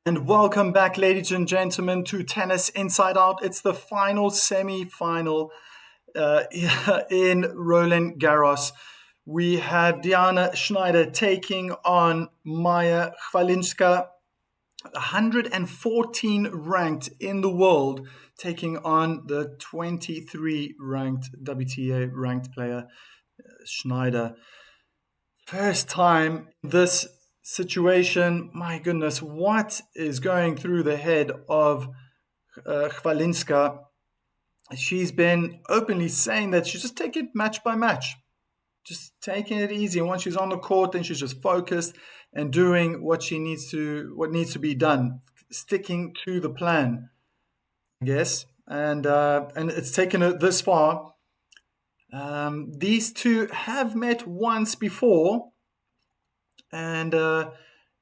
And welcome back, ladies and gentlemen, to Tennis Inside Out. It's the final semi-final in Roland Garros. We have Diana Shnaider taking on Maya Chwalinska, 114 ranked in the world, taking on the 23 ranked WTA ranked player Shnaider. First time this situation, my goodness, what is going through the head of Chwalinska? She's been openly saying that she's just taking it match by match, just taking it easy. And once she's on the court, then she's just focused and doing what needs to be done, sticking to the plan, I guess. And it's taken it this far. These two have met once before, and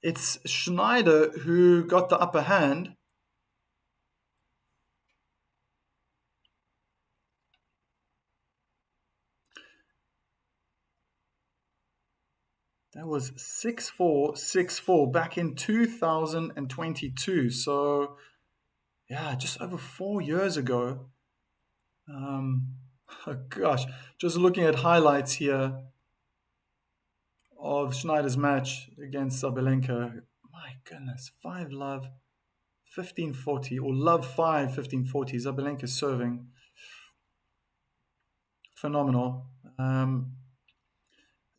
it's Shnaider who got the upper hand. That was 6-4, 6-4 back in 2022. So, yeah, just over 4 years ago. Oh gosh, just looking at highlights here of Schneider's match against Sabalenka. My goodness, 5-love, 15-40, or love 5, 15-40. Sabalenka serving. Phenomenal. I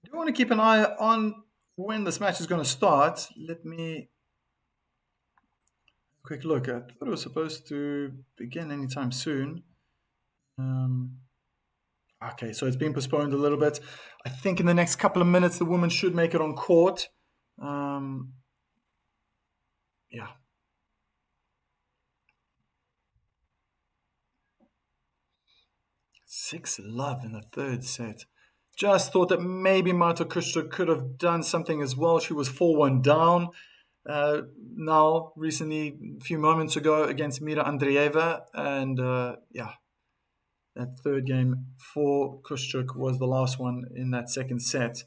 do want to keep an eye on when this match is going to start. Let me quick look. I thought it was supposed to begin anytime soon. Okay, so it's been postponed a little bit. I think in the next couple of minutes, the woman should make it on court. Yeah. Six love in the third set. Just thought that maybe Marta Kushter could have done something as well. She was 4-1 down. Now, recently, a few moments ago, against Mira Andreeva. And yeah, that third game for Kushchuk was the last one in that second set.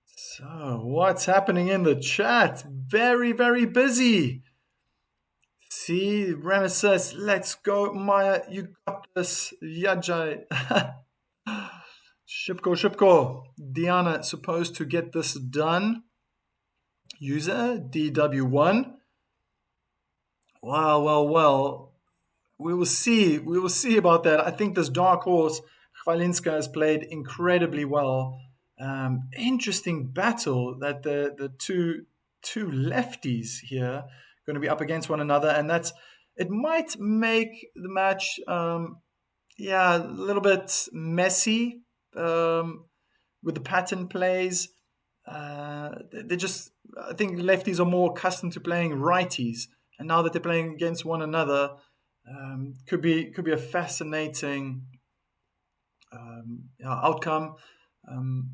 So, what's happening in the chat? Very, very busy. See, Ramesses, let's go. Maya, you got this. Yajai. Shipko. Diana, supposed to get this done. User, DW1. Well. We will see. We will see about that. I think this dark horse, Chwalinska, has played incredibly well. Interesting battle that the two lefties here are going to be up against one another, and it might make the match a little bit messy with the pattern plays. I think lefties are more accustomed to playing righties, and now that they're playing against one another, could be a fascinating outcome. I'm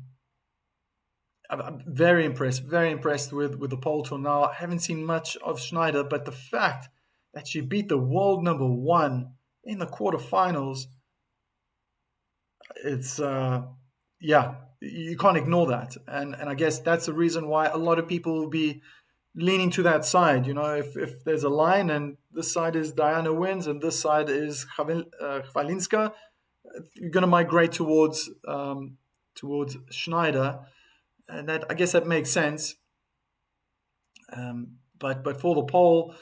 very impressed with the poll till now. I haven't seen much of Shnaider, but the fact that she beat the world number one in the quarterfinals, it's you can't ignore that. And I guess that's the reason why a lot of people will be leaning to that side. You know, if there's a line and this side is Diana wins and this side is Chwalinska, you're going to migrate towards Shnaider. And I guess that makes sense. But for the poll,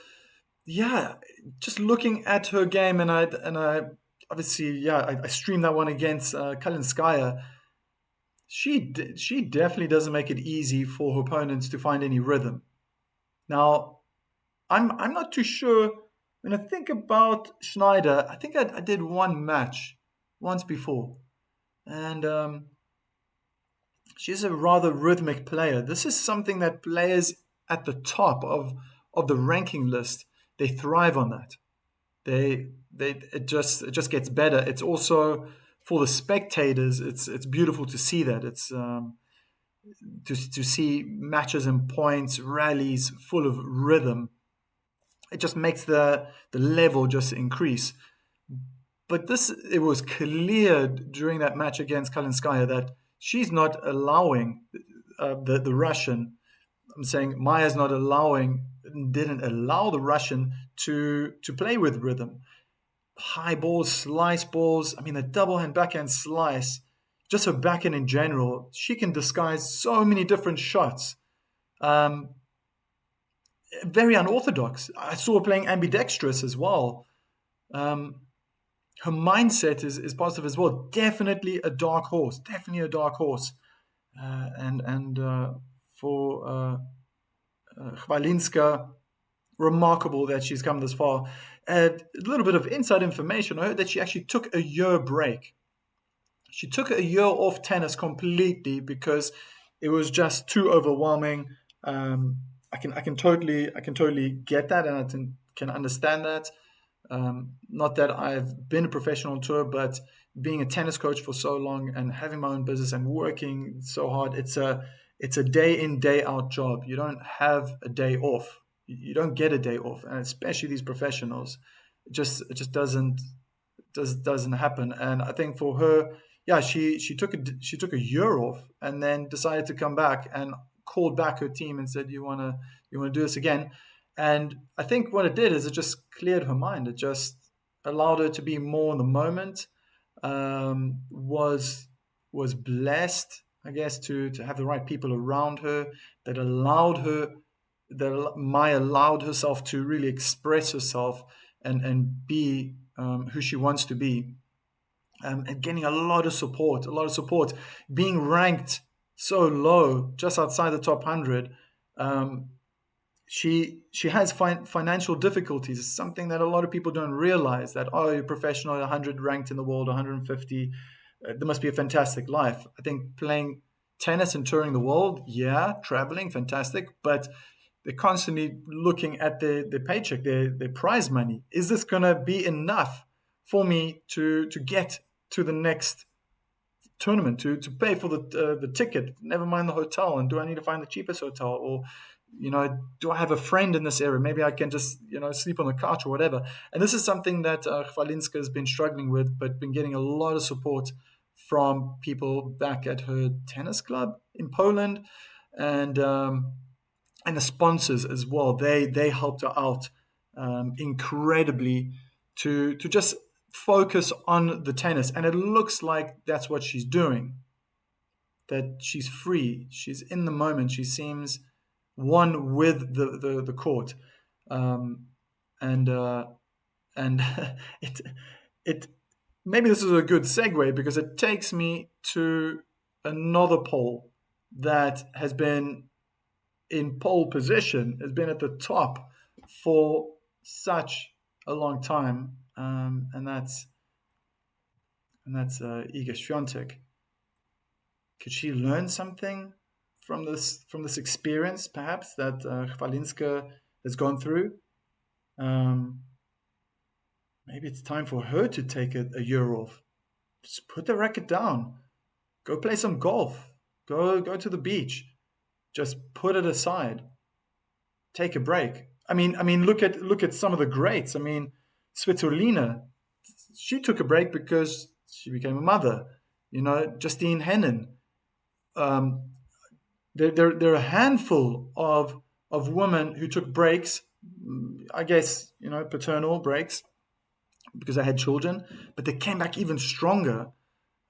yeah, just looking at her game, and I obviously, I streamed that one against Kalinskaya. She definitely doesn't make it easy for her opponents to find any rhythm. Now, I'm not too sure. When I think about Shnaider, I think I did one match once before, and she's a rather rhythmic player. This is something that players at the top of the ranking list, they thrive on that. It just gets better. It's also for the spectators. It's beautiful to see that. It's to see matches and points, rallies full of rhythm. It just makes the level just increase. But it was clear during that match against Kalinskaya that she's not allowing the Russian. I'm saying Maya's not allowing didn't allow the Russian to play with rhythm. High balls, slice balls. I mean, the double hand backhand slice, just her backhand in general. She can disguise so many different shots. Um, Very unorthodox. I saw her playing ambidextrous as well. Um, Her mindset is positive as well. Definitely a dark horse. Definitely a dark horse. And for Chwalinska, remarkable that she's come this far. A little bit of inside information. I heard that she actually took a year break. She took a year off tennis completely because it was just too overwhelming. Um, I can totally get that, and can understand that. Not that I've been a professional tour, but being a tennis coach for so long and having my own business and working so hard, it's a day in day out job. You don't have a day off. You don't get a day off, and especially these professionals, it just doesn't happen. And I think for her, yeah, she took a year off and then decided to come back and called back her team and said, you wanna do this again? And I think what it did is it just cleared her mind. It just allowed her to be more in the moment. Was blessed, I guess, to have the right people around her that allowed herself to really express herself and be who she wants to be, and getting a lot of support, being ranked so low, just outside the top 100. Um, she has financial difficulties. It's something that a lot of people don't realize, that, oh, you're professional, 100 ranked in the world, 150, there must be a fantastic life. I think playing tennis and touring the world, yeah, traveling, fantastic, but they're constantly looking at their paycheck, their prize money. Is this going to be enough for me to get to the next tournament, to pay for the ticket, never mind the hotel? And do I need to find the cheapest hotel? Or, do I have a friend in this area? Maybe I can just, sleep on the couch or whatever. And this is something that Chwalinska has been struggling with, but been getting a lot of support from people back at her tennis club in Poland, and the sponsors as well. They helped her out incredibly to just focus on the tennis, and it looks like that's what she's doing. That she's free, she's in the moment, she seems one with the court, um, and and it it maybe this is a good segue, because it takes me to another poll that has been in pole position, has been at the top for such a long time, and that's Iga Swiatek. Could she learn something from this experience, perhaps, that Chwalinska has gone through? Um, Maybe it's time for her to take a year off. Just put the racket down. Go play some golf. Go to the beach. Just put it aside. Take a break. I mean, look at some of the greats. I mean, Svitolina, she took a break because she became a mother. Justine Henin. Um, there are a handful of women who took breaks. I guess, paternal breaks, because they had children, but they came back even stronger.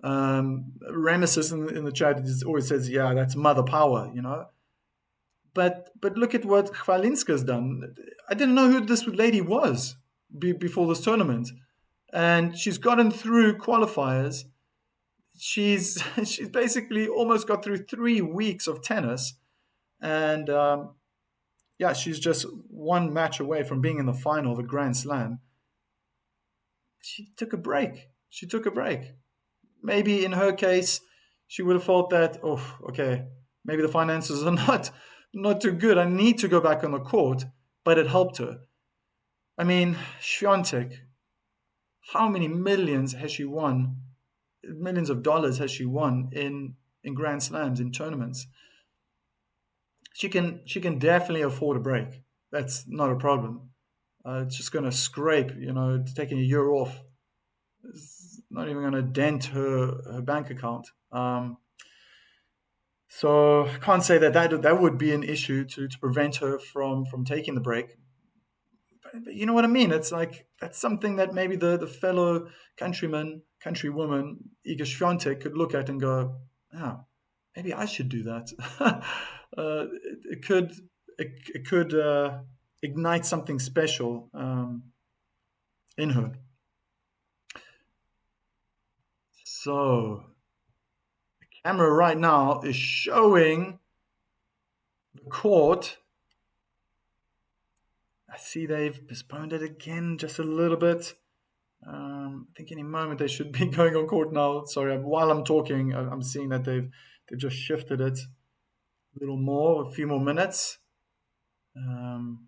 Ramesis in the chat always says, "Yeah, that's mother power." But look at what Chwalinska's done. I didn't know who this lady was before this tournament, and she's gotten through qualifiers. She's she's basically almost got through 3 weeks of tennis, and yeah, she's just one match away from being in the final of a Grand Slam. She took a break. She took a break. Maybe in her case, she would have thought that, oh, okay, maybe the finances are not too good. I need to go back on the court, but it helped her. I mean, Swiatek, how many millions has she won? Millions of dollars has she won in Grand Slams, in tournaments? She can definitely afford a break. That's not a problem. It's just going to scrape, taking a year off. It's not even going to dent her bank account. So I can't say that would be an issue to prevent her from taking the break. But you know what I mean? It's like that's something that maybe the fellow countryman, countrywoman, Iga Swiatek could look at and go, "Oh, maybe I should do that." It could it could ignite something special in her. So the camera right now is showing the court. I see they've postponed it again just a little bit. I think any moment they should be going on court now. Sorry, while I'm talking, I'm seeing that they've just shifted it a little more, a few more minutes. Um,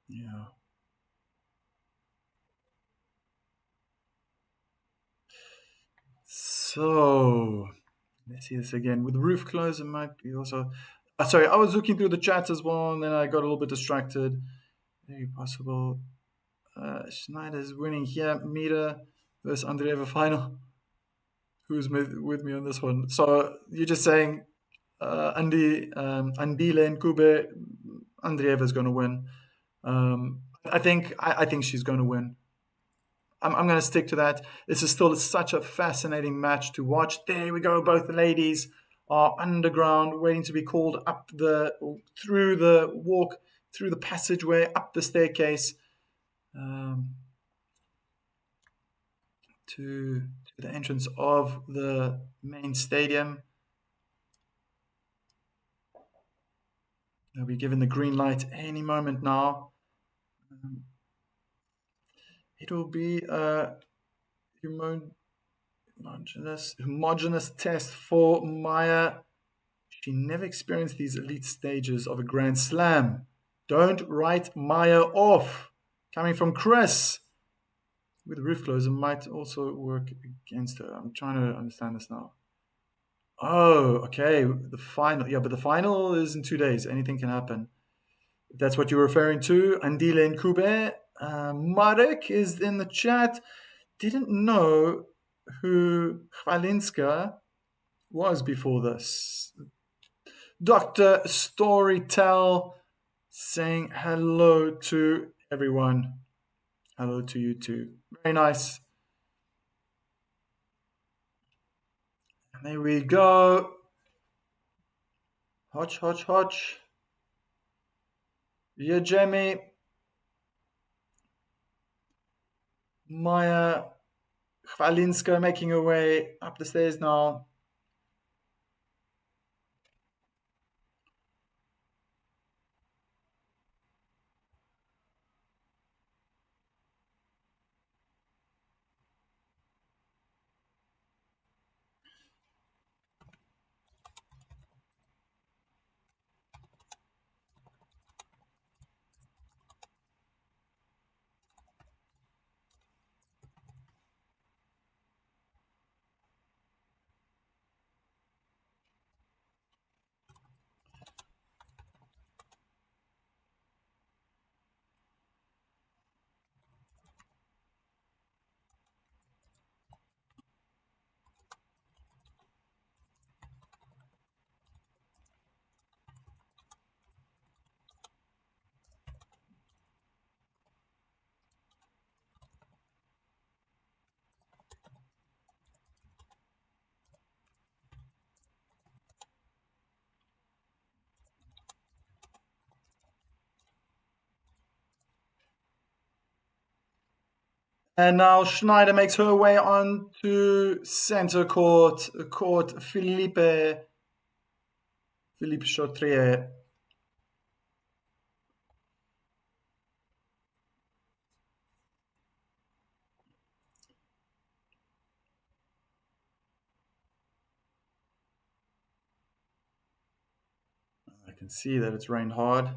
yeah. So let's see this again. With the roof closed, it might be also. Sorry, I was looking through the chat as well, and then I got a little bit distracted. Very possible. Schneider's winning here. Mira versus Andreeva final. Who's with me on this one? So you're just saying Andile and Kube, Andreeva is going to win. I think she's going to win. I'm going to stick to that. This is still such a fascinating match to watch. There we go. Both the ladies are underground, waiting to be called up through the walk, through the passageway, up the staircase um, to the entrance of the main stadium. They'll be given the green light any moment now. It will be a homogeneous test for Maya. She never experienced these elite stages of a Grand Slam. Don't write Maya off. Coming from Chris. With the roof closed, it might also work against her. I'm trying to understand this now. Oh, okay. The final. Yeah, but the final is in 2 days. Anything can happen. If that's what you're referring to. Andile and Kube. Marek is in the chat. Didn't know who Chwalinska was before this. Dr. Storytell saying hello to everyone. Hello to you too. Very nice. And there we go. Hodge, hodge, hodge. Yeah, Jamie. Maya Chwalinska making her way up the stairs now. And now Schneider makes her way on to center court Philippe Chautrier. I can see that it's rained hard.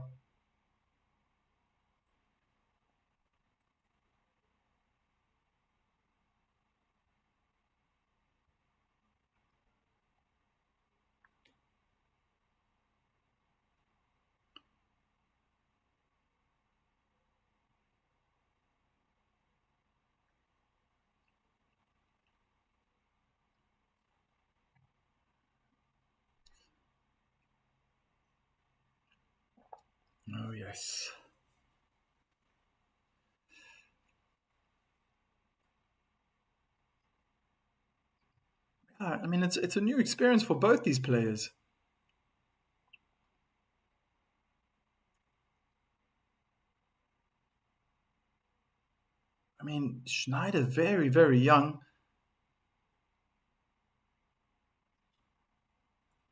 Oh yes. I mean, it's a new experience for both these players. I mean, Schneider very very young,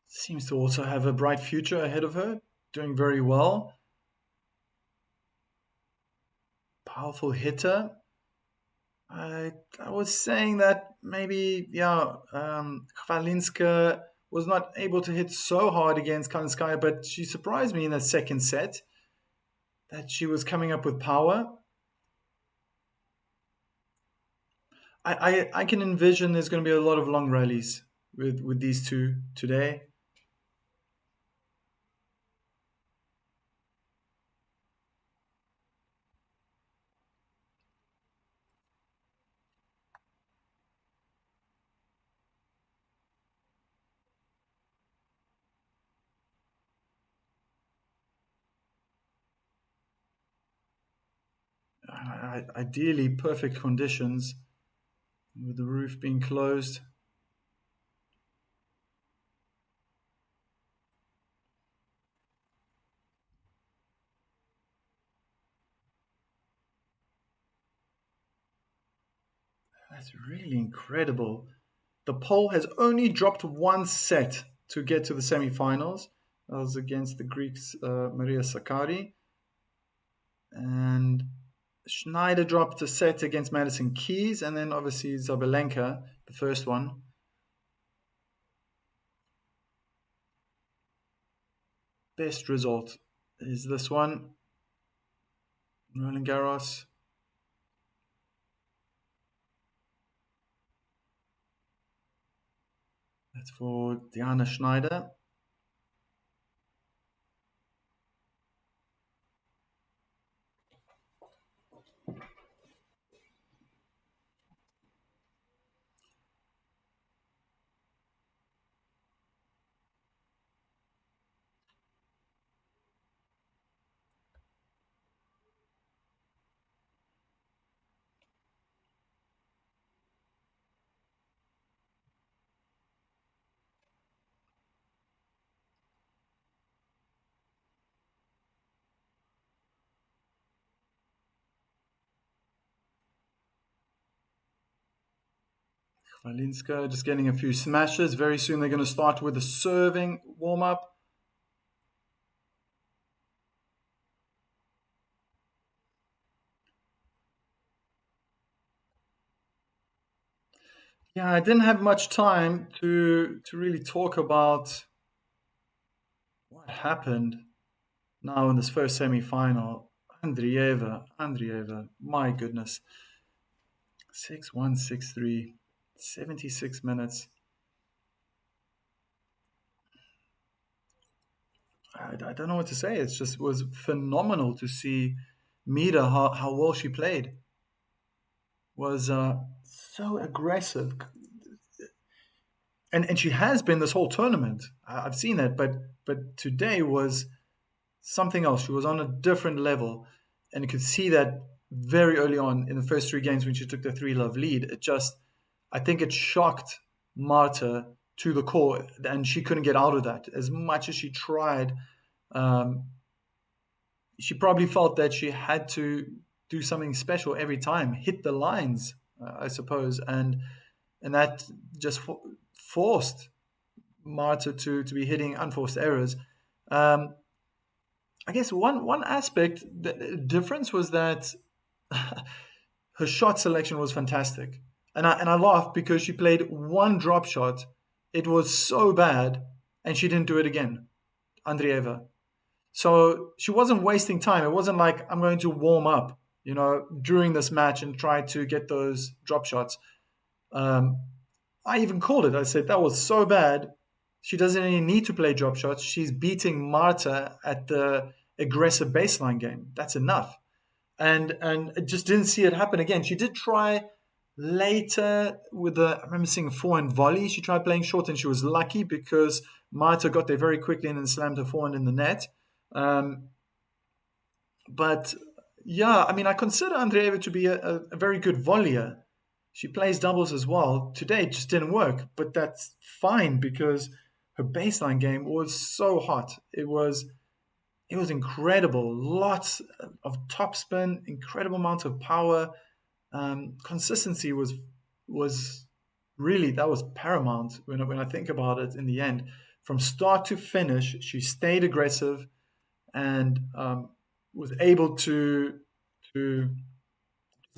seems to also have a bright future ahead of her, doing very well. Powerful hitter. I was saying that maybe Chwalinska was not able to hit so hard against Kalinskaya, but she surprised me in the second set that she was coming up with power. I can envision there's going to be a lot of long rallies with these two today. Ideally, perfect conditions with the roof being closed. That's really incredible. The Pole has only dropped one set to get to the semifinals. That was against the Greeks, Maria Sakkari. And Schneider dropped a set against Madison Keys, and then obviously Zabelenka, the first one. Best result is this one. Roland Garros. That's for Diana Schneider. Chwalinska just getting a few smashes. Very soon they're going to start with a serving warm up. Yeah, I didn't have much time to really talk about what happened now in this first semi-final. Andrieva, my goodness. 6-1, 6-3, 76 minutes. I don't know what to say. It just was phenomenal to see Mira, how well she played. Was so aggressive. And she has been this whole tournament. I've seen that, but today was something else. She was on a different level, and you could see that very early on in the first three games when she took the 3-love lead. I think it shocked Marta to the core, and she couldn't get out of that. As much as she tried, um, she probably felt that she had to do something special every time, hit the lines, I suppose, and that just forced Marta to be hitting unforced errors. Um, I guess one aspect, the difference was that her shot selection was fantastic, and I laughed because she played one drop shot. It was so bad, and she didn't do it again, Andrieva. So she wasn't wasting time. It wasn't like I'm going to warm up, during this match and try to get those drop shots. Um, I even called it. I said that was so bad. She doesn't even need to play drop shots. She's beating Marta at the aggressive baseline game. That's enough. And I just didn't see it happen again. She did try later with the. I remember seeing a forehand volley. She tried playing short and she was lucky because Marta got there very quickly and then slammed her forehand in the net. Um, But yeah, I mean, I consider Andreeva to be a very good volleyer. She plays doubles as well. Today it just didn't work, but that's fine because her baseline game was so hot. It was incredible. Lots of topspin, incredible amounts of power. Consistency was really, that was paramount when I think about it. In the end, from start to finish, she stayed aggressive and was able to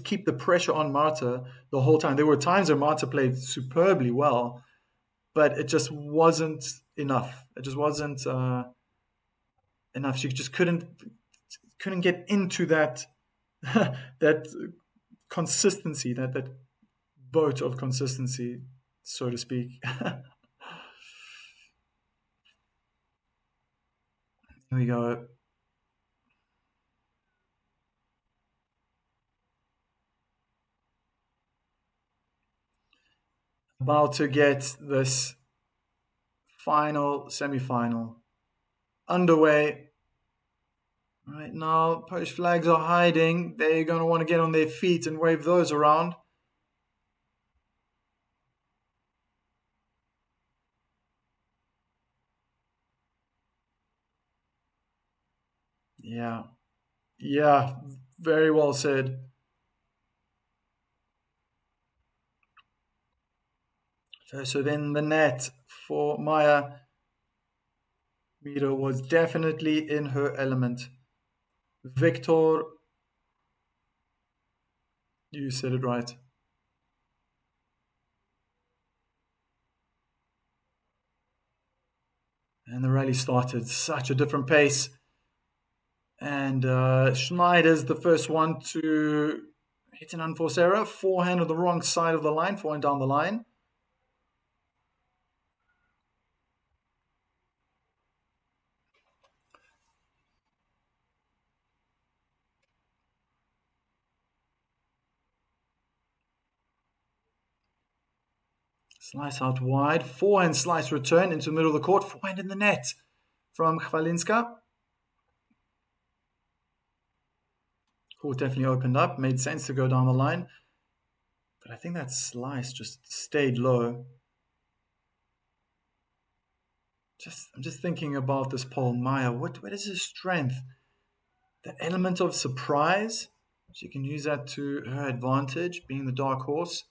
keep the pressure on Marta the whole time. There were times where Marta played superbly well, but it just wasn't enough. It just wasn't enough. She just couldn't get into that that consistency, that boat of consistency, so to speak. Here we go. About to get this final semi-final underway. Right now, Polish flags are hiding. They're going to want to get on their feet and wave those around. Yeah, yeah, very well said. So then the net for Maya Miro was definitely in her element. Victor, you said it right. And the rally started such a different pace. And Schneider's the first one to hit an unforced error. Forehand on the wrong side of the line, forehand down the line. Slice out wide. Forehand slice return into the middle of the court. Forehand in the net from Chwalinska. Court definitely opened up. Made sense to go down the line. But I think that slice just stayed low. I'm just thinking about this Paul Maya. What is his strength? That element of surprise. She can use that to her advantage, being the dark horse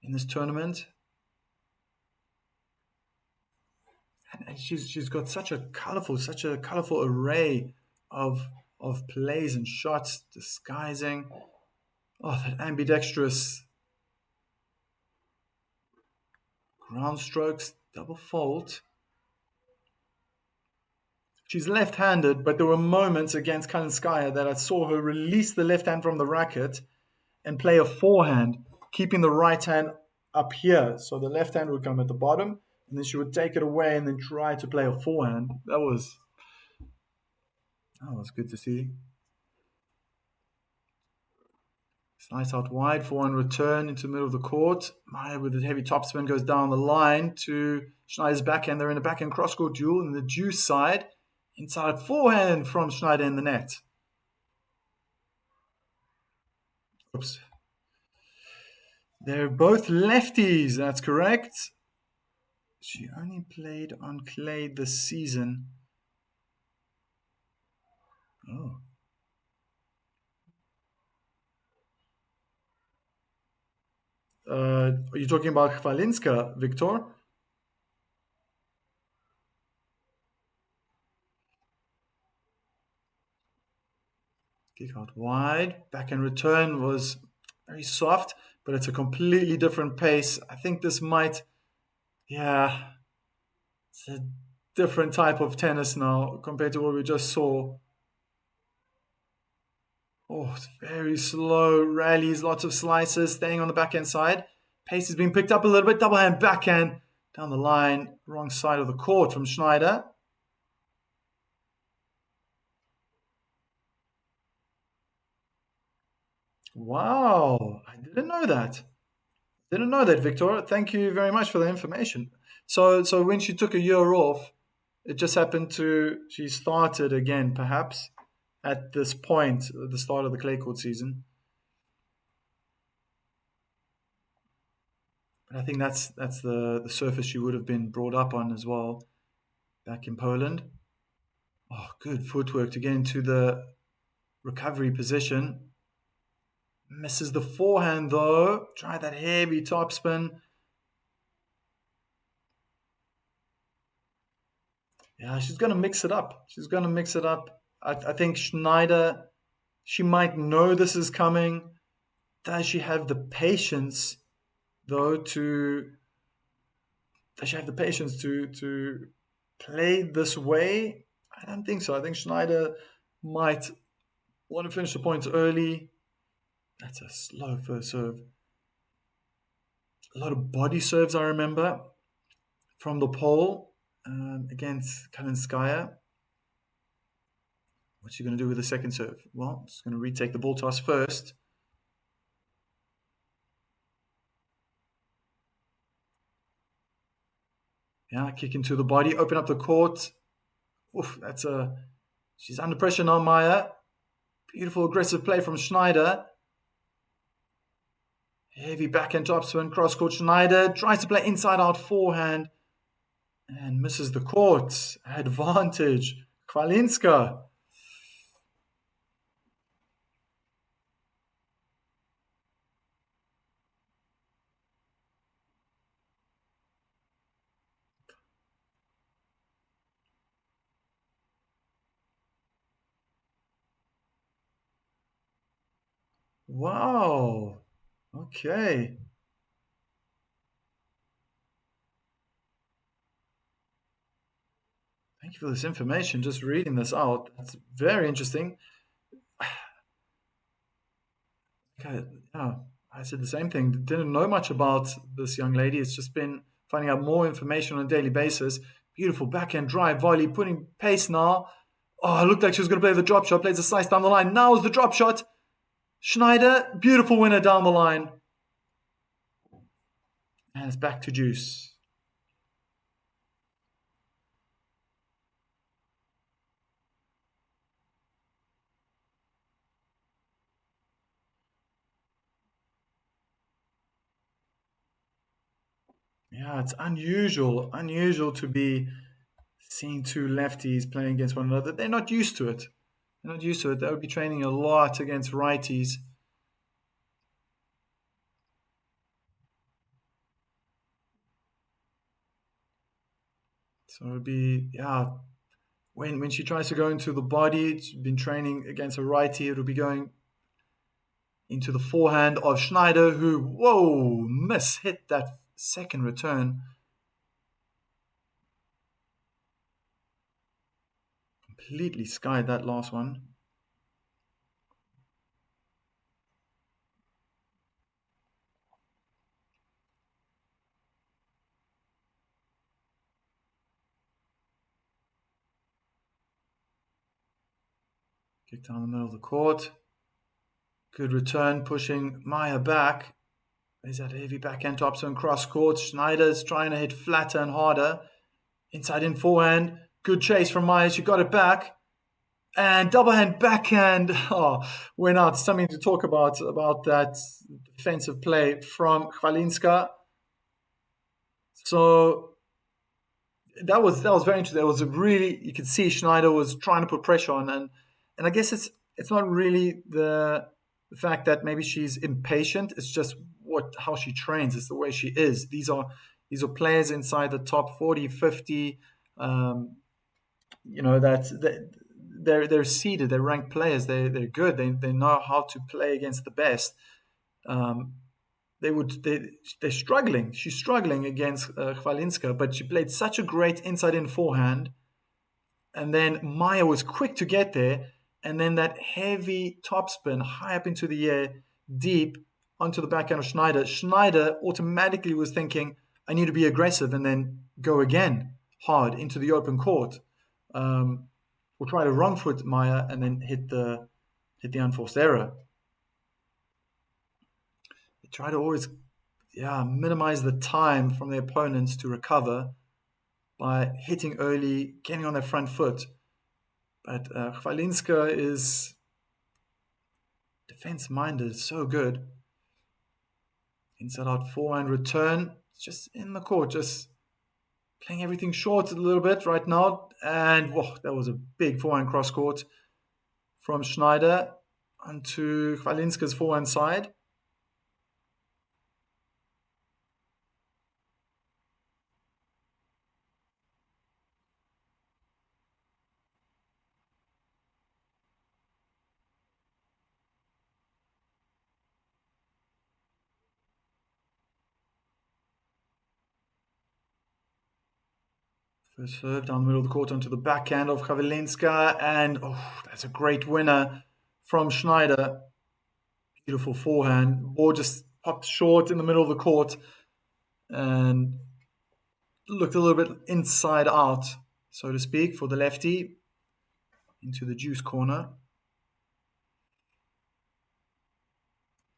in this tournament. And she's got such a colorful array of plays and shots, disguising. Oh, that ambidextrous ground strokes, double fault. She's left-handed, but there were moments against Kalinskaya that I saw her release the left hand from the racket and play a forehand, keeping the right hand up here. So the left hand would come at the bottom, and then she would take it away and then try to play a forehand. That was good to see. Slice out wide, forehand return into the middle of the court. Maya with the heavy topspin goes down the line to Schneider's backhand. They're in a backhand cross-court duel in the deuce side. Inside forehand from Shnaider in the net. Oops. They're both lefties, that's correct. She only played on clay this season. Oh. Are you talking about Chwalinska, Victor? Kick out wide. Backhand return was very soft, but it's a completely different pace. I think this might, yeah, it's a different type of tennis now compared to what we just saw. Oh, it's very slow rallies, lots of slices, staying on the backhand side. Pace is being picked up a little bit. Double hand backhand down the line, wrong side of the court from Schneider. Wow, I didn't know that. Didn't know that, Victor. Thank you very much for the information. So when she took a year off, it just happened to she started again, perhaps. at this point, at the start of the clay court season. But I think that's the surface she would have been brought up on as well back in Poland. Oh, good footwork to get into the recovery position. Misses the forehand though. Try that heavy topspin. Yeah, she's going to mix it up. She's going to mix it up. I think Shnaider, she might know this is coming. Does she have the patience, though, to does she have the patience to play this way? I don't think so. I think Shnaider might want to finish the points early. That's a slow first serve. A lot of body serves, I remember, from the pole against Kalinskaya. What's she going to do with the second serve? Well, she's going to retake the ball toss first. Yeah, kick into the body, open up the court. Oof, she's under pressure now, Maya. Beautiful aggressive play from Shnaider. Heavy backhand topspin, cross court. Shnaider tries to play inside out forehand and misses the court. Advantage. Chwalinska. Wow. Okay. Thank you for this information. Just reading this out. That's very interesting. Okay, yeah, I said the same thing. Didn't know much about this young lady. It's just been finding out more information on a daily basis. Beautiful backhand drive volley, putting pace now. Oh, it looked like she was going to play the drop shot. Plays a slice down the line. Now is the drop shot. Shnaider, beautiful winner down the line. And it's back to juice. Yeah, it's unusual to be seeing two lefties playing against one another. They're not used to it. They're not used to it. They would be training a lot against righties. So it would be, yeah, when she tries to go into the body, she's been training against a righty, it'll be going into the forehand of Shnaider, who, whoa, hit that second return. Completely skied that last one. Kick down the middle of the court. Good return, pushing Maya back. There's that heavy backhand topspin cross court. Shnaider's trying to hit flatter and harder. Inside in forehand. Good chase from Maya. She got it back. And double hand backhand. Oh, went out. Something to talk about that defensive play from Chwalinska. So that was very interesting. It was a really, you could see Shnaider was trying to put pressure on, and I guess it's not really the fact that maybe she's impatient. It's just how she trains. It's the way she is. These are players inside the top 40, 50. They're seeded. They're ranked players. They're good. They know how to play against the best. They're struggling. She's struggling against Chwalinska, but she played such a great inside-in forehand, and then Maya was quick to get there, and then that heavy topspin high up into the air, deep onto the backhand of Shnaider. Shnaider automatically was thinking, I need to be aggressive and then go again hard into the open court. Or try to wrong foot Maya and then hit the unforced error. They try to always minimize the time from the opponents to recover by hitting early, getting on their front foot. But Chwalinska is defense-minded, so good. Inside out forehand return. It's just in the court, just playing everything short a little bit right now. And whoa, that was a big forehand cross court from Shnaider onto Chwalinska's forehand side. First serve down the middle of the court onto the backhand of Chwalinska. And oh, that's a great winner from Shnaider. Beautiful forehand. Ball just popped short in the middle of the court and looked a little bit inside out, so to speak, for the lefty into the juice corner.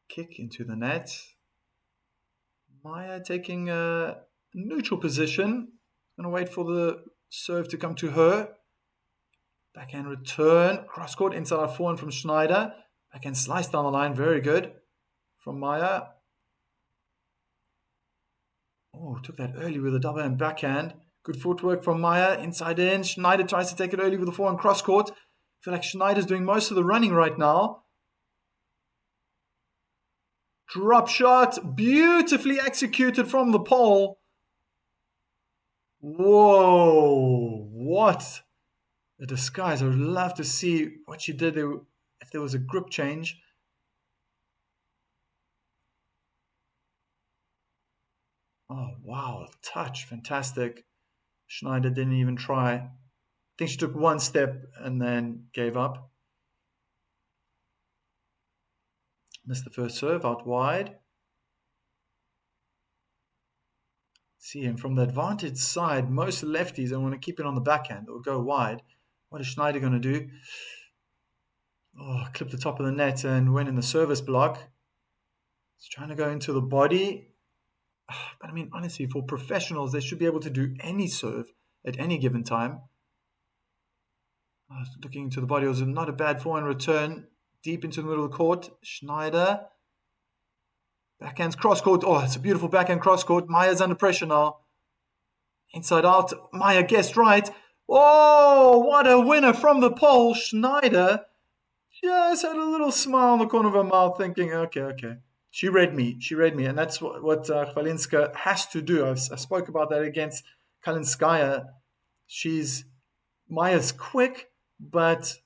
Kick into the net. Maya taking a neutral position. Going to wait for the serve to come to her. Backhand return. Cross court inside our forehand from Shnaider. Backhand slice down the line. Very good from Maya. Oh, took that early with a double hand backhand. Good footwork from Maya. Inside in. Shnaider tries to take it early with the forehand cross court. I feel like Schneider's doing most of the running right now. Drop shot. Beautifully executed from the pole. Whoa. What a disguise. I would love to see what she did there, if there was a grip change. Oh, wow. Touch. Fantastic. Shnaider didn't even try. I think she took one step and then gave up. Missed the first serve out wide. See him from the advantage side. Most lefties don't want to keep it on the backhand or go wide. What is Shnaider going to do? Oh, clipped the top of the net and went in the service block. He's trying to go into the body. But I mean, honestly, for professionals, they should be able to do any serve at any given time. Looking into the body, it was not a bad forehand return. Deep into the middle of the court. Shnaider. Backhand's cross court. Oh, it's a beautiful backhand cross court. Maya's under pressure now. Inside out. Maya guessed right. Oh, what a winner from the pole. Shnaider just had a little smile on the corner of her mouth thinking, okay. She read me. And that's what Chwalinska has to do. I spoke about that against Kalinskaya. Maya's quick, but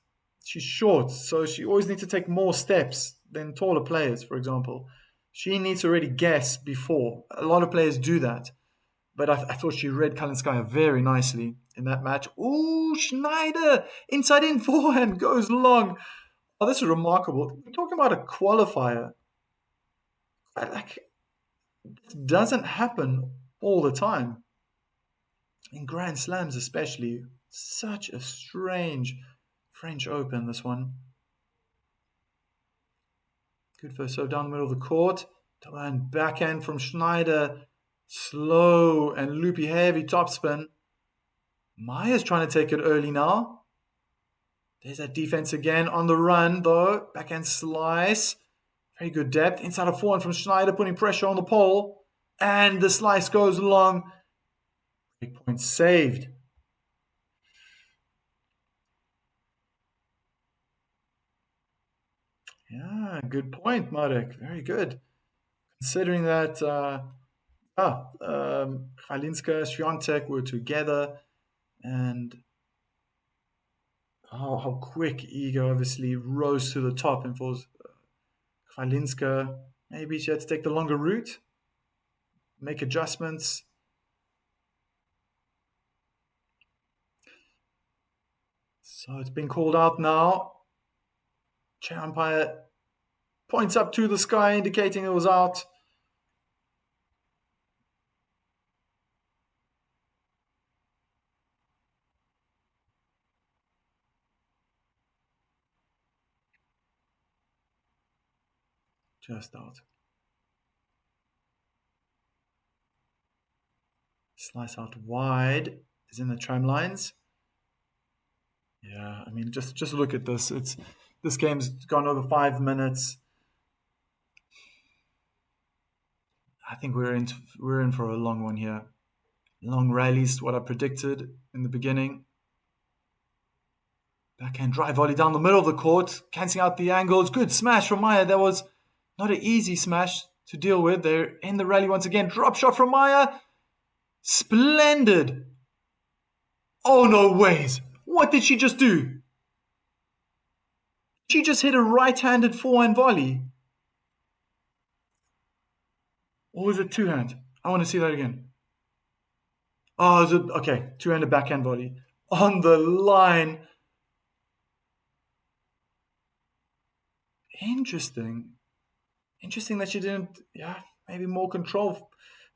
she's short. So she always needs to take more steps than taller players, for example. She needs to already guess before. A lot of players do that. But I thought she read Kalinskaya very nicely in that match. Ooh, Shnaider! Inside in forehand goes long. Oh, this is remarkable. We're talking about a qualifier. Like, it doesn't happen all the time. In Grand Slams especially. Such a strange French Open, this one. Good first serve down the middle of the court. Double hand backhand from Shnaider. Slow and loopy, heavy topspin. Maya's trying to take it early now. There's that defense again on the run, though. Backhand slice. Very good depth. Inside of forehand from Shnaider, putting pressure on the pole. And the slice goes long. Big point saved. Yeah, good point, Marek. Very good. Considering that Chwalinska, Swiatek were together, and how quick Ego obviously rose to the top, and for Chwalinska, maybe she had to take the longer route, make adjustments. So it's been called out now. Chair umpire points up to the sky, indicating it was out. Just out. Slice out wide is in the tram lines. Yeah, I mean, just look at this. This game's gone over 5 minutes. I think we're in for a long one here. Long rallies, what I predicted in the beginning. Backhand drive volley down the middle of the court, cancelling out the angles. Good smash from Maya. That was not an easy smash to deal with. They're in the rally once again. Drop shot from Maya. Splendid. Oh, no ways. What did she just do? She just hit a right-handed forehand volley. Or was it two-hand? I want to see that again. Oh, is it okay? Two-handed backhand volley on the line. Interesting. Interesting that she didn't. Yeah, maybe more control.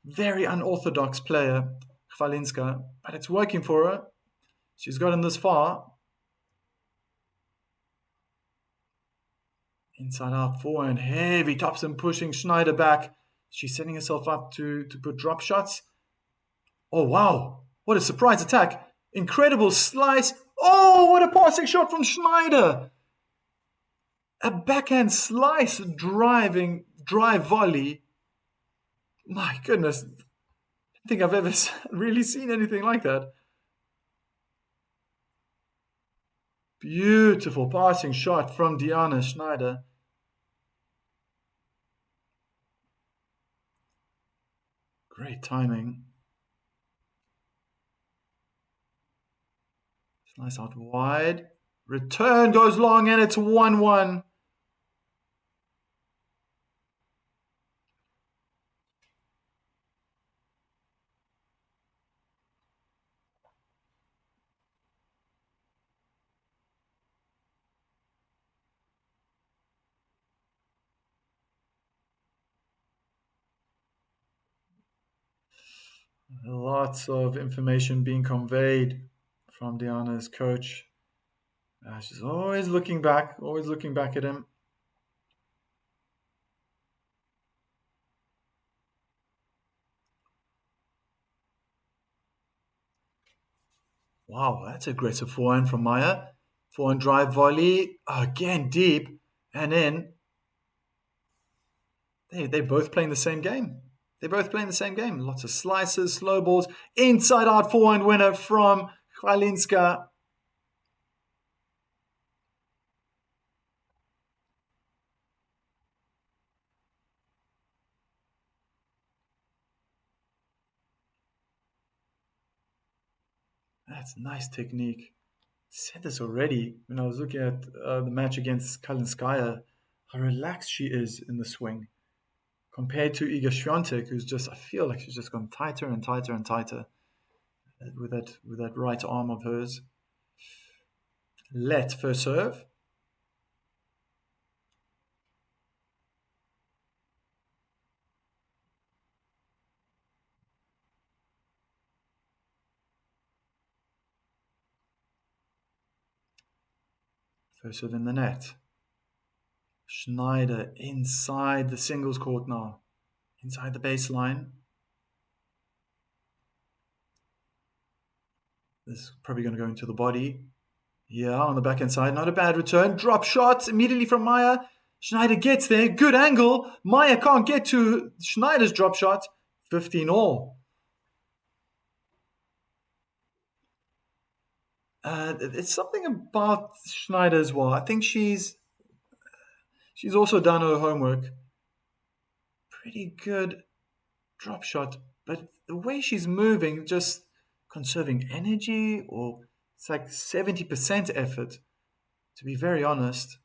Very unorthodox player, Chwalinska, but it's working for her. She's gotten this far. Inside out forehand, heavy tops and pushing Shnaider back. She's setting herself up to put drop shots. Oh wow! What a surprise attack! Incredible slice. Oh, what a passing shot from Shnaider! A backhand slice drive volley. My goodness, I don't think I've ever really seen anything like that. Beautiful passing shot from Diana Shnaider. Great timing. Slice out wide. Return goes long and it's 1-1. Lots of information being conveyed from Diana's coach. She's always looking back at him. Wow, that's aggressive forehand from Maya. Forehand drive volley, again deep and in. They're both playing the same game. They're both playing the same game. Lots of slices, slow balls, inside out forehand winner from Chwalinska. That's nice technique. Said this already when I was looking at the match against Kalinskaya, how relaxed she is in the swing compared to Iga Swiatek, who's just, I feel like she's just gone tighter and tighter and tighter with that right arm of hers. Let first serve. First serve in the net. Shnaider inside the singles court now. Inside the baseline. This is probably going to go into the body. Yeah, on the backhand side. Not a bad return. Drop shots immediately from Maya. Shnaider gets there. Good angle. Maya can't get to Schneider's drop shot. 15 all. It's something about Shnaider as well. I think she's also done her homework. Pretty good drop shot, but the way she's moving, just conserving energy, or it's like 70% effort, to be very honest.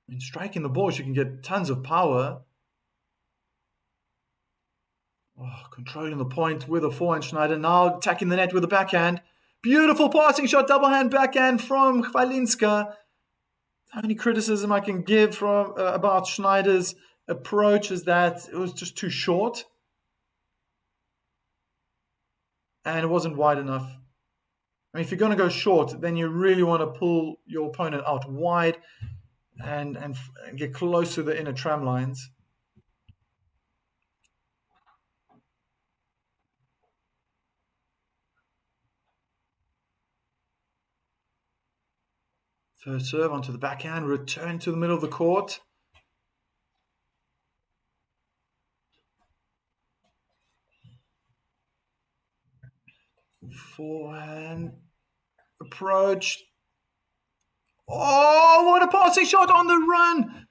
In striking the ball, she can get tons of power. Oh, controlling the point with a forehand, Shnaider. Now attacking the net with a backhand. Beautiful passing shot, double hand backhand from Chwalinska. How many criticism I can give from about Schneider's approach is that it was just too short and it wasn't wide enough. I mean, if you're going to go short, then you really want to pull your opponent out wide and get close to the inner tram lines. First serve onto the backhand, return to the middle of the court. Forehand approach. Oh, what a passing shot on the run!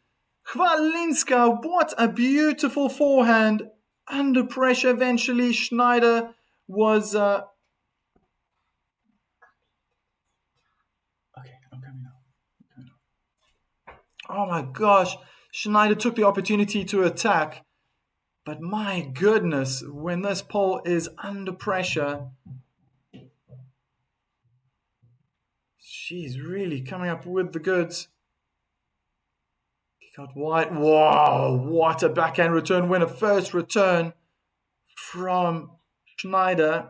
Chwalinska, what a beautiful forehand. Under pressure eventually. Shnaider was... Okay, I'm coming now. Oh my gosh. Shnaider took the opportunity to attack. But my goodness, when this pole is under pressure, she's really coming up with the goods. Kick out wide. Wow, what a backhand return winner. First return from Shnaider.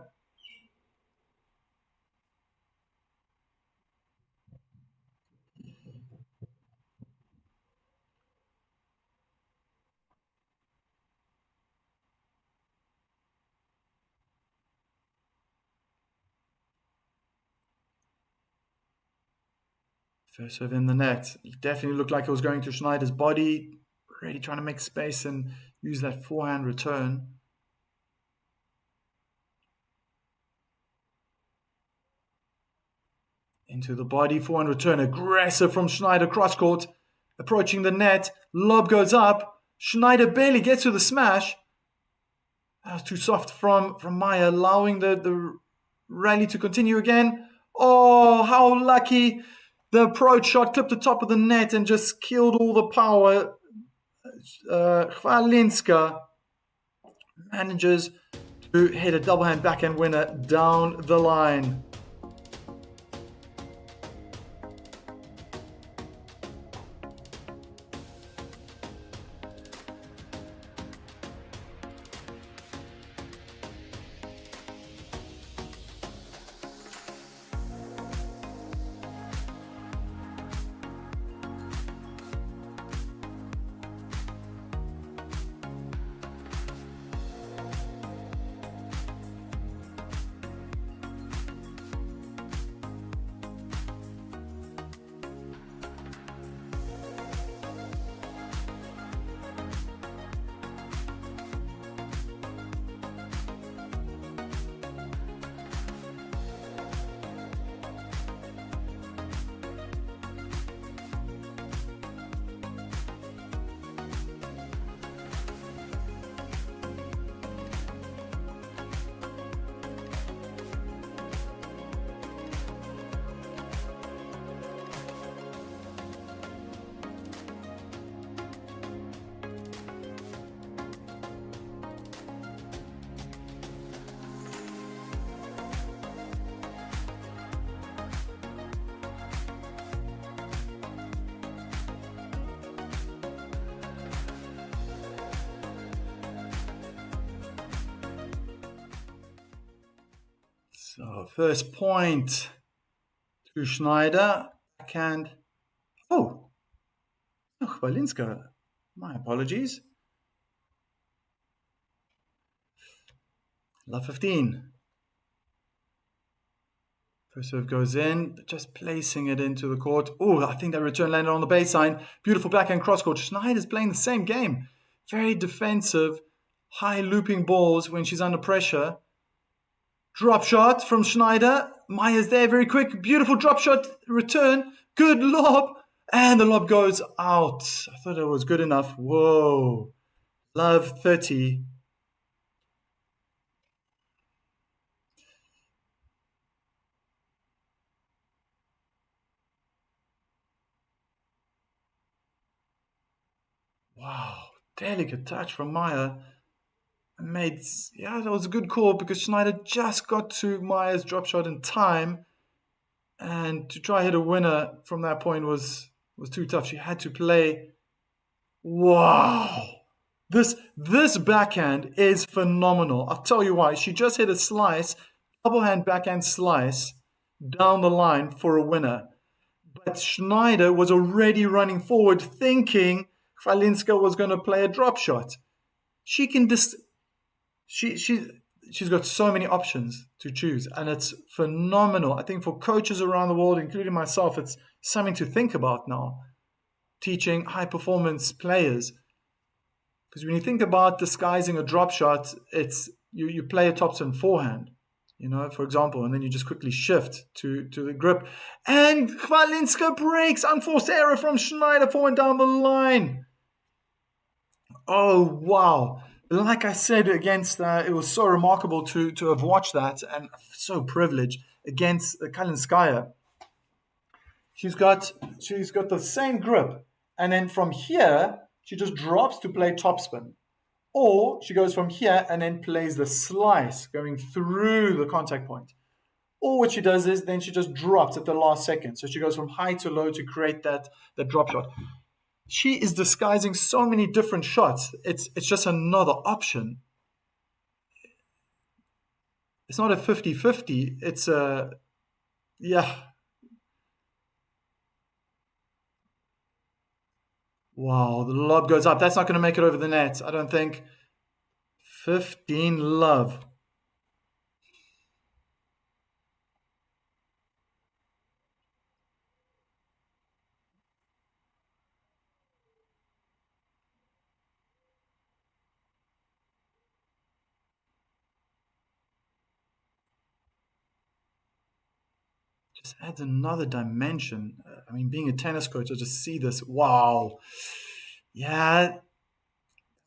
First serve in the net. It definitely looked like it was going to Shnaider's body. Really trying to make space and use that forehand return. Into the body, forehand return. Aggressive from Shnaider, cross court. Approaching the net. Lob goes up. Shnaider barely gets to the smash. That was too soft from Maya, allowing the rally to continue again. Oh, how lucky. The approach shot clipped the top of the net and just killed all the power. Chwalinska manages to hit a double hand backhand winner down the line. So first point to Shnaider. Backhand. Oh, Chwalinska. My apologies. Love 15. First serve goes in, just placing it into the court. Oh, I think that return landed on the baseline. Beautiful backhand cross court. Shnaider's playing the same game. Very defensive, high looping balls when she's under pressure. Drop shot from Shnaider. Maya's there very quick. Beautiful drop shot return. Good lob. And the lob goes out. I thought it was good enough. Whoa. Love 30. Wow. Delicate touch from Maya. That was a good call because Shnaider just got to Maya's drop shot in time, and to try hit a winner from that point was too tough. She had to play. Wow, this backhand is phenomenal. I'll tell you why. She just hit a slice, double hand backhand slice down the line for a winner, but Shnaider was already running forward, thinking Chwalinska was going to play a drop shot. She can she's got so many options to choose, and it's phenomenal. I think for coaches around the world, including myself, it's something to think about now, teaching high performance players. Because when you think about disguising a drop shot, it's you play a topspin forehand, for example, and then you just quickly shift to the grip. And Chwalinska breaks, unforced error from Shnaider forward down the line. Oh, wow. Like I said, it was so remarkable to have watched that, and so privileged against Chwalinska. She's got the same grip, and then from here she just drops to play topspin, or she goes from here and then plays the slice going through the contact point. Or what she does is then she just drops at the last second, so she goes from high to low to create that drop shot. She is disguising so many different shots. It's just another option. It's not a 50-50. It's a, yeah. Wow, the lob goes up. That's not going to make it over the net, I don't think. 15 love. Just adds another dimension. I mean, being a tennis coach, I just see this. Wow. Yeah, it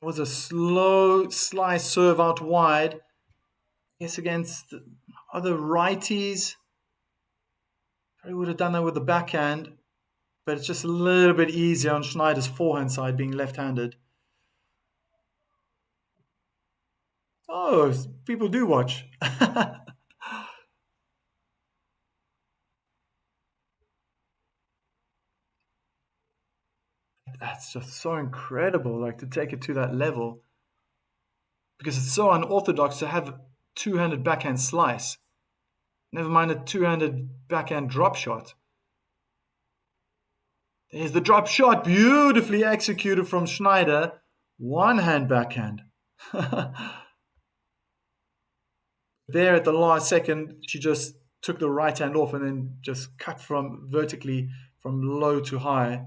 was a slow slice serve out wide. Yes, against other righties, probably would have done that with the backhand, but it's just a little bit easier on Schneider's forehand side, being left-handed. Oh, people do watch. That's just so incredible, like to take it to that level, because it's so unorthodox to have two-handed backhand slice. Never mind a two-handed backhand drop shot. There's the drop shot, beautifully executed from Shnaider. One-hand backhand. There at the last second, she just took the right hand off and then just cut from vertically from low to high.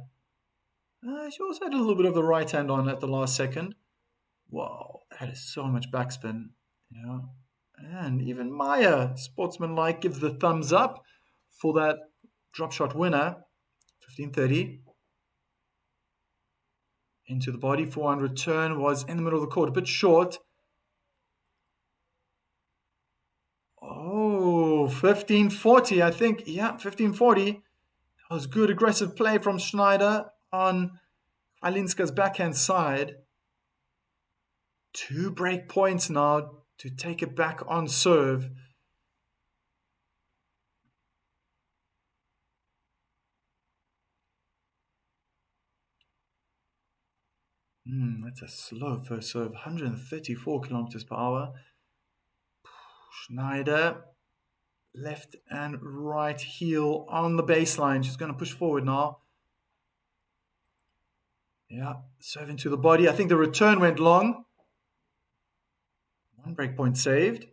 She also had a little bit of the right hand on at the last second. Wow, that is so much backspin. And even Maya, sportsmanlike, gives the thumbs up for that drop shot winner. 15-30. Into the body, forehand return was in the middle of the court, a bit short. Oh, 15-40, I think. Yeah, 15-40. That was good aggressive play from Shnaider on Chwalinska's backhand side. 2 break points now to take it back on serve. That's a slow first serve, 134 kilometers per hour. Shnaider, left and right heel on the baseline. She's going to push forward now. Yeah, serving to the body. I think the return went long. 1 break point saved.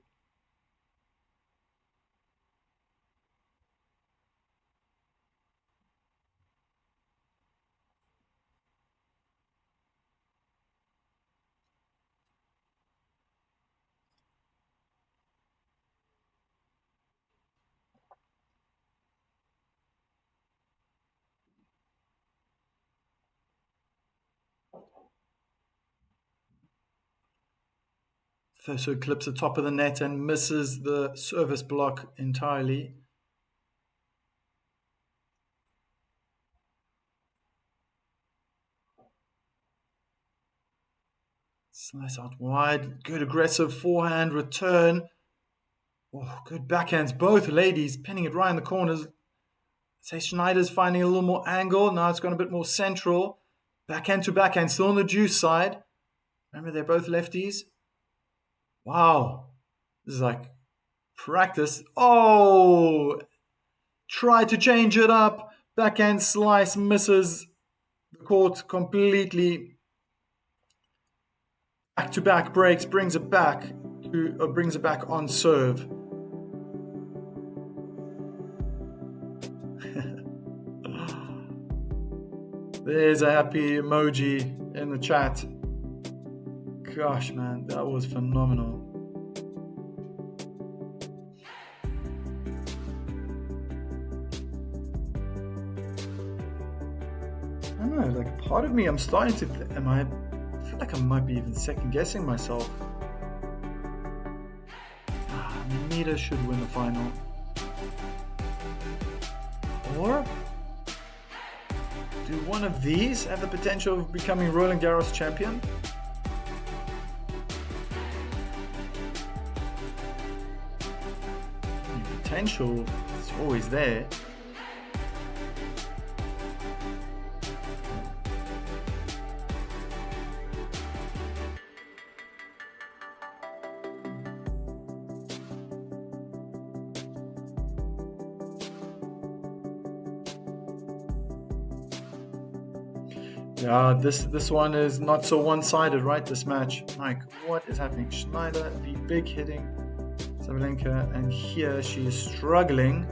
So clips the top of the net and misses the service block entirely. Slice out wide. Good aggressive forehand return. Oh, good backhands. Both ladies pinning it right in the corners. Say Schneider's finding a little more angle. Now it's gone a bit more central. Backhand to backhand. Still on the juice side. Remember, they're both lefties. Wow. This is like practice. Oh! Try to change it up. Backhand slice misses the court completely. Back to back breaks, brings it back. who brings it back on serve. There's a happy emoji in the chat. Gosh, man, that was phenomenal. I don't know, like part of me, I'm starting to, I feel like I might be even second guessing myself. Nita should win the final. Or do one of these have the potential of becoming Roland Garros champion? The potential is always there. Yeah, this one is not so one-sided, right? This match. Mike, what is happening? Shnaider, the big hitting Sabalenka, and here she is struggling.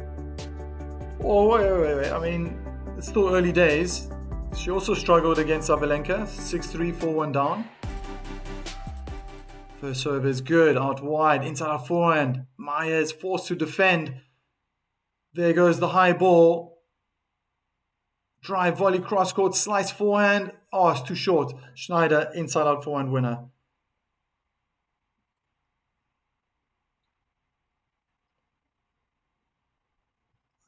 Oh, wait. I mean, it's still early days. She also struggled against Sabalenka. 6-3, 4-1 down. First serve is good. Out wide. Inside out forehand. Maya is forced to defend. There goes the high ball. Drive, volley, cross court, slice forehand. Oh, it's too short. Shnaider, inside out forehand winner.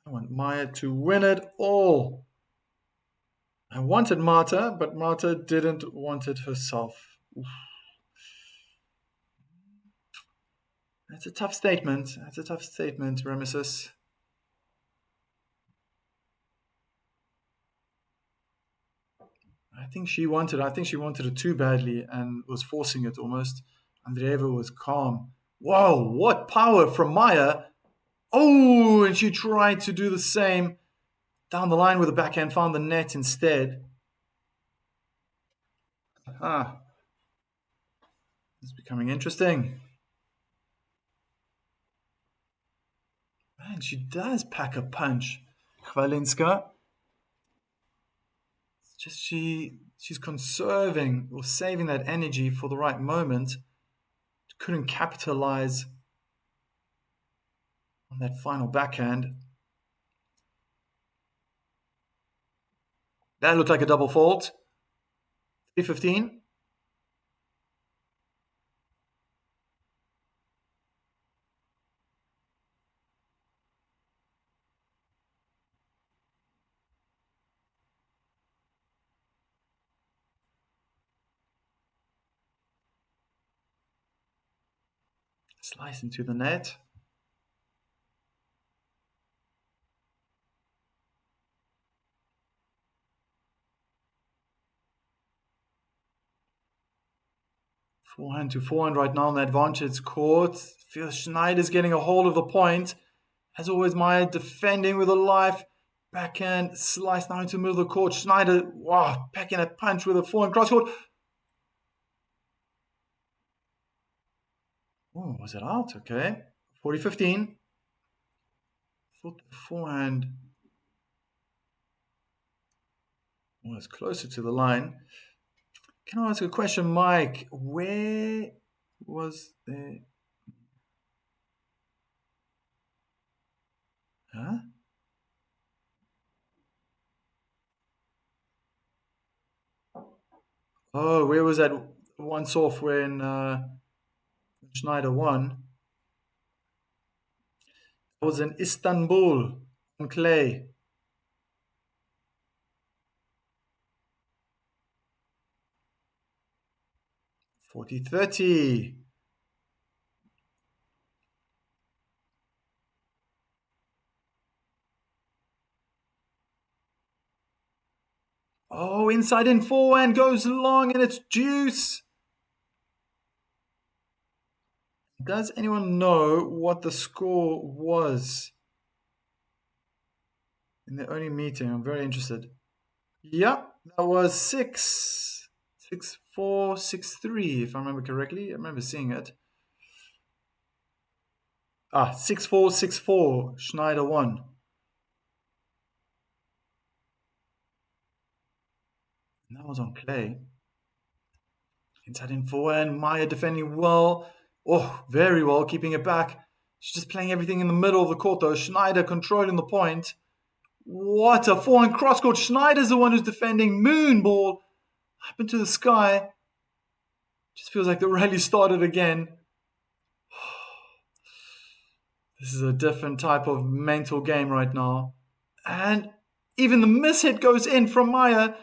I want Maya to win it all. I wanted Marta, but Marta didn't want it herself. Oof. That's a tough statement. Remesis. I think she wanted it too badly and was forcing it almost. Andreeva was calm. Whoa, what power from Maya. Oh, and she tried to do the same down the line with the backhand, found the net instead. It's becoming interesting. Man, she does pack a punch. Chwalinska. It's just she's conserving or saving that energy for the right moment. Couldn't capitalize on that final backhand. That looked like a double fault. 3-15. Slice into the net. Forehand to forehand right now on the advantage court. Feels Schneider's getting a hold of the point. As always, Maya defending with a life. Backhand slice now into the middle of the court. Shnaider, wow, packing a punch with a forehand cross court. Oh, was it out? Okay. 40-15. Forehand was closer to the line. Can I ask a question, Mike? Where was the... Huh? Oh, where was that once off when Shnaider won? It was in Istanbul on clay. (40-30). Oh, inside in forehand goes long and it's deuce. Does anyone know what the score was in the only meeting? I'm very interested. Yeah, that was 6-4, 6-3, if I remember correctly. I remember seeing it. Ah, 6-4, 6-4. Shnaider won. And that was on clay. Inside in forehand. Maya defending well. Oh, very well, keeping it back. She's just playing everything in the middle of the court though. Shnaider controlling the point. What a forehand cross court. Schneider's the one who's defending. Moon ball up into the sky. Just feels like the rally started again. This is a different type of mental game right now. And even the mishit goes in from Maya.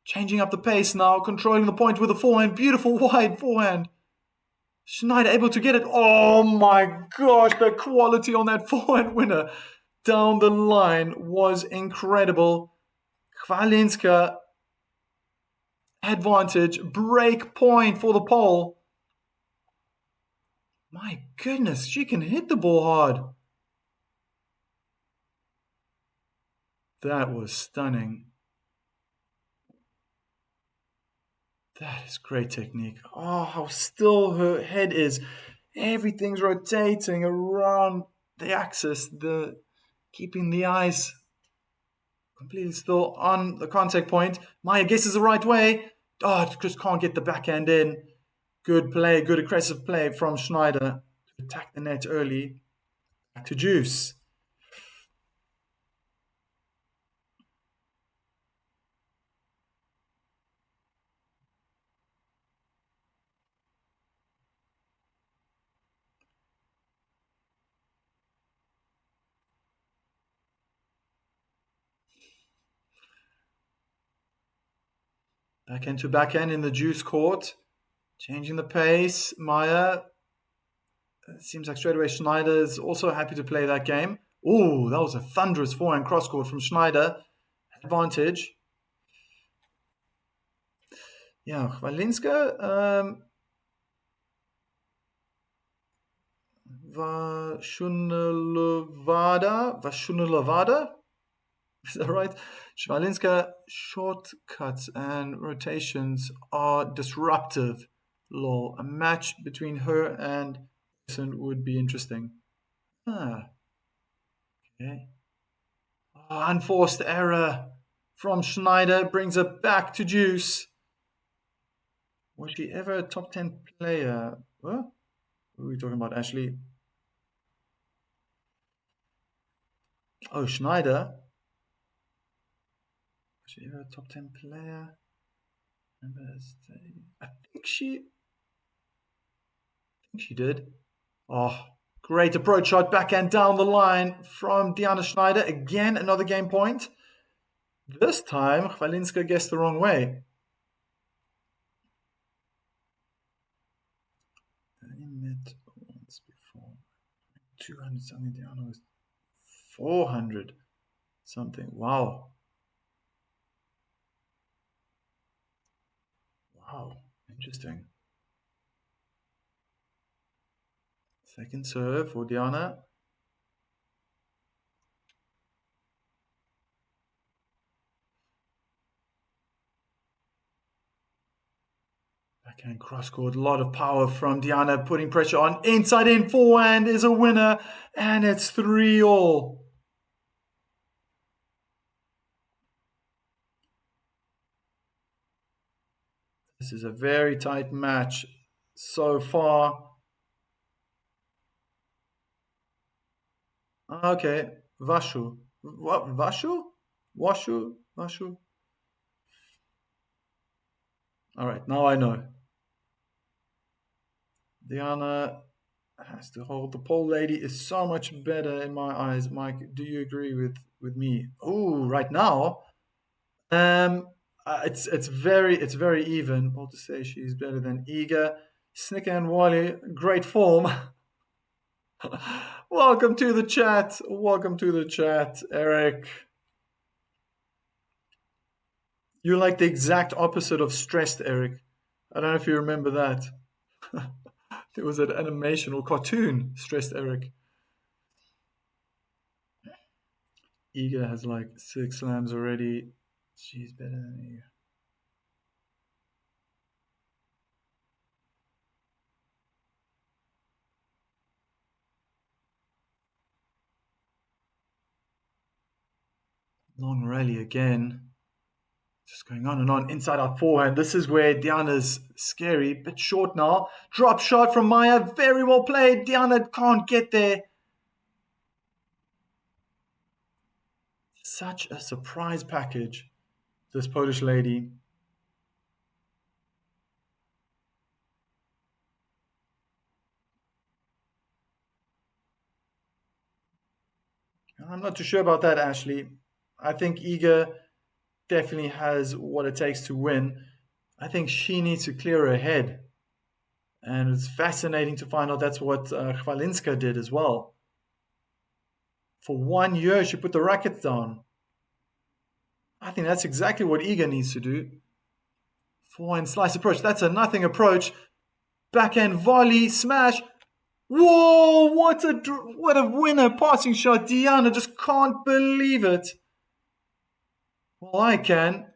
Changing up the pace now, controlling the point with a forehand. Beautiful wide forehand. Shnaider able to get it. Oh my gosh, the quality on that forehand winner down the line was incredible. Chwalinska, advantage, break point for the pole. My goodness, she can hit the ball hard. That was stunning. That is great technique. Oh, how still her head is. Everything's rotating around the axis, keeping the eyes completely still on the contact point. Maya guesses the right way. Oh, just can't get the backhand in. Good play, good aggressive play from Shnaider to attack the net early. Back to Juice. Backhand to backhand in the Juice court. Changing the pace. Maya. It seems like straight away Shnaider is also happy to play that game. Oh, that was a thunderous forehand cross court from Shnaider. Advantage. Yeah, Chwalinska. Vashunulavada. Is that right? Chwalinska shortcuts and rotations are disruptive. Lol. A match between her and would be interesting. Ah, okay. Oh, unforced error from Shnaider brings it back to Juice. Was she ever a top 10 player? What? Who are we talking about, Ashley? Oh, Shnaider. Was she ever a top 10 player? I think she did. Oh, great approach shot, backhand down the line from Diana Shnaider. Again, another game point. This time, Chwalinska guessed the wrong way. They met once before. 200 something. Diana was 400 something. Wow. Wow. Interesting. Second serve for Diana. Backhand cross court, a lot of power from Diana, putting pressure on. Inside in forehand is a winner, and it's 3-all. This is a very tight match so far. Okay, Vashu. What? Vashu? Washu? Vashu? All right, now I know. Diana has to hold. The pole lady is so much better in my eyes. Mike, do you agree with me? Oh, right now, it's very even. Bold to say she's better than Iga, Snicker and Wally. Great form. Welcome to the chat. Welcome to the chat, Eric. You're like the exact opposite of stressed, Eric. I don't know if you remember that. There was an animation or cartoon, stressed Eric. Iga has like 6 slams already. She's better than you. Long rally again. Just going on and on. Inside our forehand. This is where Diana's scary. Bit short now. Drop shot from Maya. Very well played. Diana can't get there. Such a surprise package, this Polish lady. I'm not too sure about that, Ashley. I think Iga definitely has what it takes to win. I think she needs to clear her head. And it's fascinating to find out that's what Chwalinska did as well. For 1 year, she put the rackets down. I think that's exactly what Iga needs to do. Forehand slice approach. That's a nothing approach. Backhand volley, smash. Whoa, what a winner passing shot. Diana just can't believe it. Well, I can.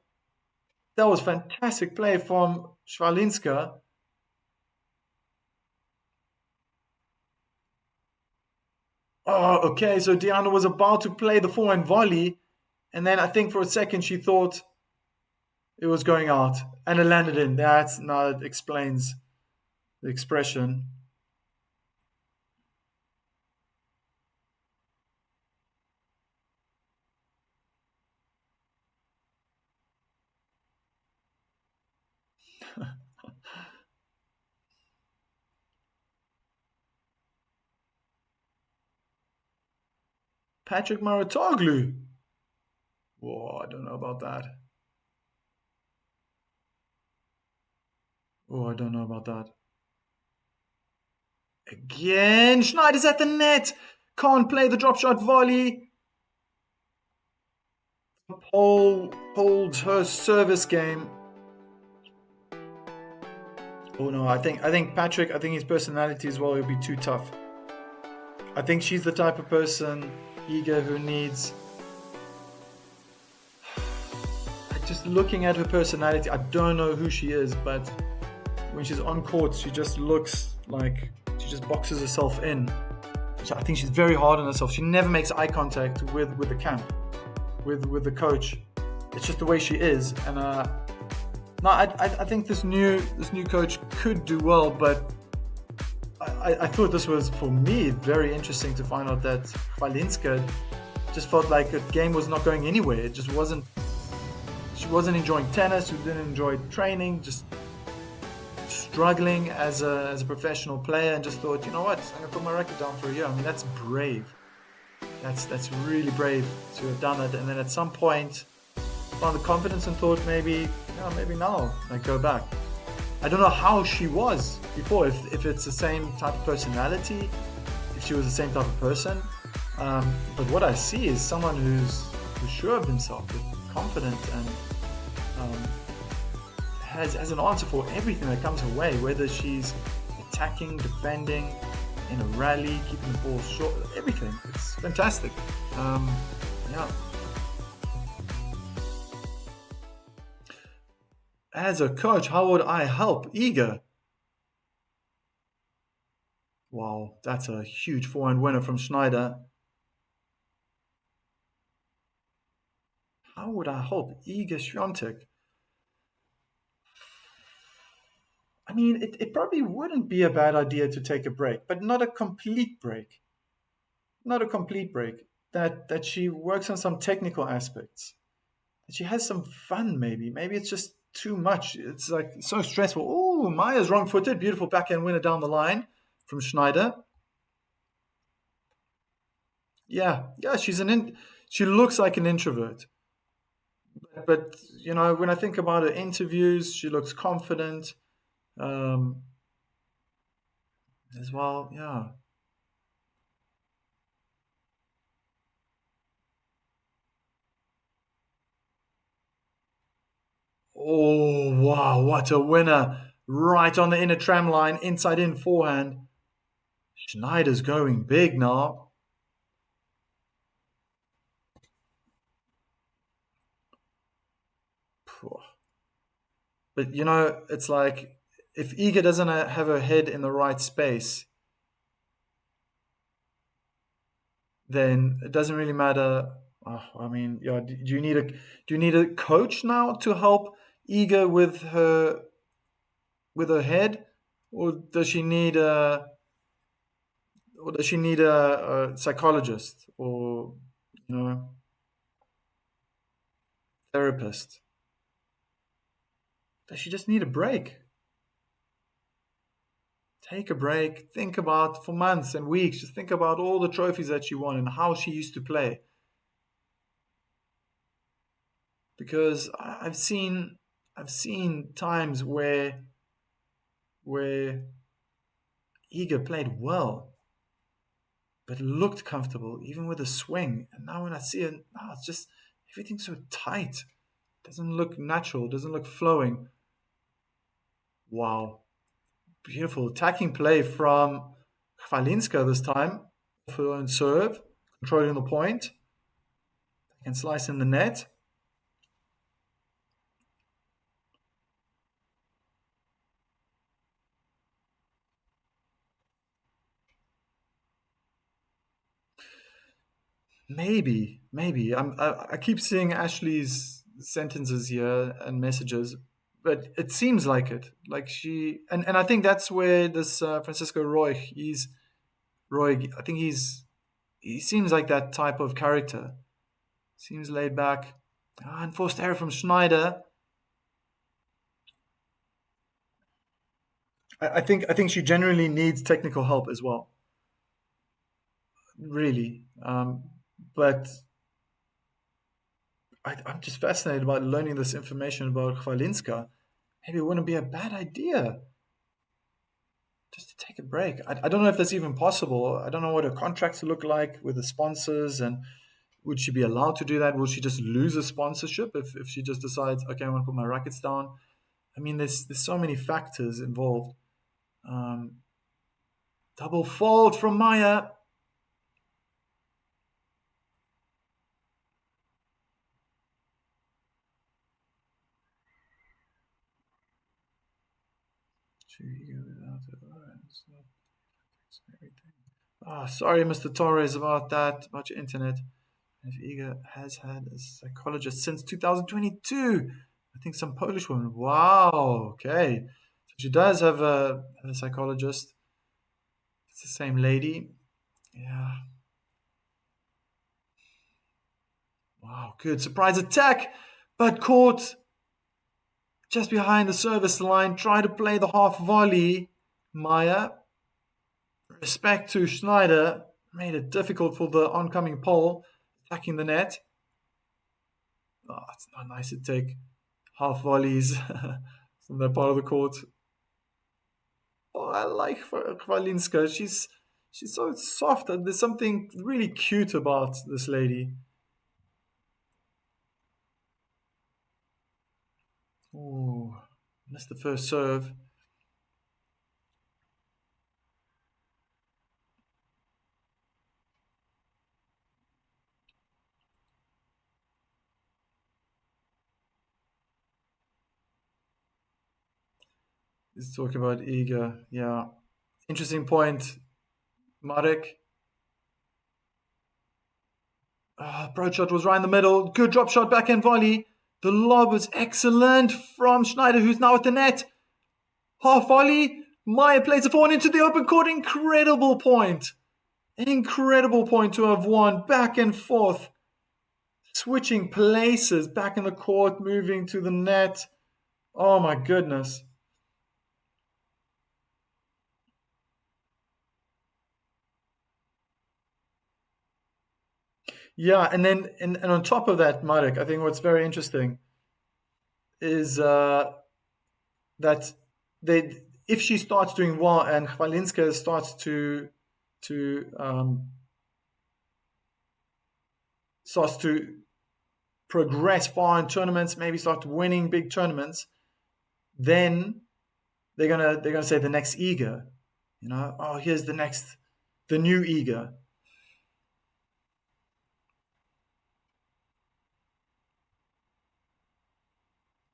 That was fantastic play from Chwalinska. Oh, okay, so Diana was about to play the forehand volley, and then I think for a second she thought it was going out, and it landed in. That explains the expression. Patrick Maratoglu. Whoa, I don't know about that. Oh, I don't know about that. Again, Schneider's at the net. Can't play the drop shot volley. Holds her service game. Oh no, I think Patrick, I think his personality as well will be too tough. I think she's the type of person, Iga, who needs. Just looking at her personality, I don't know who she is, but when she's on court, she just looks like she just boxes herself in. So I think she's very hard on herself. She never makes eye contact with the camp, with the coach. It's just the way she is, and no, I think this new coach could do well, but I thought this was, for me, very interesting to find out that Chwalinska just felt like the game was not going anywhere. It just wasn't. She wasn't enjoying tennis. She didn't enjoy training. Just struggling as a professional player, and just thought, you know what, I'm gonna put my record down for a year. I mean, that's brave. That's really brave to have done it. And then at some point, found the confidence and thought maybe now I go back. I don't know how she was before, if it's the same type of personality, if she was the same type of person. But what I see is someone who's sure of himself, confident, and has an answer for everything that comes her way, whether she's attacking, defending, in a rally, keeping the ball short, everything. It's fantastic. Yeah. As a coach, how would I help Iga? Wow, that's a huge forehand winner from Shnaider. How would I help Iga Swiatek? I mean, it probably wouldn't be a bad idea to take a break, but not a complete break. Not a complete break. That she works on some technical aspects. That she has some fun, maybe. Maybe it's just too much. It's like so stressful. Oh, Maya's wrong-footed. Beautiful backhand winner down the line from Shnaider. Yeah, she looks like an introvert. But when I think about her interviews, she looks confident um, as well. Yeah. Oh, wow, what a winner. Right on the inner tram line, inside in forehand. Schneider's going big now. But it's like if Iga doesn't have her head in the right space, then it doesn't really matter Oh, I mean, yeah. Do you need a coach now to help Iga with her head, or does she need a psychologist or you know therapist? Does she just need a break? Take a break. Think about for months and weeks. Just think about all the trophies that she won and how she used to play. Because I've seen times where Iga played well, but looked comfortable even with a swing. And now when I see it, now it's just everything's so tight. Doesn't look natural. Doesn't look flowing. Wow, beautiful attacking play from Chwalinska this time. For and serve, controlling the point, and slice in the net. Maybe. I keep seeing Ashley's sentences here and messages, but it seems like it. Like she and I think that's where this Francisco Roy. He's Roy. I think he seems like that type of character. Seems laid back. Ah, enforced error from Schneider. I think she genuinely needs technical help as well. Really, but I'm just fascinated about learning this information about Chwalinska. Maybe it wouldn't be a bad idea just to take a break. I don't know if that's even possible. I don't know what her contracts look like with the sponsors, and would she be allowed to do that? Will she just lose a sponsorship if she just decides, okay, I want to put my rackets down? I mean, there's so many factors involved. Um, Double fault from Maya. Ah, sorry, Mr. Torres, about that, about your internet. If Iga has had a psychologist since 2022. I think some Polish woman. Wow. Okay. So she does have a psychologist. It's the same lady. Yeah. Wow. Good. Surprise attack, but caught just behind the service line. Try to play the half volley. Maya. Respect to Schneider. Made it difficult for the oncoming pole. Attacking the net. Oh, it's not nice to take half volleys from that part of the court. Oh, I like Chwalinska. She's so soft. And there's something really cute about this lady. Oh, missed the first serve. Let's talk about Iga. Yeah, interesting point. Marek. Approach shot was right in the middle. Good drop shot, backhand volley. The lob was excellent from Schneider, who's now at the net. Half volley. Maya plays the forehand into the open court. Incredible point. Incredible point to have won back and forth. Switching places back in the court, moving to the net. Oh my goodness. Yeah, and then and on top of that, Marek, I think what's very interesting is that they if she starts doing well and Chwalinska to starts to progress far in tournaments, maybe start winning big tournaments, then they're gonna say the next Iga, oh here's the new Iga.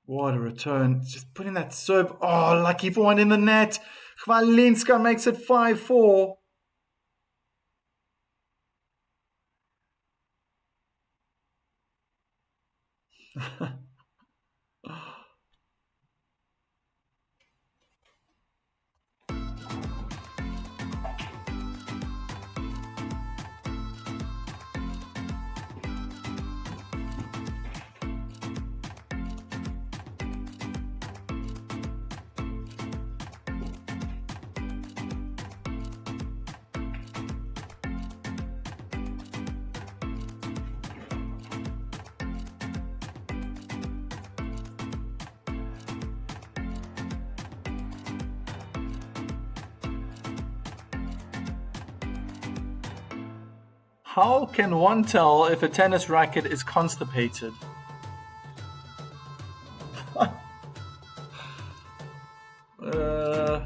What a return. Just putting that serve. Oh, lucky for one in the net. Chwalinska makes it 5-4. 4. How can one tell if a tennis racket is constipated? uh, oh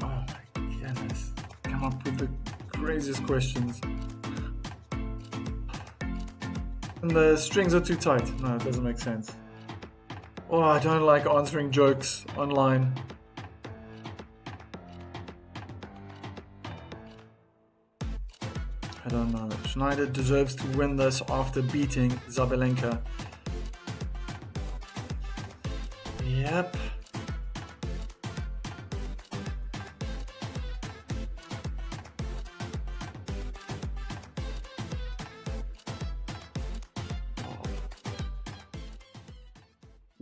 my goodness. Come up with the craziest questions. And the strings are too tight. No, it doesn't make sense. Oh, I don't like answering jokes online. I don't know. Shnaider deserves to win this after beating Zabalenka. Yep.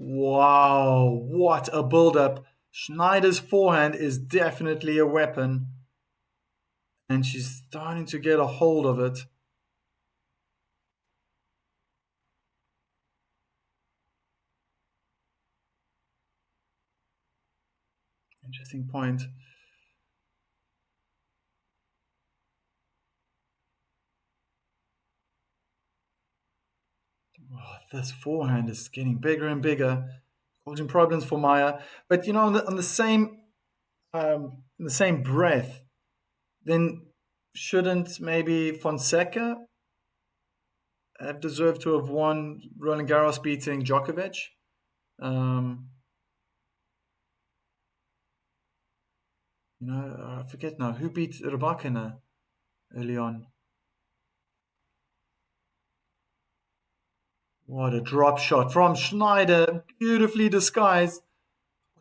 Wow, what a build-up. Schneider's forehand is definitely a weapon, and she's starting to get a hold of it. Interesting point. Oh, this forehand is getting bigger and bigger, causing problems for Maya. But you know, on the same in the same breath, then shouldn't maybe Fonseca have deserved to have won Roland Garros beating Djokovic? Um, I forget now who beat Rybakina early on. What a drop shot from Schneider, beautifully disguised,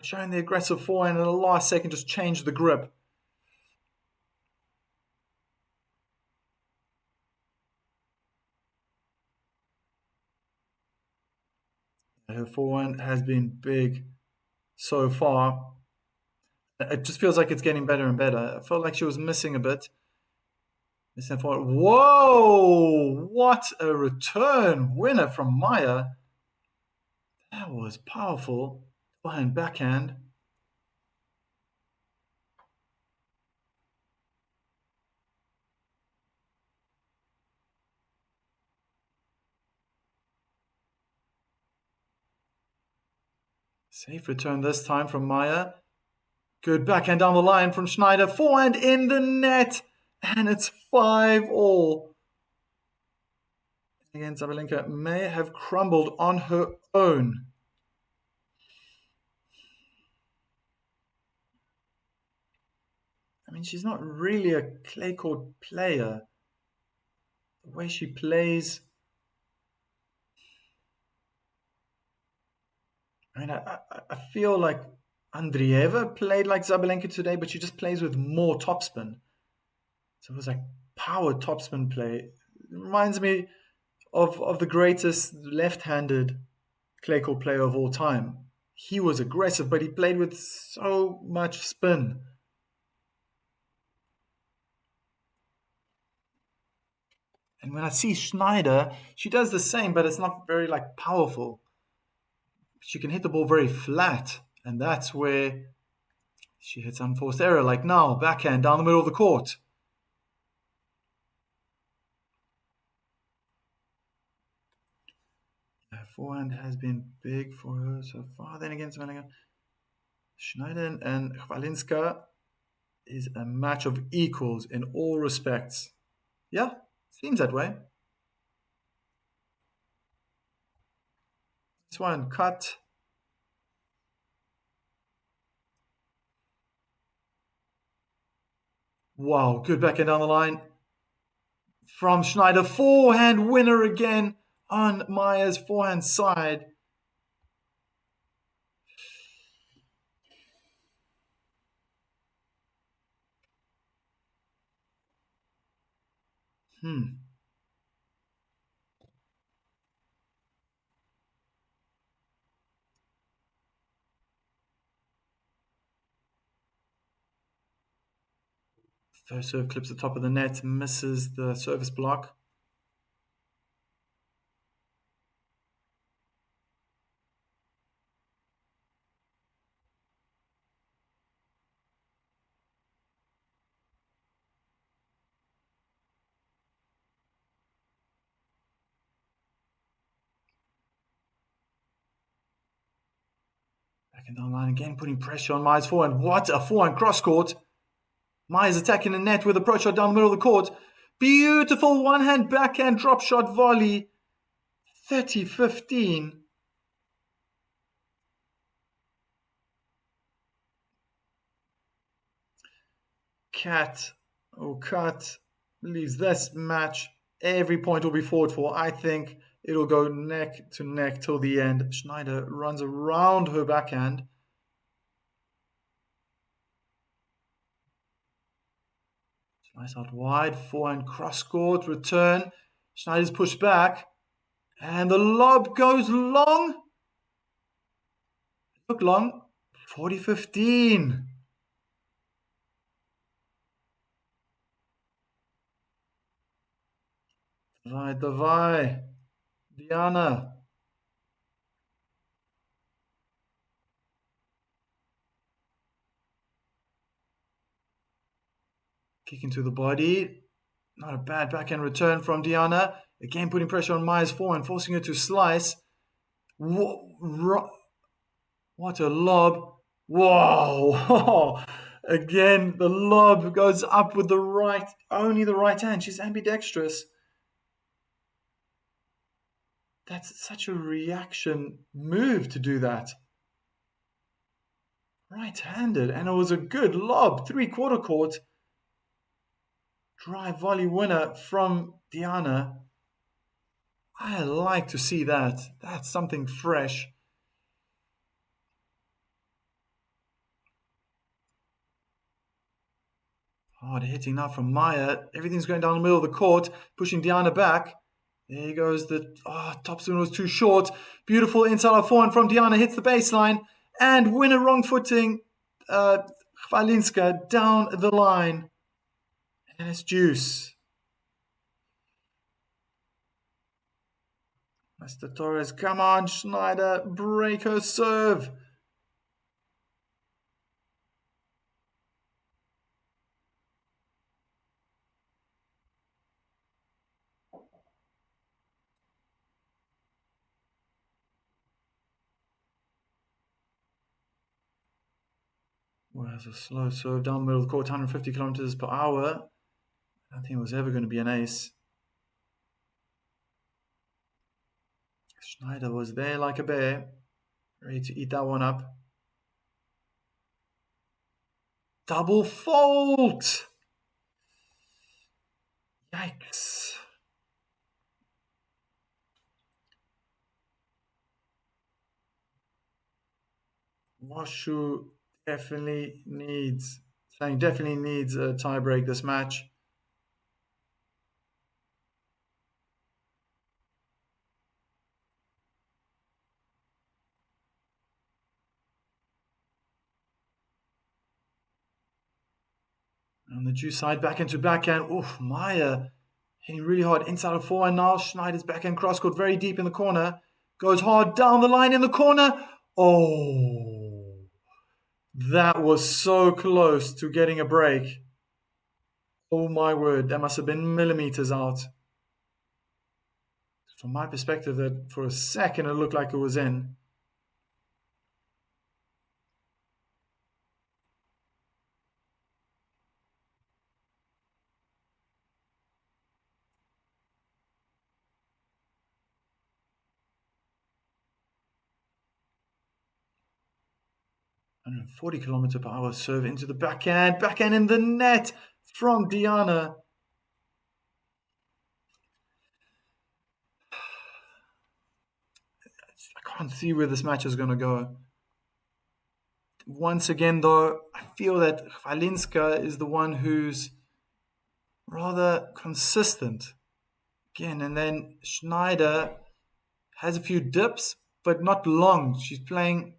showing the aggressive forehand in the last second, just changed the grip. Her forehand has been big so far. It just feels like it's getting better and better. I felt like she was missing a bit. Missing forward. Whoa! What a return winner from Maya. That was powerful. Forehand, backhand. Safe return this time from Maya. Good backhand down the line from Schneider. Forehand in the net. And it's 5-all. Again, Zabalenka may have crumbled on her own. I mean, she's not really a clay court player. The way she plays, I mean, I feel like Andreeva played like Zabalenka today, but she just plays with more topspin. So it was like power topspin play. It reminds me of the greatest left-handed clay court player of all time. He was aggressive, but he played with so much spin. And when I see Schneider, she does the same, but it's not very like powerful. She can hit the ball very flat, and that's where she hits unforced error. Like now, backhand down the middle of the court. Her forehand has been big for her so far. Then again, Shnaider and Chwalinska is a match of equals in all respects. Yeah, seems that way. This one cut. Wow, good backhand down the line from Shnaider. Forehand winner again on Maya's forehand side. Hmm. First serve clips the top of the net, misses the service block. Backhand down the line again, putting pressure on Maya's forehand. What a forehand cross court. Maya's attacking the net with approach shot down the middle of the court. Beautiful one-hand backhand drop shot volley. 30-15. Cat leaves this match. Every point will be fought for. I think it'll go neck to neck till the end. Shnaider runs around her backhand. Slice out wide, forehand cross court, return. Schneider's pushed back. And the lob goes long. Look long. 40-15. Давай. Diana. Kick into the body. Not a bad backhand return from Diana. Again putting pressure on Maya's forehand, forcing her to slice. What a lob. Whoa. Again, the lob goes up with the right, only the right hand. She's ambidextrous. That's such a reaction move to do that. Right-handed, and it was a good lob. Three-quarter court. Drive volley winner from Diana. I like to see that. That's something fresh. Hard hitting now from Maya. Everything's going down the middle of the court, pushing Diana back. There goes the topspin was too short. Beautiful inside out forehand from Diana, hits the baseline, and winner wrong footing. Chwalinska down the line, and it's juice. Mr. Torres, come on, Shnaider, break her serve. Well, that's a slow serve down the middle of the court, 150 kilometers per hour. I don't think it was ever going to be an ace. Shnaider was there like a bear, ready to eat that one up. Double fault! Yikes. Washu definitely needs a tie break this match. On the Jew side, back into backhand. Oof, Maya hitting really hard inside of forehand now. Schneider's backhand cross court very deep in the corner. Goes hard down the line in the corner. Oh, that was so close to getting a break. Oh my word, that must have been millimeters out. From my perspective, that for a second it looked like it was in. And 40 kilometer per hour serve into the backhand in the net from Diana. I can't see where this match is going to go. Once again, though, I feel that Chwalinska is the one who's rather consistent. Again, and then Shnaider has a few dips, but not long. She's playing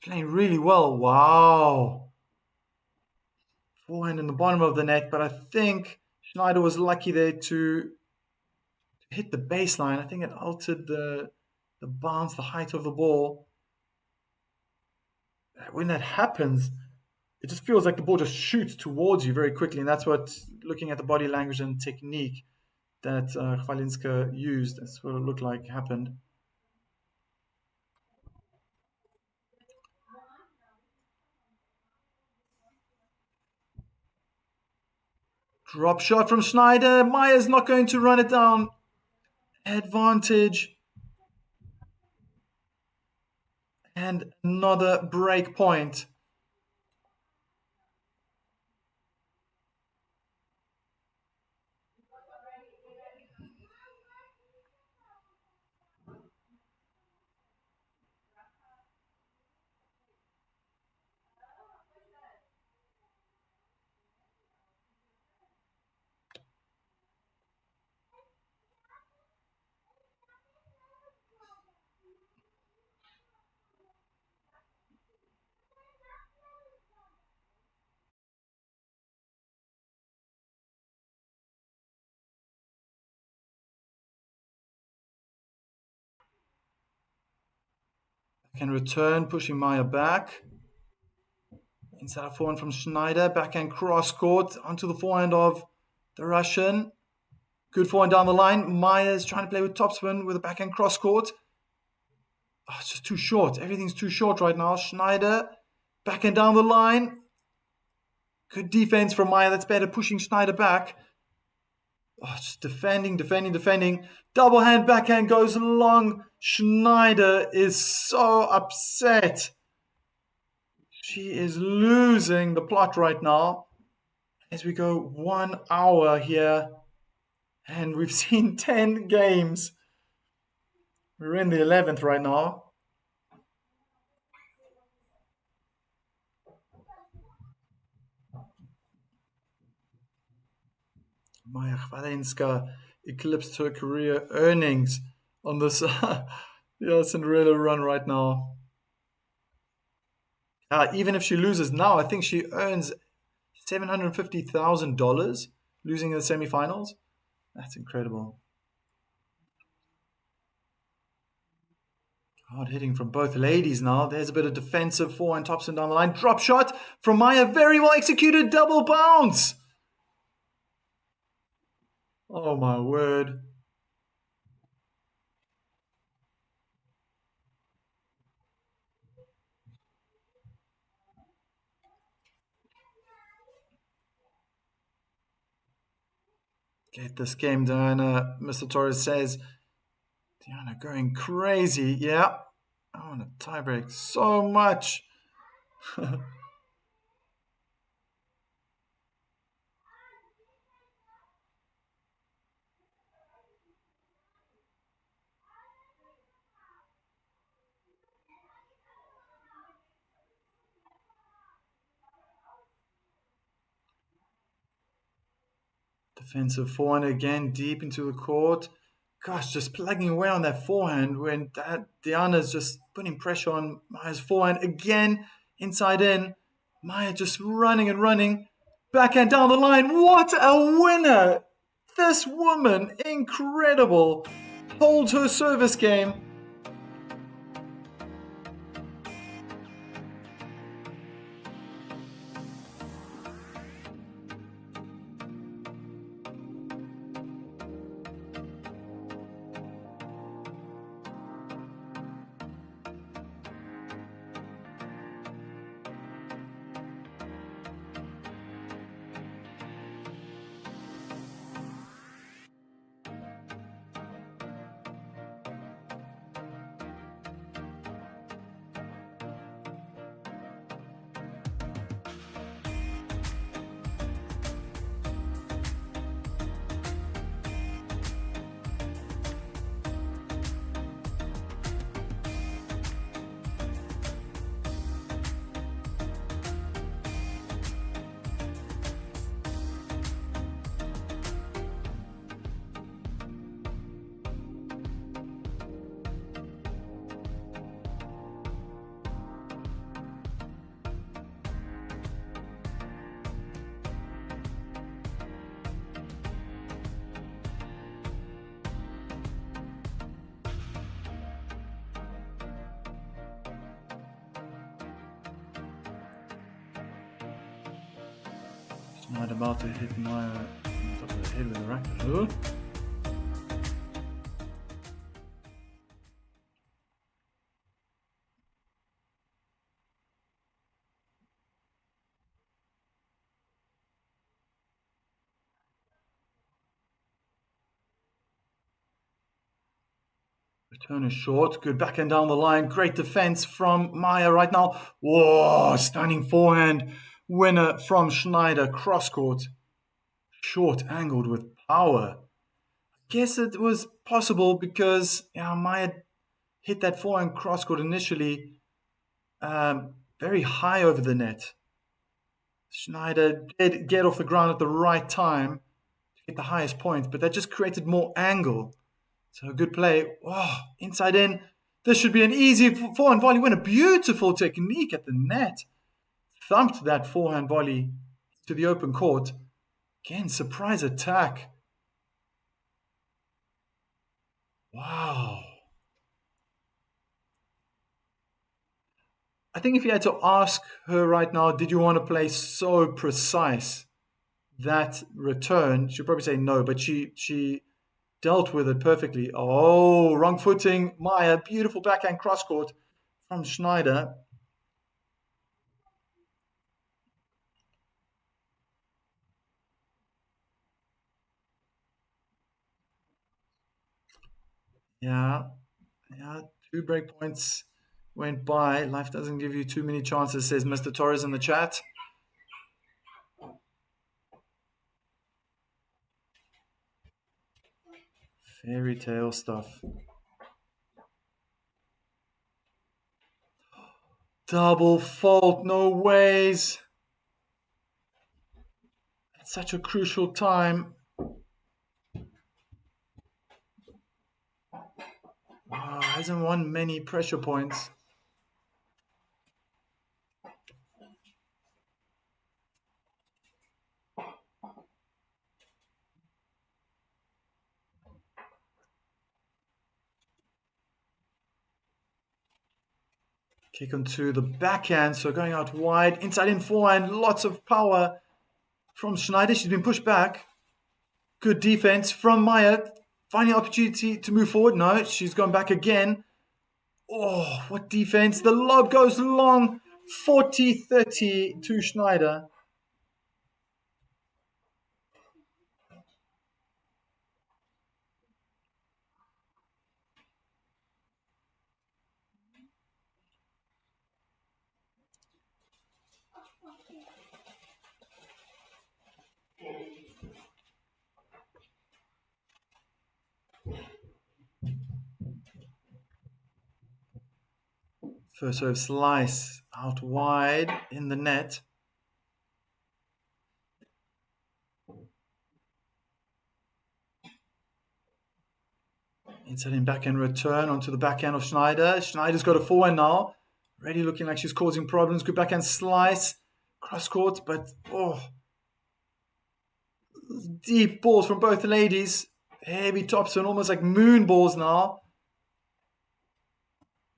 really well. Wow. Forehand in the bottom of the net, but I think Shnaider was lucky there to hit the baseline. I think it altered the bounce, the height of the ball. When that happens, it just feels like the ball just shoots towards you very quickly, and that's what, looking at the body language and technique that Chwalinska used, that's what it looked like happened. Drop shot from Shnaider. Maya's not going to run it down. Advantage. And another break point. Can return, pushing Maya back. Inside forehand from Shnaider. Backhand cross court onto the forehand of the Russian. Good forehand down the line. Maya's trying to play with topspin with a backhand cross court. Oh, it's just too short. Everything's too short right now. Shnaider backhand down the line. Good defense from Maya. That's better, pushing Shnaider back. Oh, just defending. Double hand backhand goes long. Shnaider is so upset. She is losing the plot right now. As we go 1 hour here, and we've seen 10 games. We're in the 11th right now. Maya Chwalinska eclipsed her career earnings on this Cinderella run right now. Even if she loses now, I think she earns $750,000 losing in the semifinals. That's incredible. Hard hitting from both ladies now. There's a bit of defensive forehand topspin down the line. Drop shot from Maya. Very well executed double bounce. Oh my word. Get this game, Diana. Mr. Torres says. Diana going crazy. Yeah. I want to tiebreak so much. Defensive forehand again, deep into the court. Gosh, just plugging away on that forehand when Diana's just putting pressure on Maya's forehand again, inside in. Maya just running and running. Backhand down the line. What a winner! This woman, incredible. Holds her service game. Not about to hit my top of the head with a racket. Oh. Return is short. Good backhand down the line. Great defense from Maya right now. Whoa, stunning forehand winner from Shnaider. Cross court. Short angled with power. Guess it was possible because Maya hit that forehand cross court initially very high over the net. Shnaider did get off the ground at the right time to get the highest point, but that just created more angle. So a good play. Oh, inside in. This should be an easy forehand volley win. A beautiful technique at the net. Thumped that forehand volley to the open court. Again, surprise attack. Wow. I think if you had to ask her right now, did you want to play so precise that return? She'd probably say no, but she dealt with it perfectly. Oh, wrong footing. Maya, beautiful backhand cross court from Shnaider. Yeah, yeah, 2 break points went by. Life doesn't give you too many chances, says Mr. Torres in the chat. Fairy tale stuff. Double fault, no ways. At such a crucial time. Wow, hasn't won many pressure points. Kick onto the backhand, so going out wide. Inside in forehand, lots of power from Shnaider. She's been pushed back. Good defense from Maya. Finding opportunity to move forward. No, she's gone back again. Oh, what defense. The lob goes long. 40-30 to Shnaider. First serve slice out wide in the net. Inside in backhand return onto the backhand of Shnaider. Schneider's got a forehand now. Already looking like she's causing problems. Good backhand slice. Cross court, but deep balls from both ladies. Heavy topspin, almost like moon balls now.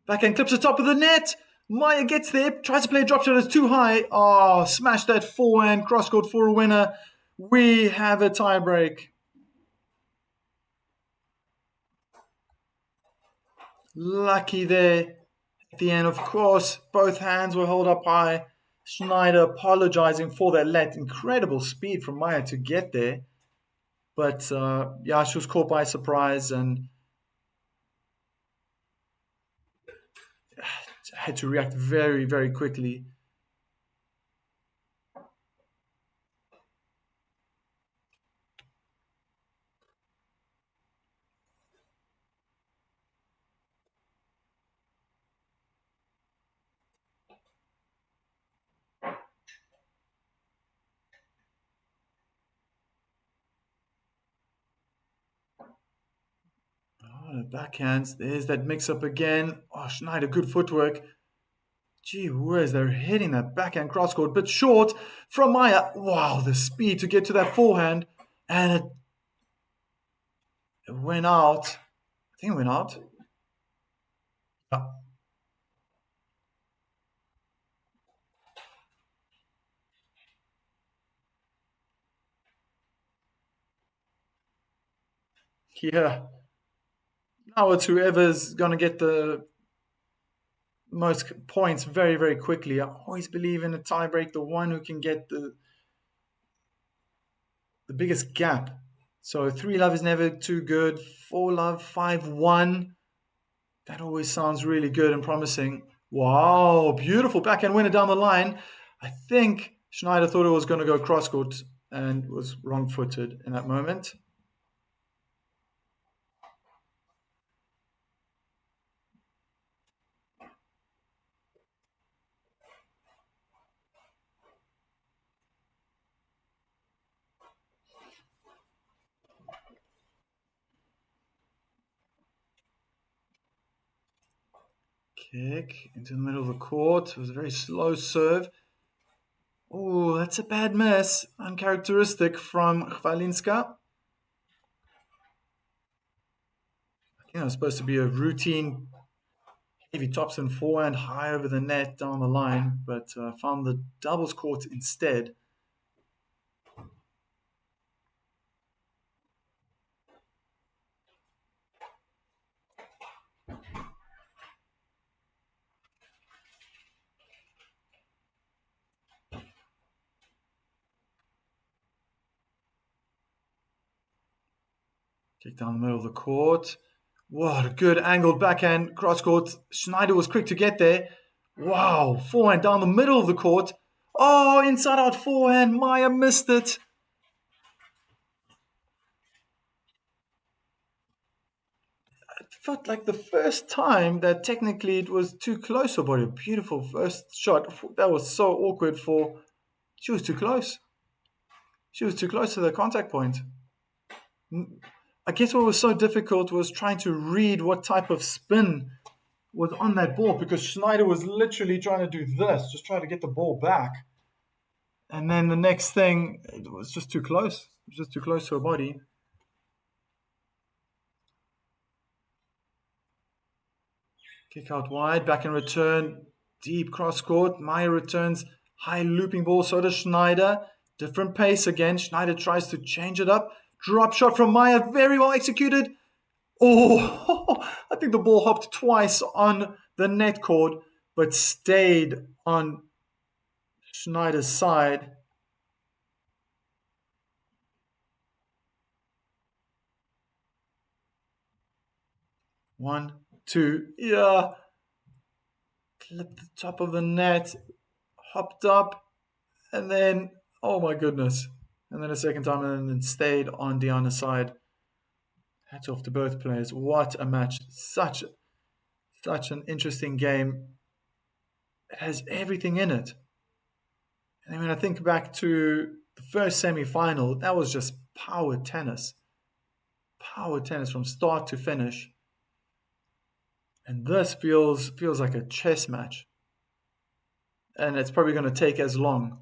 Backhand clips the top of the net. Maya gets there, tries to play a drop shot, it's too high. Oh, smash that forehand, cross court for a winner. We have a tie break. Lucky there at the end, of course. Both hands were held up high. Shnaider apologizing for that let. Incredible speed from Maya to get there. But yeah, she was caught by surprise and had to react very, very quickly. Oh, the backhands. There's that mix-up again. Oh, Shnaider, good footwork. Gee whiz, they're hitting that backhand cross court, but short from Maya. Wow, the speed to get to that forehand. And it went out. I think it went out. Yeah. Yeah. Now it's whoever's going to get the most points very, very quickly. I always believe in a tiebreak, the one who can get the biggest gap. So 3 love is never too good. 4 love, 5-1. That always sounds really good and promising. Wow, beautiful backhand winner down the line. I think Shnaider thought it was going to go cross court and was wrong footed in that moment. Kick into the middle of the court. It was a very slow serve. Oh, that's a bad miss. Uncharacteristic from Chwalinska. I think it was supposed to be a routine heavy topspin forehand high over the net down the line, but found the doubles court instead. Kick down the middle of the court. What a good angled backhand cross court. Shnaider was quick to get there. Wow, forehand down the middle of the court. Oh, inside out forehand. Maya missed it. It felt like the first time that technically it was too close for body. A beautiful first shot. That was so awkward for. She was too close. She was too close to the contact point. I guess what was so difficult was trying to read what type of spin was on that ball because Shnaider was literally trying to do this, just try to get the ball back. And then the next thing, it was just too close. It was just too close to her body. Kick out wide, back in return, deep cross court. Maya returns, high looping ball, so does Shnaider. Different pace again. Shnaider tries to change it up. Drop shot from Maya, very well executed. Oh, I think the ball hopped twice on the net cord, but stayed on Schneider's side. One, two, yeah. Clipped the top of the net, hopped up, and then, oh my goodness. And then a second time, and then stayed on Diana's side. Hats off to both players. What a match. Such an interesting game. It has everything in it. And then when I think back to the first semi-final, that was just power tennis. Power tennis from start to finish. And this feels like a chess match. And it's probably going to take as long.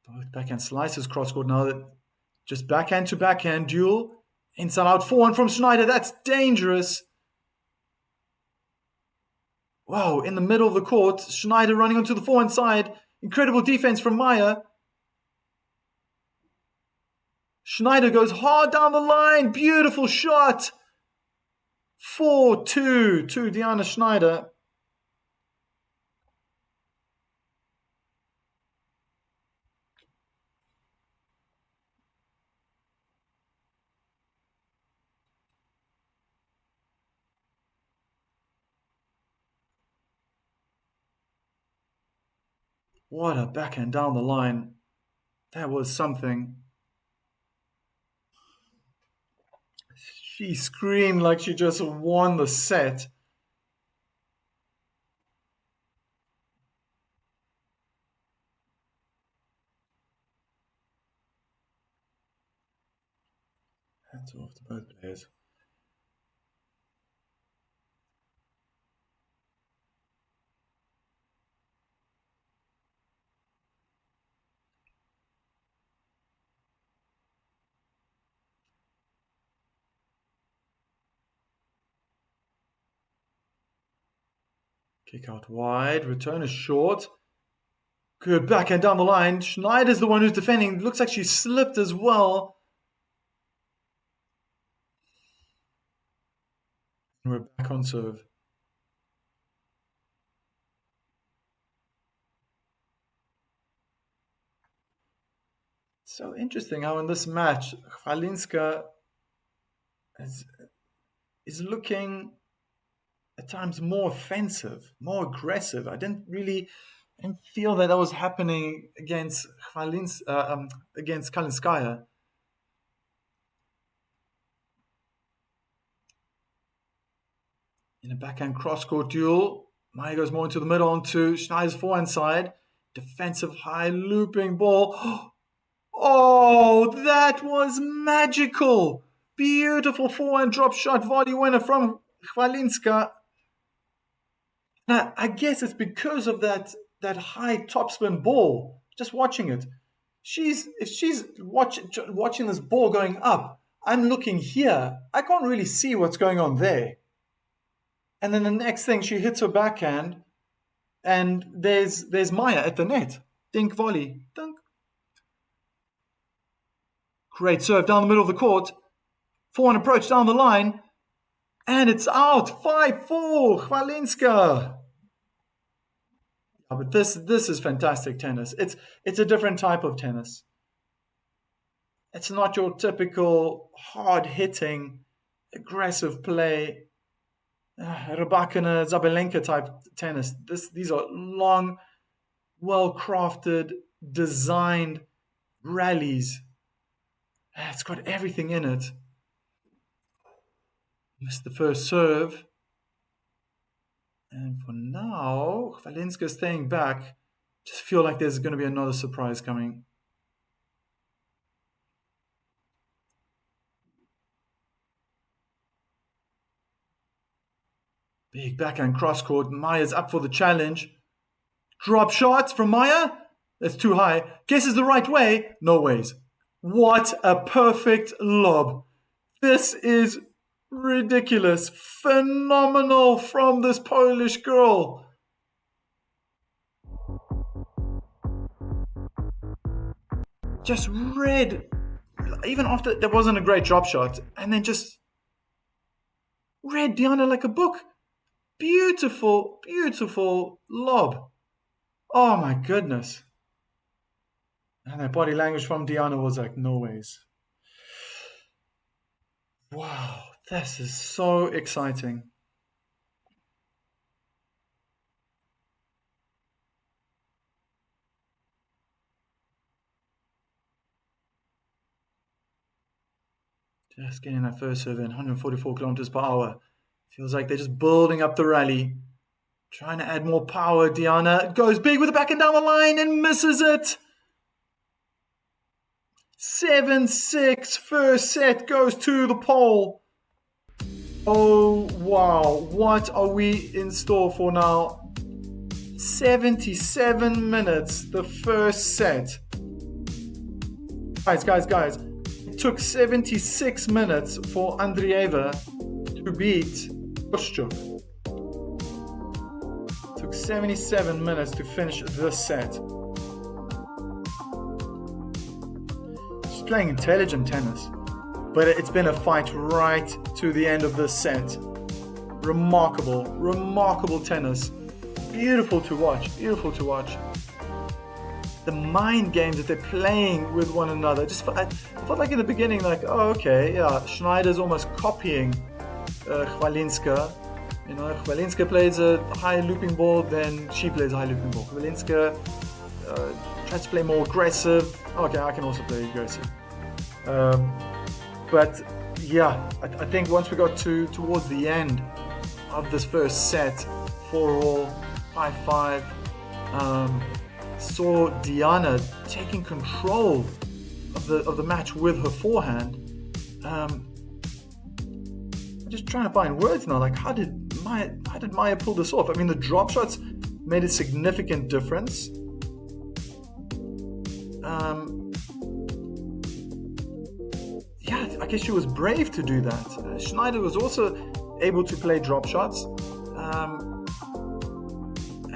Both backhand slices cross court now. That just backhand to backhand duel. Inside out forehand from Shnaider. That's dangerous. Wow, in the middle of the court, Shnaider running onto the forehand side. Incredible defense from Maya. Shnaider goes hard down the line. Beautiful shot. 4-2 to Diana Shnaider. What a backhand down the line. That was something. She screamed like she just won the set. Hats off to both players. Kick out wide. Return is short. Good backhand down the line. Schneider's the one who's defending. Looks like she slipped as well. And we're back on serve. So interesting how in this match, Chwalinska is looking at times more offensive, more aggressive. I didn't feel that was happening against against Chwalinska. In a backhand cross-court duel, Maya goes more into the middle onto Schneider's forehand side. Defensive high looping ball. Oh, that was magical. Beautiful forehand drop shot volley winner from Chwalinska. Now, I guess it's because of that high topspin ball. Just watching it. If she's watching this ball going up, I'm looking here. I can't really see what's going on there. And then the next thing, she hits her backhand, and there's Maya at the net. Dink volley. Dunk. Great serve down the middle of the court. Forehand approach down the line. And it's out. 5-4. Chwalinska. But this is fantastic tennis. It's a different type of tennis. It's not your typical hard-hitting, aggressive play. Rybakina, Zabelenka type tennis. These are long, well-crafted, designed rallies. It's got everything in it. Missed the first serve. And for now, Chwalinska staying back. Just feel like there's going to be another surprise coming. Big backhand cross court. Maya's up for the challenge. Drop shots from Maya. That's too high. Guesses the right way. No ways. What a perfect lob. This is ridiculous. Phenomenal from this Polish girl. Just read, even after there wasn't a great drop shot, and then just read Diana like a book. Beautiful, beautiful lob. Oh my goodness. And that body language from Diana was like, no ways. Wow, this is so exciting. Just getting that first serve in, 144 kilometers per hour. Feels like they're just building up the rally. Trying to add more power. Diana goes big with the backhand down the line and misses it. 7-6. First set goes to the pole. Oh, wow. What are we in store for now? 77 minutes. The first set. Guys. It took 76 minutes for Andreeva to beat Kostyuk. Took 77 minutes to finish this set. She's playing intelligent tennis, but it's been a fight right to the end of this set. Remarkable tennis. Beautiful to watch. The mind games that they're playing with one another. I felt like in the beginning, like, oh, okay, yeah, Schneider's almost copying Chwalinska. You know, Chwalinska plays a high looping ball, then she plays a high looping ball. Chwalinska tries to play more aggressive. Okay, I can also play aggressive. But yeah, I think once we got towards the end of this first set, 4-all, 5-5, saw Diana taking control of the match with her forehand. I'm just trying to find words now. Like, how did Maya pull this off? I mean, the drop shots made a significant difference. Yeah, I guess she was brave to do that. Shnaider was also able to play drop shots.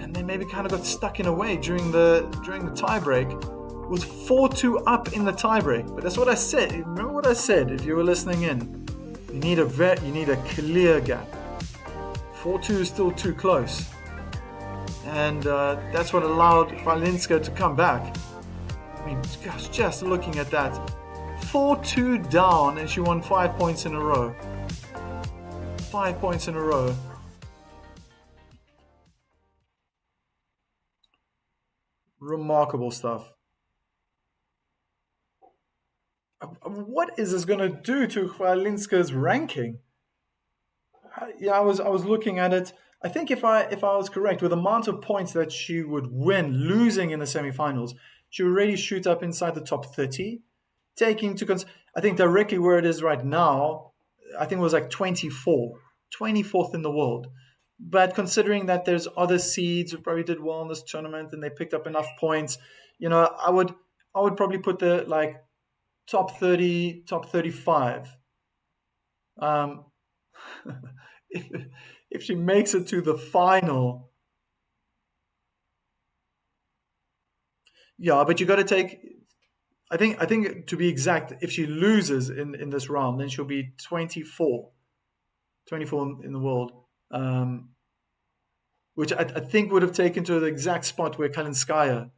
and then maybe kind of got stuck in a way during the tiebreak. Was 4-2 up in the tiebreak. But that's what I said. Remember what I said if you were listening in. You need a clear gap. 4-2 is still too close. And that's what allowed Chwalinska to come back. I mean, gosh, just looking at that. 4-2 down, and she won 5 points in a row. 5 points in a row. Remarkable stuff. What is this going to do to Chwalinska's ranking? Yeah, I was looking at it. I think if I was correct with the amount of points that she would win losing in the semifinals, she would already shoot up inside the top 30. Taking to I think directly where it is right now, I think it was like 24th in the world. But considering that there's other seeds who probably did well in this tournament and they picked up enough points, I would probably put the like top 30, top 35. Um, if, if she makes it to the final, yeah, but you got to take. I think to be exact, if she loses in this round, then she'll be 24 in the world, um, which I think would have taken to the exact spot where Kalinskaya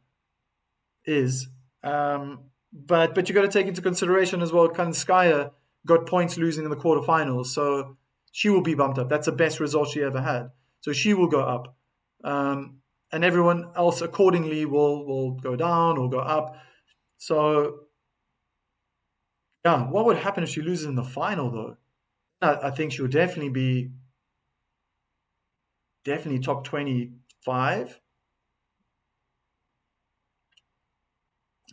is. But you got to take into consideration as well. Kalinskaya got points losing in the quarterfinals, so she will be bumped up. That's the best result she ever had. So she will go up, and everyone else accordingly will go down or go up. So yeah, what would happen if she loses in the final though? I think she would definitely top 25.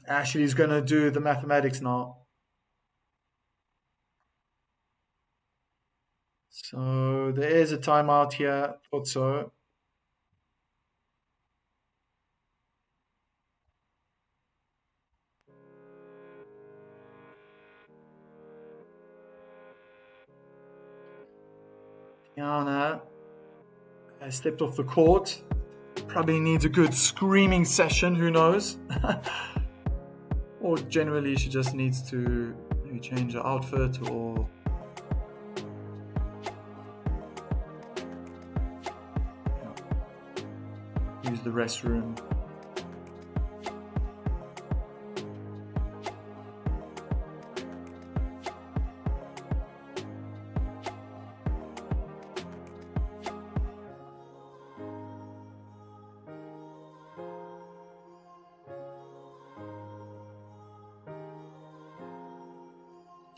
Ashley's going to do the mathematics now. So there is a timeout here. Thought so. Yana has stepped off the court. Probably needs a good screaming session, who knows? Or generally she just needs to maybe change her outfit or use the restroom.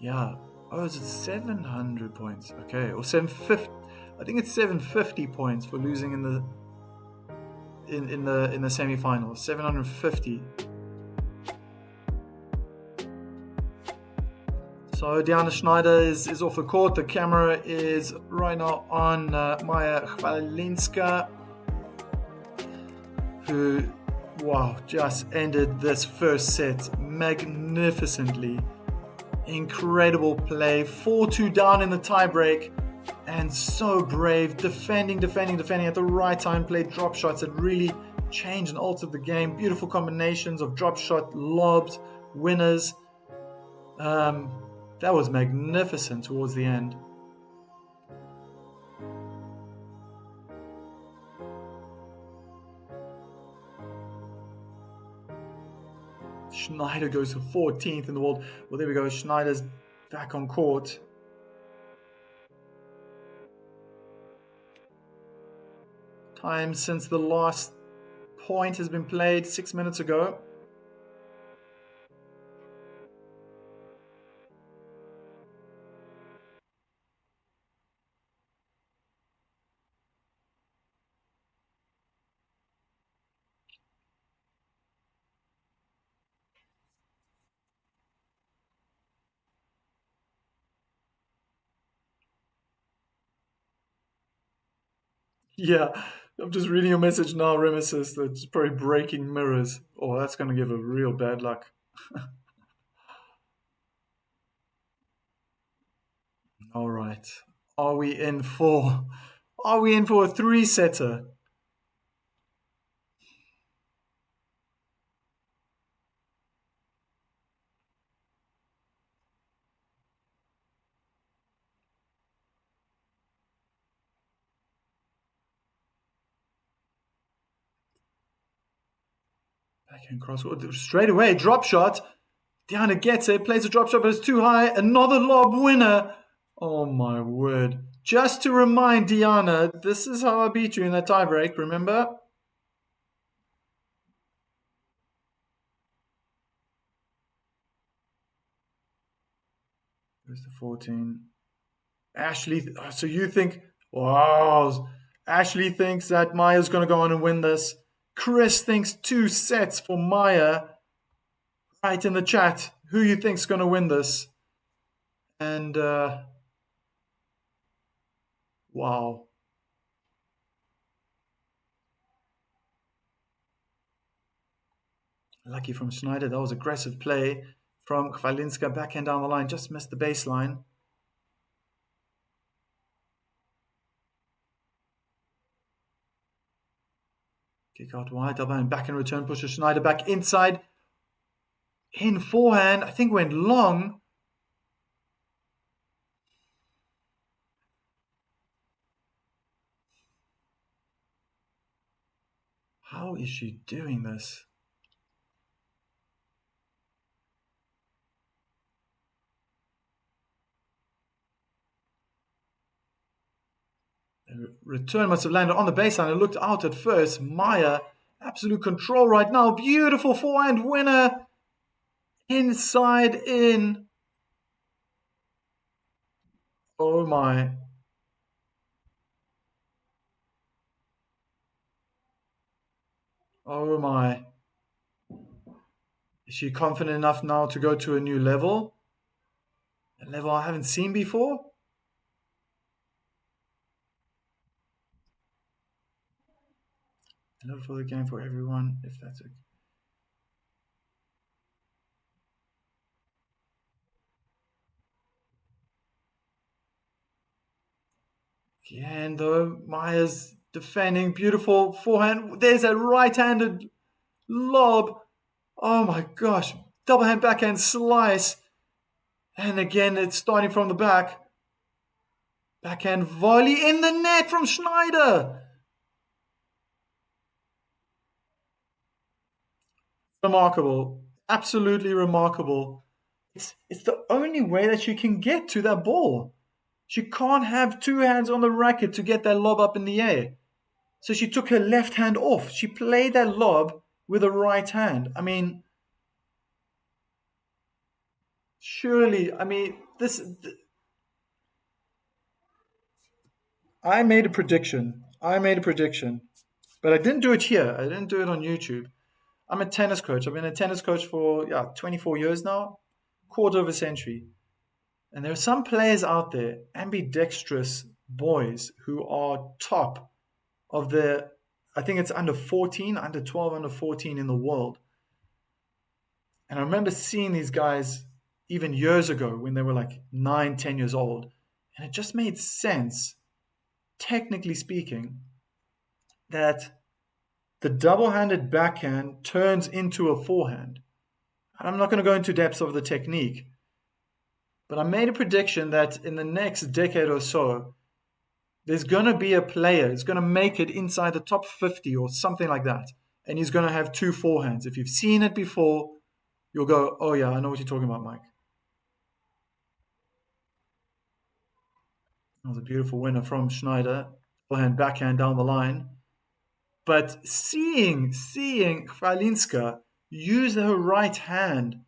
Yeah. Oh, is it 700 points? Okay, or 750. I think it's 750 points for losing in the semifinals. 750. So Diana Shnaider is off the court. The camera is right now on Maya Chwalinska, who, wow, just ended this first set magnificently. Incredible play. 4-2 down in the tiebreak. And so brave. Defending at the right time. Played drop shots that really changed and altered the game. Beautiful combinations of drop shot, lobs, winners. That was magnificent towards the end. Shnaider goes to 14th in the world. Well, there we go. Schneider's back on court. Time since the last point has been played 6 minutes ago. Yeah, I'm just reading your message now, Remesis. That's probably breaking mirrors. Oh, that's going to give a real bad luck. All right. Are we in for a three-setter? Backhand cross straight away. Drop shot. Diana gets it, plays a drop shot, but it's too high. Another lob winner. Oh my word. Just to remind Diana, this is how I beat you in that tiebreak, remember? Goes to 14. Ashley, so you think, wow, Ashley thinks that Maya's going to go on and win this. Chris thinks 2 sets for Maya. Write in the chat who you think's going to win this. And, wow. Lucky from Shnaider. That was aggressive play from Chwalinska. Backhand down the line. Just missed the baseline. Kick out wide. Double hand back in return. Pushes Shnaider back inside. In forehand. I think went long. How is she doing this? The return must have landed on the baseline. It looked out at first. Maya, absolute control right now. Beautiful forehand winner. Inside in. Oh my. Oh my. Is she confident enough now to go to a new level? A level I haven't seen before? A level for the game for everyone, if that's okay. Again, though, Maya's defending. Beautiful forehand. There's a right-handed lob. Oh my gosh. Double hand backhand slice. And again, it's starting from the back. Backhand volley in the net from Shnaider. Remarkable. Absolutely remarkable. It's the only way that she can get to that ball. She can't have 2 hands on the racket to get that lob up in the air. So she took her left hand off. She played that lob with her right hand. I mean, surely, I mean, I made a prediction. But I didn't do it here. I didn't do it on YouTube. I'm a tennis coach. I've been a tennis coach for 24 years now, quarter of a century. And there are some players out there, ambidextrous boys, who are top of the, I think it's under 14, under 12, under 14 in the world. And I remember seeing these guys even years ago when they were like 9, 10 years old. And it just made sense, technically speaking, that the double-handed backhand turns into a forehand. And I'm not going to go into depths of the technique, but I made a prediction that in the next decade or so, there's going to be a player who's going to make it inside the top 50 or something like that. And he's going to have 2 forehands. If you've seen it before, you'll go, oh yeah, I know what you're talking about, Mike. That was a beautiful winner from Shnaider. Forehand, backhand down the line. But seeing Chwalinska use her right hand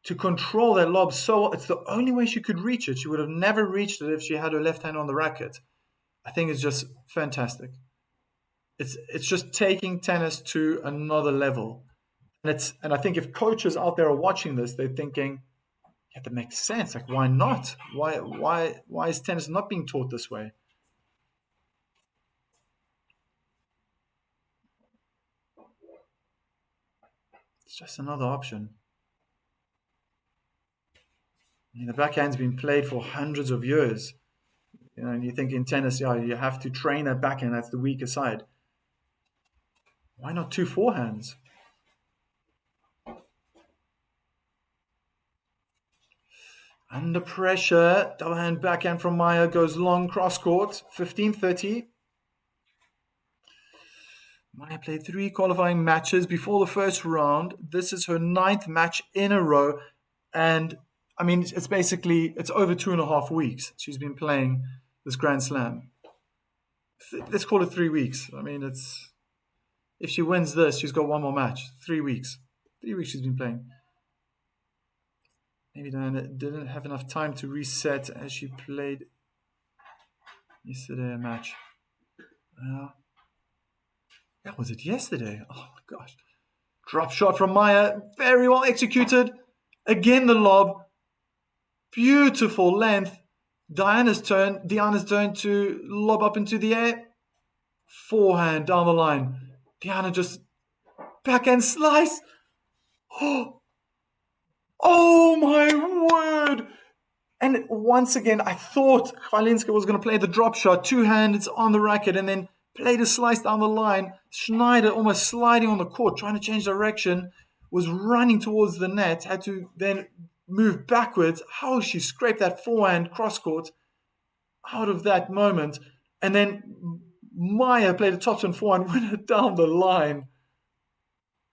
to control that lob so it's the only way she could reach it. She would have never reached it if she had her left hand on the racket. I think it's just fantastic. It's just taking tennis to another level. And I think if coaches out there are watching this, they're thinking, yeah, that makes sense. Like, why not? Why is tennis not being taught this way? It's just another option. I mean, the backhand's been played for hundreds of years. And you think in tennis, yeah, you have to train that backhand. That's the weaker side. Why not 2 forehands? Under pressure, double hand backhand from Maya goes long cross court, 15-30. Maya played 3 qualifying matches before the first round. This is her 9th match in a row, and I mean it's over 2.5 weeks she's been playing this Grand Slam. Let's call it 3 weeks. I mean, it's if she wins this, she's got one more match. 3 weeks. 3 weeks she's been playing. Maybe Diana didn't have enough time to reset as she played yesterday a match. That was it yesterday. Oh my gosh. Drop shot from Maya. Very well executed. Again the lob. Beautiful length. Diana's turn to lob up into the air. Forehand down the line. Diana just backhand slice. Oh my word! And once again, I thought Chwalinska was going to play the drop shot, 2 hands on the racket, and then played a slice down the line. Shnaider almost sliding on the court, trying to change direction, was running towards the net, had to then move backwards. How she scraped that forehand cross court out of that moment. And then Maya played a top spin forehand winner down the line,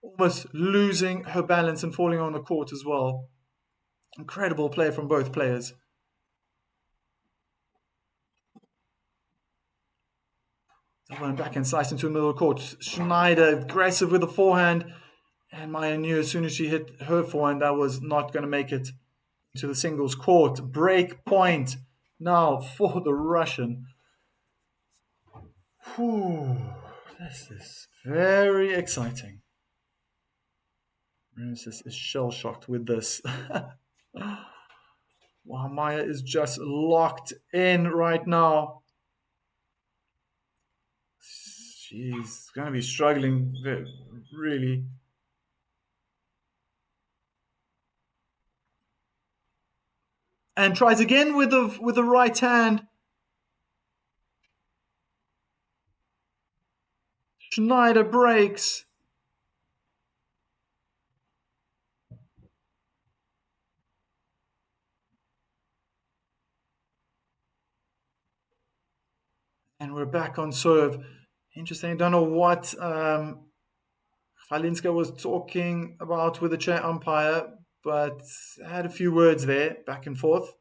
almost losing her balance and falling on the court as well. Incredible play from both players. Went back and sliced into the middle of the court. Shnaider aggressive with the forehand. And Maya knew as soon as she hit her forehand that was not going to make it to the singles court. Break point now for the Russian. Whew, this is very exciting. Ramses is shell-shocked with this. Wow, Maya is just locked in right now. She's going to be struggling really. And tries again with the right hand. Shnaider breaks. And we're back on serve. Interesting. I don't know what Chwalinska was talking about with the chair umpire, but I had a few words there, back and forth.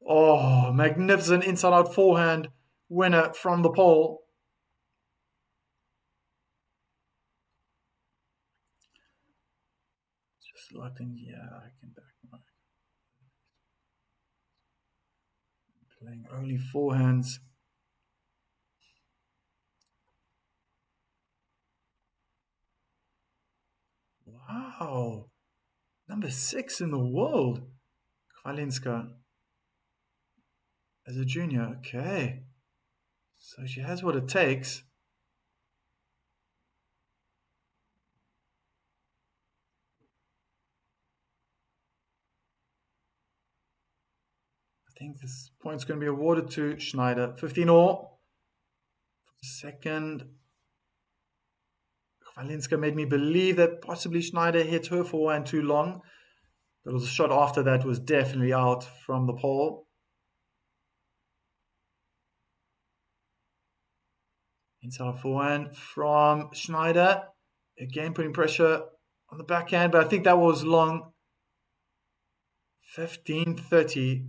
Oh, magnificent inside-out forehand winner from the pole. Just looking, yeah, I can back my playing only forehands. Wow, number 6 in the world, Chwalinska. As a junior, okay. So she has what it takes. I think this point's going to be awarded to Shnaider. 15-all. Second. Chwalinska made me believe that possibly Shnaider hit her forehand too long. But the shot after that was definitely out from the pole. Inside forehand from Shnaider. Again putting pressure on the backhand, but I think that was long. 15-30.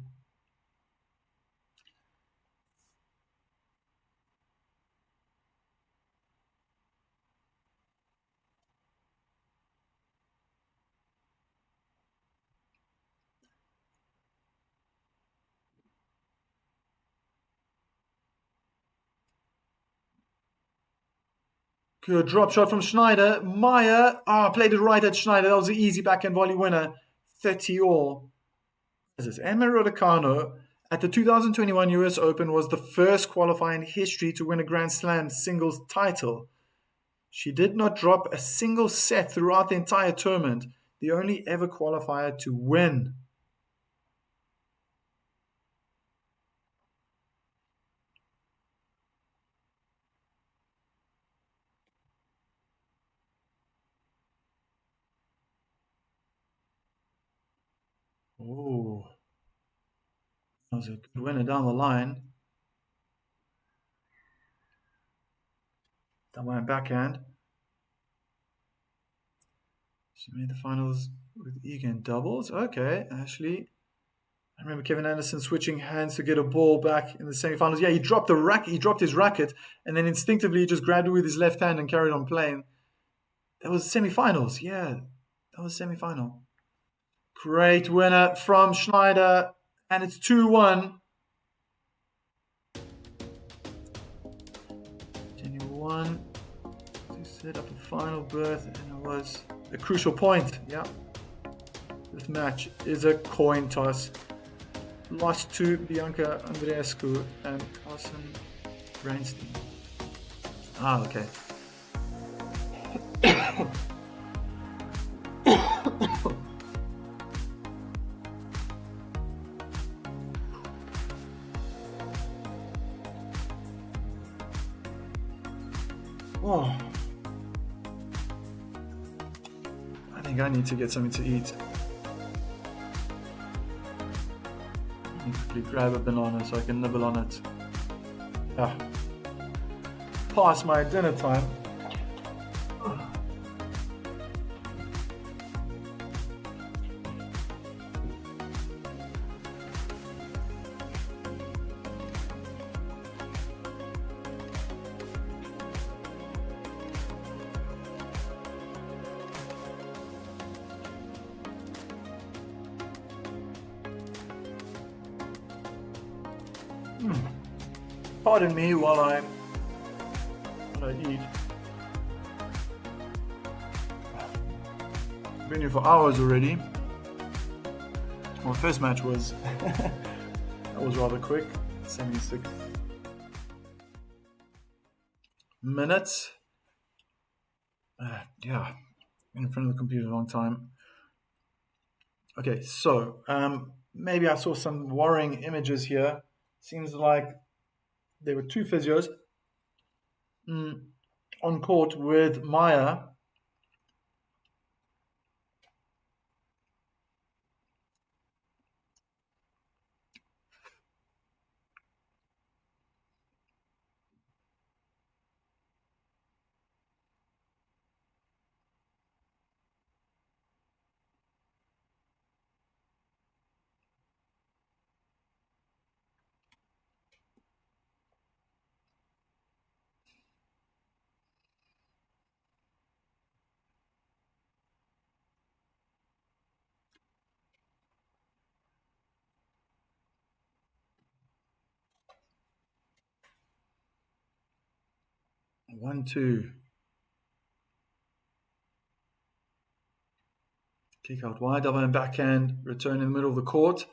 Good drop shot from Shnaider. Maya played it right at Shnaider. That was an easy backhand volley winner. 30-all. This is Emma Raducanu at the 2021 US Open was the first qualifier in history to win a Grand Slam singles title. She did not drop a single set throughout the entire tournament, the only ever qualifier to win. Oh, that was a good winner down the line. That went backhand. She made the finals with Egan doubles. Okay, Ashley. I remember Kevin Anderson switching hands to get a ball back in the semifinals. Yeah, he dropped the racket. He dropped his racket, and then instinctively he just grabbed it with his left hand and carried on playing. That was semifinals. Yeah, that was semifinal. Great winner from Shnaider, and it's 2-1. Jenny won to set up a final berth, and it was a crucial point. Yeah, this match is a coin toss. Lost to Bianca Andreescu and Carson Brainstein. Ah, okay. Oh, I think I need to get something to eat. Let me quickly grab a banana so I can nibble on it. Ah, past my dinner time. Pardon me while I eat. I've been here for hours already. Well, first match was that was rather quick, 76 minutes. Yeah, in front of the computer a long time. Okay, so maybe I saw some worrying images here. Seems like there were two physios on court with Maya. One, two. Kick out wide, double and backhand, return in the middle of the court.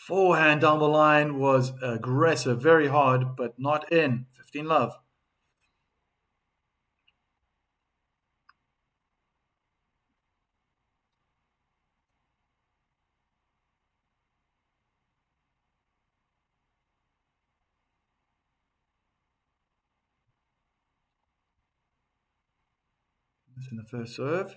Forehand down the line was aggressive, very hard, but not in. 15 love. This in the first serve.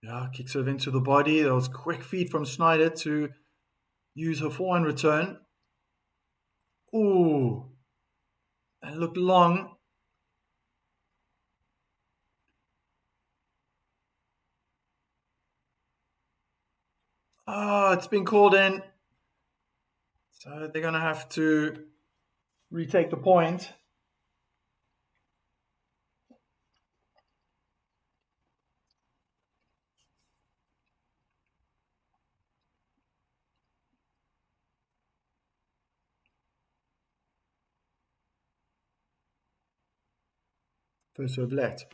Yeah, kick serve into the body. That was quick feet from Shnaider to use her forehand return. Ooh, that looked long. Ah, it's been called in. So they're going to have to retake the point. First serve let.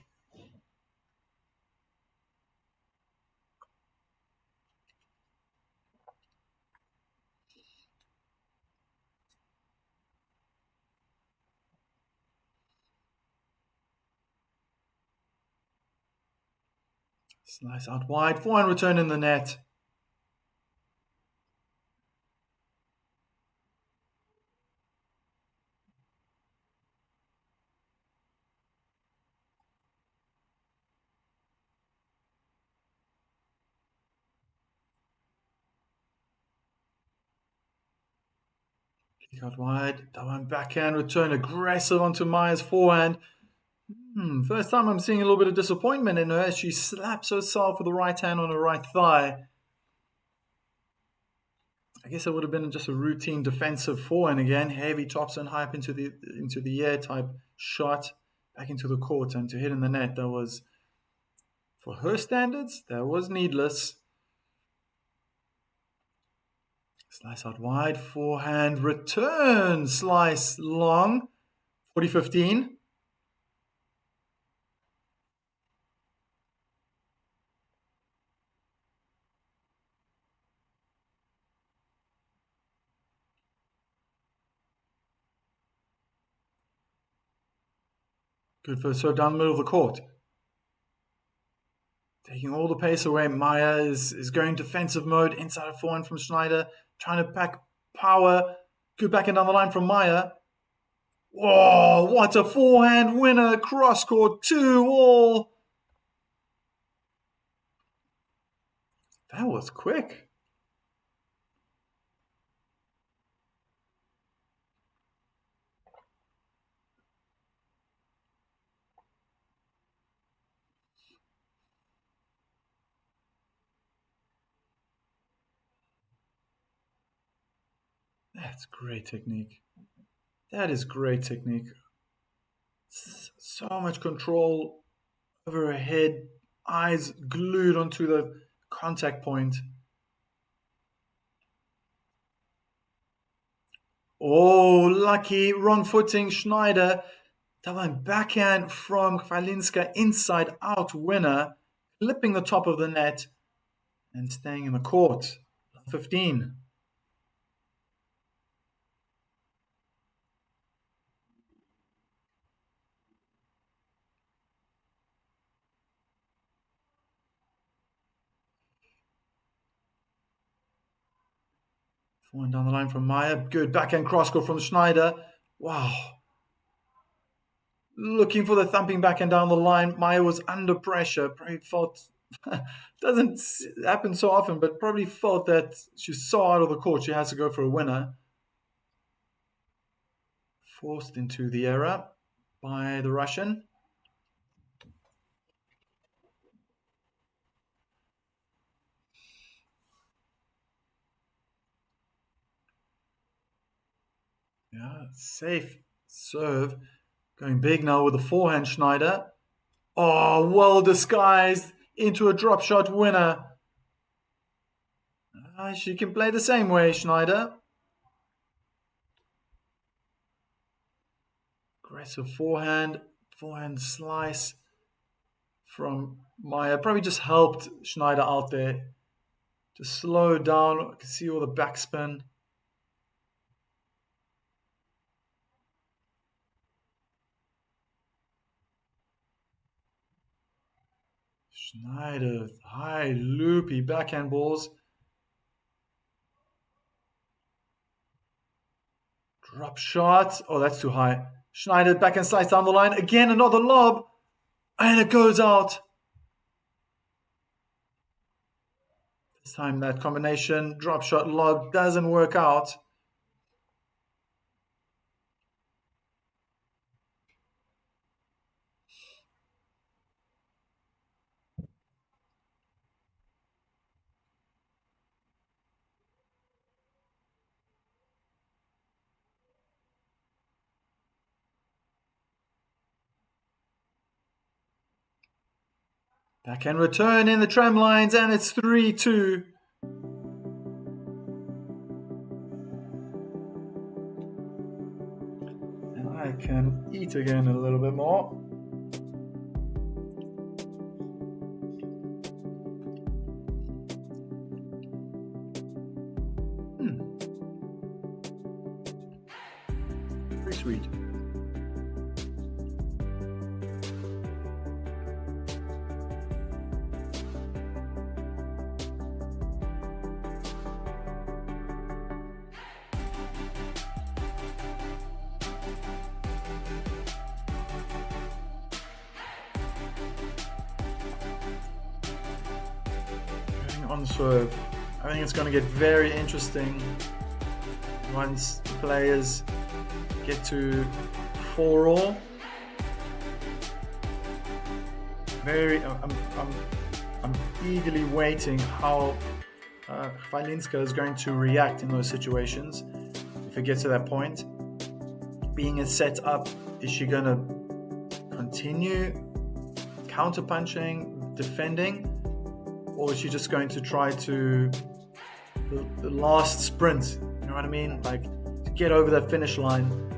Slice out wide. Forehand return in the net. Got wide. That one backhand return aggressive onto Maya's forehand. First time I'm seeing a little bit of disappointment in her as she slaps herself with the right hand on her right thigh. I guess it would have been just a routine defensive forehand again. Heavy topspin high up into the air type shot back into the court, and to hit in the net, that was, for her standards, that was needless. Slice out wide, forehand, return, slice long, 40-15. Good for serve down the middle of the court. Taking all the pace away, Maya is going defensive mode inside a forehand from Shnaider, trying to pack power. Good backhand down the line from Maya. Whoa, what a forehand winner, cross court 2-all. That was quick. That's great technique. That is great technique. So much control over her head, eyes glued onto the contact point. Oh, lucky, wrong footing, Shnaider. That one backhand from Chwalinska, inside out winner, clipping the top of the net and staying in the court. 15. Forehand down the line from Maya. Good backhand cross court from Shnaider. Wow. Looking for the thumping backhand down the line. Maya was under pressure. Probably felt, doesn't happen so often, but probably felt that she's so out of the court she has to go for a winner. Forced into the error by the Russian. Yeah, safe serve. Going big now with the forehand, Shnaider. Oh, well disguised into a drop shot winner. She can play the same way, Shnaider. Aggressive forehand slice from Maya. Probably just helped Shnaider out there. Just slow down. I can see all the backspin. Shnaider, high loopy backhand balls. Drop shot. Oh, that's too high. Shnaider backhand slice down the line. Again, another lob. And it goes out. This time that combination, drop shot, lob, doesn't work out. Backhand return in the tram lines, and it's 3-2. And I can eat again a little bit more. Very sweet. On serve. I think it's going to get very interesting. Once the players get to 4-all, I'm eagerly waiting how Chwalinska is going to react in those situations. If it gets to that point, being a set up, is she going to continue counterpunching, defending, or is she just going to try to the last sprint? You know what I mean? Like to get over that finish line,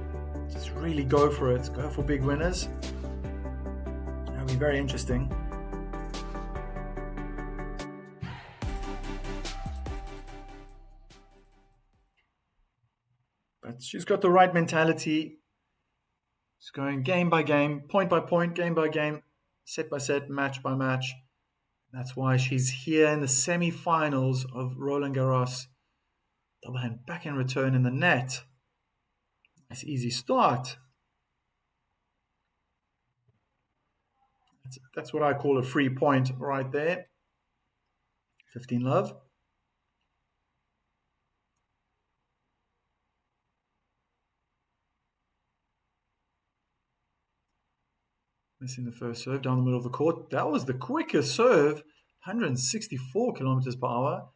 just really go for it. Go for big winners. That'll be very interesting. But she's got the right mentality. She's going game by game, point by point, game by game, set by set, match by match. That's why she's here in the semi-finals of Roland Garros. Double hand backhand return in the net. Nice easy start. That's what I call a free point right there. 15 love. Missing the first serve down the middle of the court. That was the quickest serve, 164 kilometers per hour.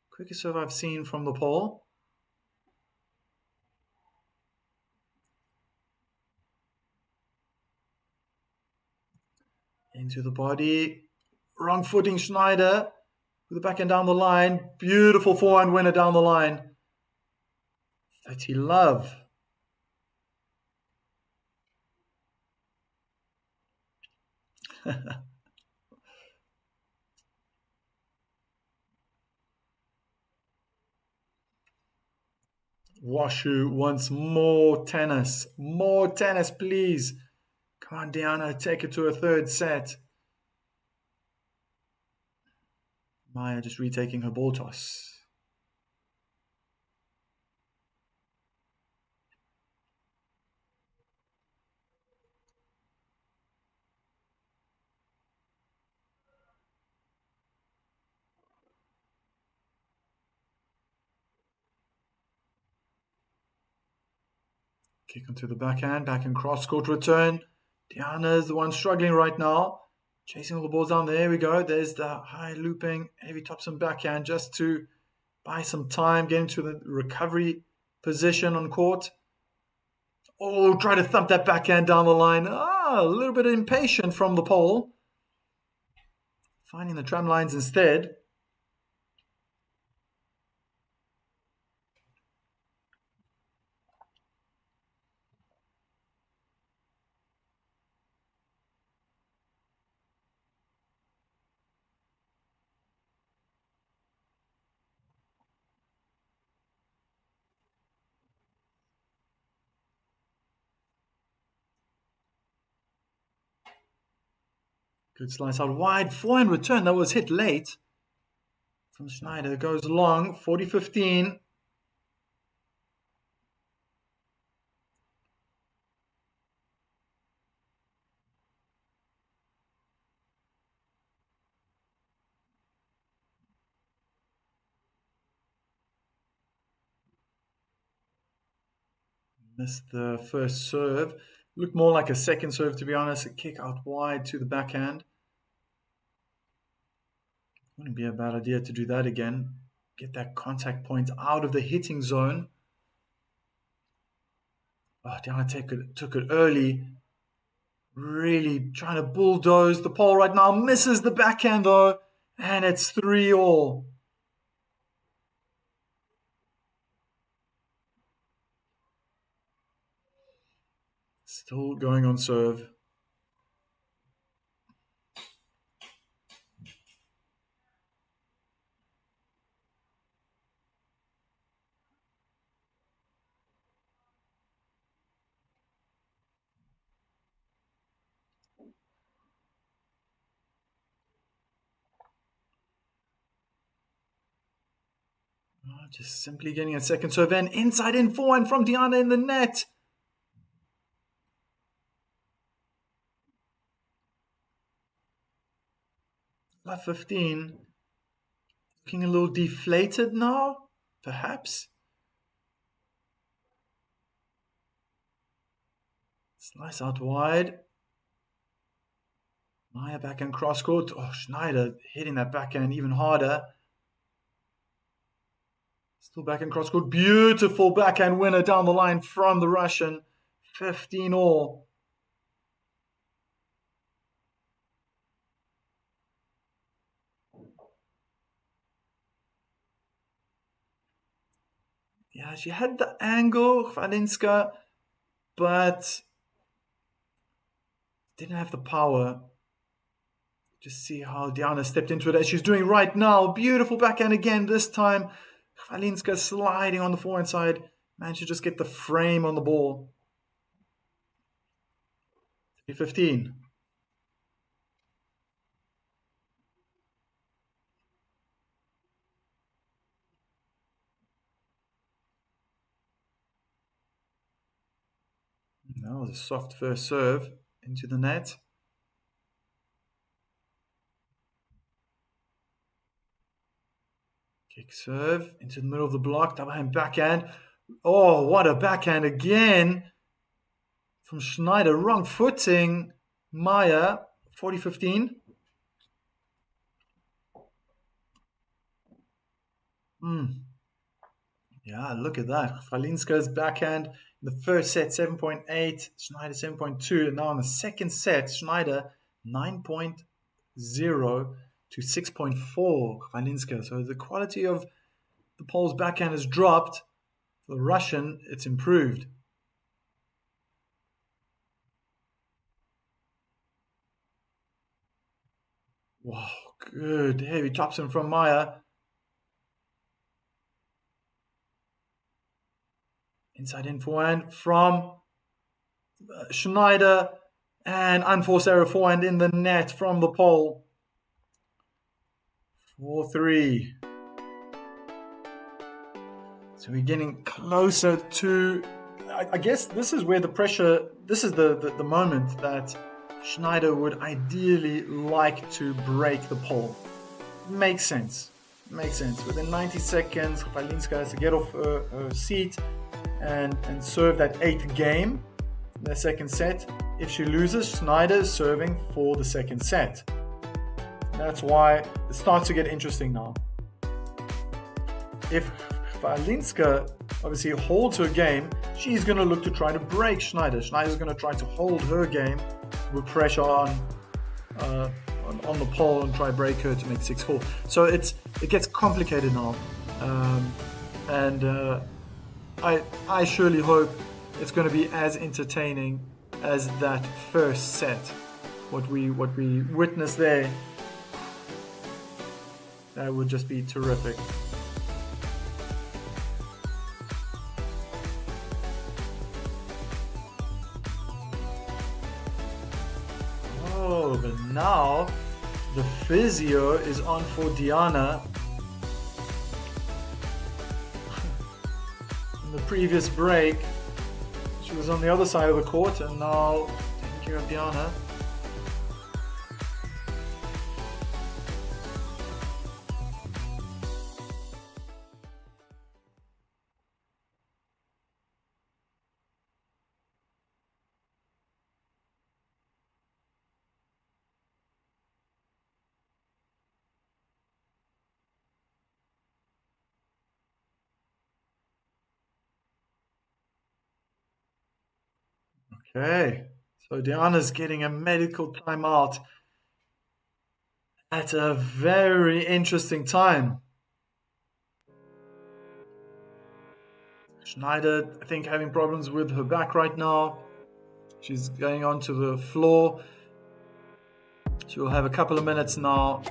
Quickest serve I've seen from the pole. Into the body. Wrong footing, Shnaider. With the backhand down the line. Beautiful forehand winner down the line. 30 love. Washu wants more tennis. More tennis, please. Come on, Diana, take it to a third set. Maya just retaking her ball toss. Kick onto the backhand cross-court return. Diana's the one struggling right now. Chasing all the balls down. There we go. There's the high looping, heavy topspin backhand just to buy some time, get into the recovery position on court. Oh, try to thump that backhand down the line. A little bit impatient from the pole. Finding the tram lines instead. Good slice out wide. Forehand return. That was hit late from Shnaider. Goes long. 40-15. Missed the first serve. Looked more like a second serve, to be honest. A kick out wide to the backhand. Wouldn't be a bad idea to do that again. Get that contact point out of the hitting zone. Oh, Diana took it early. Really trying to bulldoze the pole right now. Misses the backhand though. And it's 3-all. Still going on serve. Just simply getting a second serve in. Inside in forehand from Diana in the net. Love 15. Looking a little deflated now, perhaps. Slice out wide. Maya backhand cross court. Oh, Shnaider hitting that backhand even harder. Still backhand cross court. Beautiful backhand winner down the line from the Russian. 15 all. Yeah, she had the angle, Chwalinska, but didn't have the power. Just see how Diana stepped into it as she's doing right now. Beautiful backhand again this time. Chwalinska sliding on the forehand side. Managed to just get the frame on the ball. 3-15. That was a soft first serve into the net. Kick serve into the middle of the block. Double hand backhand. Oh, what a backhand again from Shnaider. Wrong footing. Maya, 40-15. Yeah, look at that. Chwalinska's backhand in the first set, 7.8. Shnaider, 7.2. And now in the second set, Shnaider, 9.0 to 6.4. Chwalinska. So the quality of the Pole's backhand has dropped. For the Russian, it's improved. Wow, good. Heavy topspin from Maya. Inside in forehand from Shnaider. And unforced error forehand in the net from the Pole. 4-3. So we're getting closer to... I guess this is where the pressure... This is the moment that Shnaider would ideally like to break the Pole. Makes sense. Makes sense. Within 90 seconds, Chwalinska has to get off her seat and serve that 8th game, the second set. If she loses, Shnaider is serving for the second set. That's why it starts to get interesting now. If Chwalinska obviously holds her game, she's going to look to try to break Shnaider. Schneider's going to try to hold her game with pressure on the pole and try to break her to make 6-4. So it gets complicated now, and I surely hope it's going to be as entertaining as that first set. What we witnessed there, that would just be terrific. Oh, but now the physio is on for Diana. In the previous break, she was on the other side of the court, and now taking care of Diana. Okay, so Diana's getting a medical timeout at a very interesting time. Shnaider, I think, having problems with her back right now. She's going onto the floor. She will have a couple of minutes now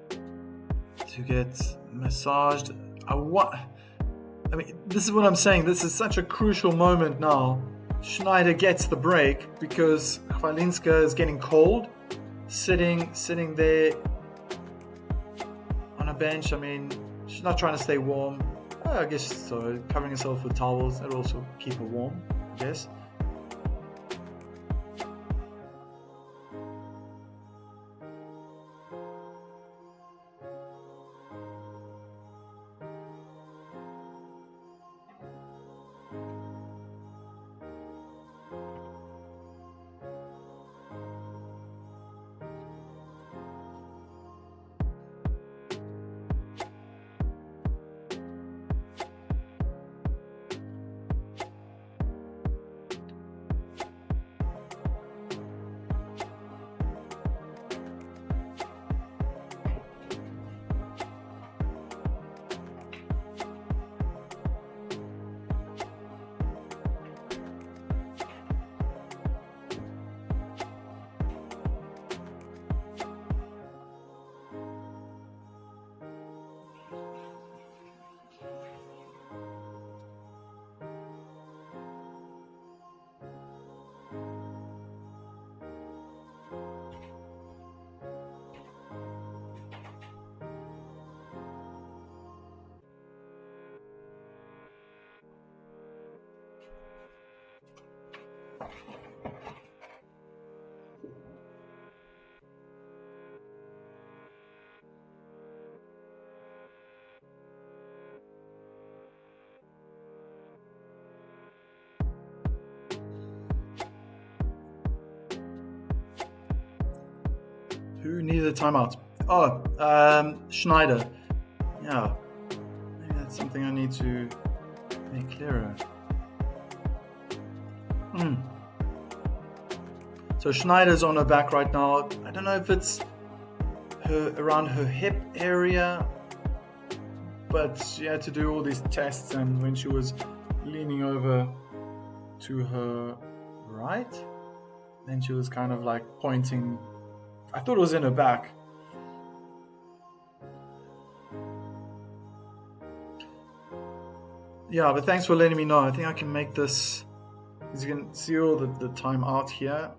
to get massaged. I mean, this is what I'm saying. This is such a crucial moment now. Shnaider gets the break because Chwalinska is getting cold, sitting there on a bench. I mean, she's not trying to stay warm. I guess so. Covering herself with towels, that'll also keep her warm, I guess. Who needed a timeout? Oh, Shnaider. Yeah, maybe that's something I need to make clearer. So Schneider's on her back right now. I don't know if it's her around her hip area, but she had to do all these tests, and when she was leaning over to her right, then she was kind of like pointing. I thought it was in her back. Yeah, but thanks for letting me know. I think I can make this. As you can see all the time out here.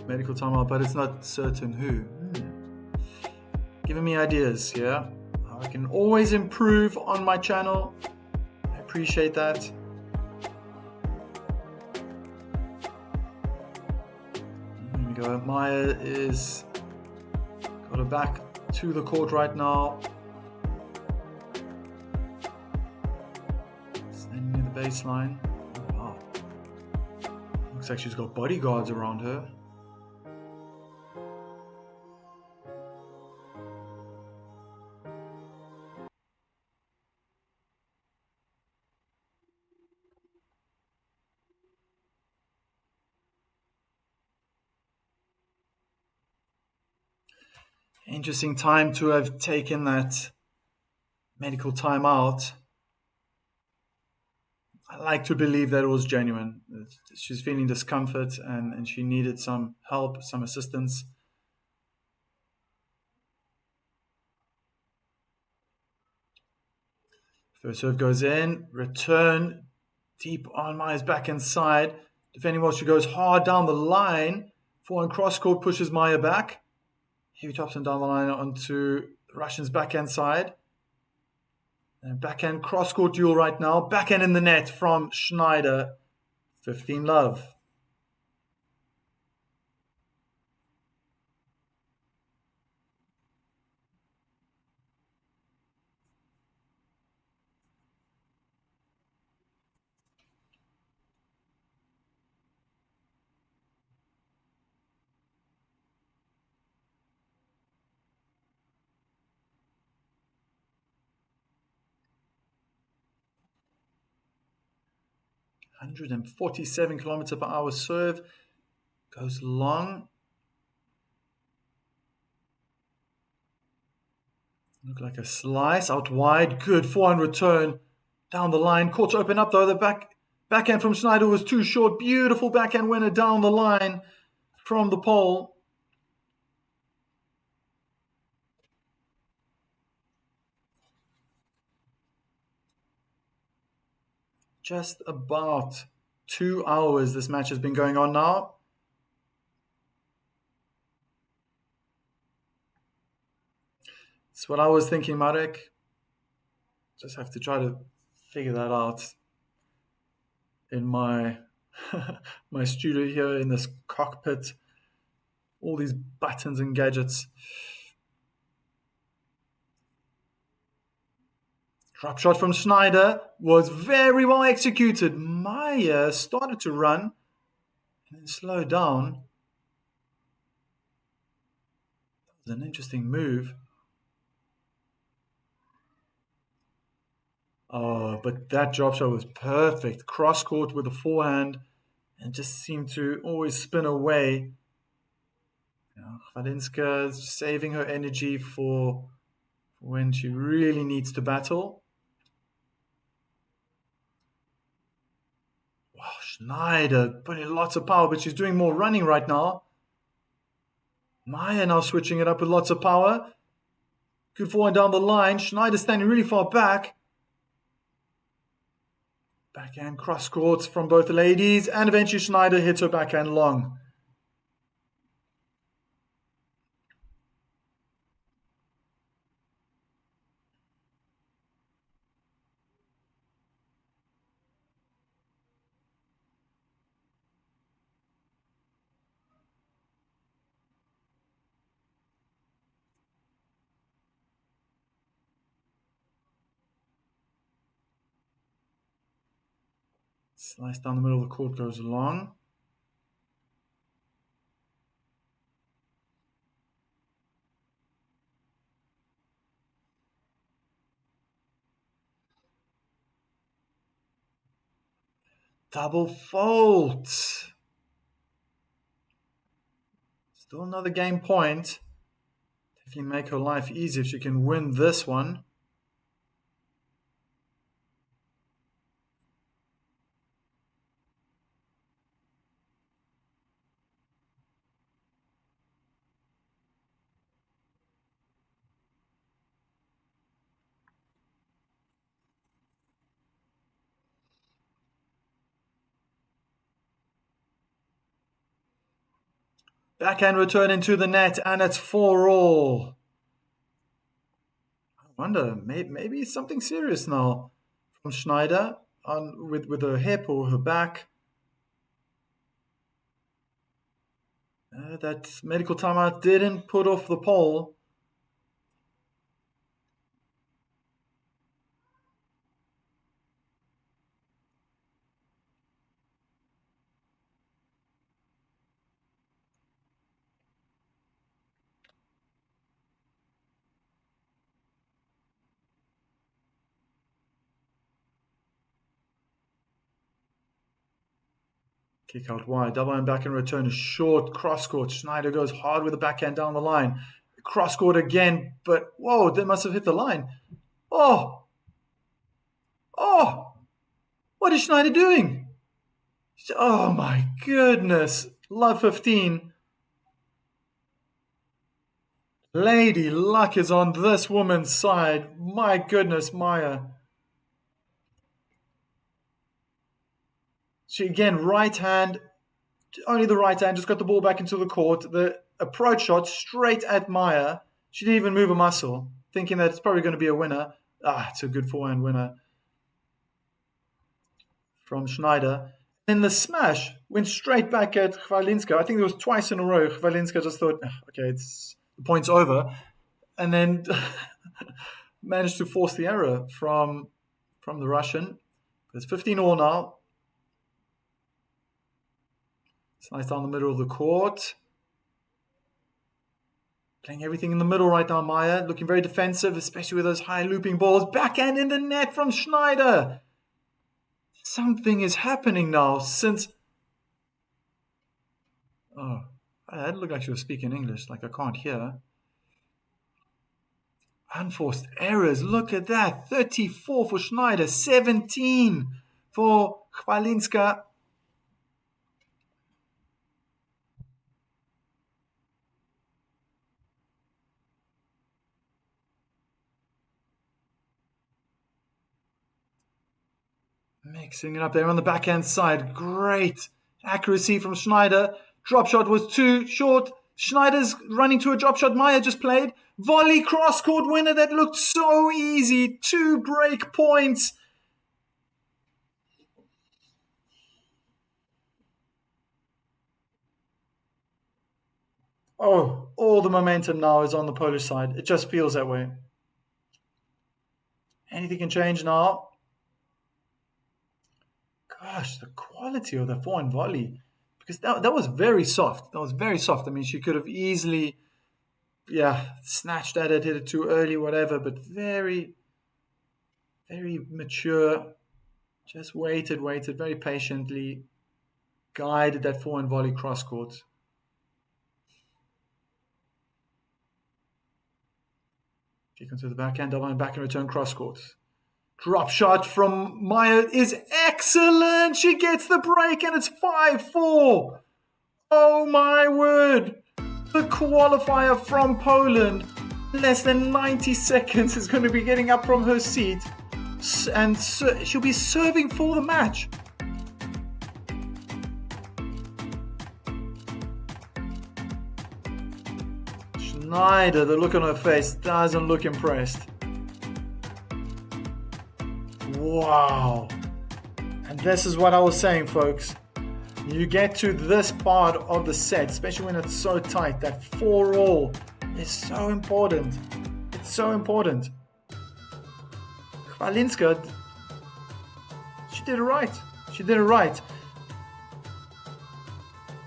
Medical timeout, but it's not certain who. Giving me ideas here. I can always improve on my channel. I appreciate that. There we go. Maya is got her back to the court right now. Standing near the baseline. Oh, wow. Looks like she's got bodyguards around her. Interesting time to have taken that medical time out. I like to believe that it was genuine. She's feeling discomfort and she needed some help, some assistance. First serve goes in, return, deep on Maya's backhand side. Defending well, she goes hard down the line. Forehand cross court pushes Maya back. Heavy Thompson down the line onto the Russian's backhand side. And backhand cross-court duel right now. Backhand in the net from Shnaider. 15-love. (147 km/h) serve. Goes long. Look like a slice out wide. Good forehand return down the line. Courts open up though. The backhand from Shnaider was too short. Beautiful backhand winner down the line from the pole. Just about 2 hours this match has been going on now. That's what I was thinking, Marek. Just have to try to figure that out in my my studio here in this cockpit. All these buttons and gadgets. Drop shot from Shnaider was very well executed. Maya started to run and then slowed down. That was an interesting move. Oh, but that drop shot was perfect. Cross court with a forehand and just seemed to always spin away. Chwalinska saving her energy for when she really needs to battle. Wow, Shnaider putting lots of power, but she's doing more running right now. Maya now switching it up with lots of power. Good forehand down the line. Shnaider standing really far back. Backhand cross courts from both the ladies, and eventually Shnaider hits her backhand long. Slice down the middle of the court goes long. Double fault. Still another game point. Definitely make her life easy if she can win this one. Backhand return into the net, and it's 4-all. I wonder, maybe something serious now from Shnaider with her hip or her back. That medical timeout didn't put off the pole. Kick out wide, double and back and return, a short cross court. Shnaider goes hard with the backhand down the line. Cross court again, but whoa, that must have hit the line. Oh, what is Shnaider doing? Oh my goodness, love 15. Lady luck is on this woman's side. My goodness, Maya. She again, right hand, only the right hand, just got the ball back into the court. The approach shot straight at Maya. She didn't even move a muscle, thinking that it's probably going to be a winner. It's a good forehand winner from Shnaider. Then the smash went straight back at Chwalinska. I think it was twice in a row. Chwalinska just thought, okay, the point's over. And then managed to force the error from the Russian. It's 15-all now. Slice down the middle of the court. Playing everything in the middle right now, Maya. Looking very defensive, especially with those high looping balls. Backhand in the net from Shnaider. Something is happening now since... Oh, that didn't look like she was speaking English, like I can't hear. Unforced errors, look at that. 34 for Shnaider, 17 for Chwalinska. Mixing it up there on the backhand side. Great accuracy from Shnaider. Drop shot was too short. Schneider's running to a drop shot. Maya just played. Volley cross court winner that looked so easy. 2 break points. Oh, all the momentum now is on the Polish side. It just feels that way. Anything can change now. Gosh, the quality of the forehand volley. Because that was very soft. That was very soft. I mean, she could have easily, snatched at it, hit it too early, whatever. But very, very mature. Just waited very patiently. Guided that forehand volley cross court. Kick onto the backhand, double and back and return cross court. Drop shot from Maya is excellent. She gets the break and it's 5-4. Oh my word. The qualifier from Poland, less than 90 seconds, is going to be getting up from her seat. And she'll be serving for the match. Shnaider, the look on her face doesn't look impressed. Wow. And this is what I was saying, folks. You get to this part of the set, especially when it's so tight, that 4-all is so important. It's so important. Chwalinska, she did it right. She did it right.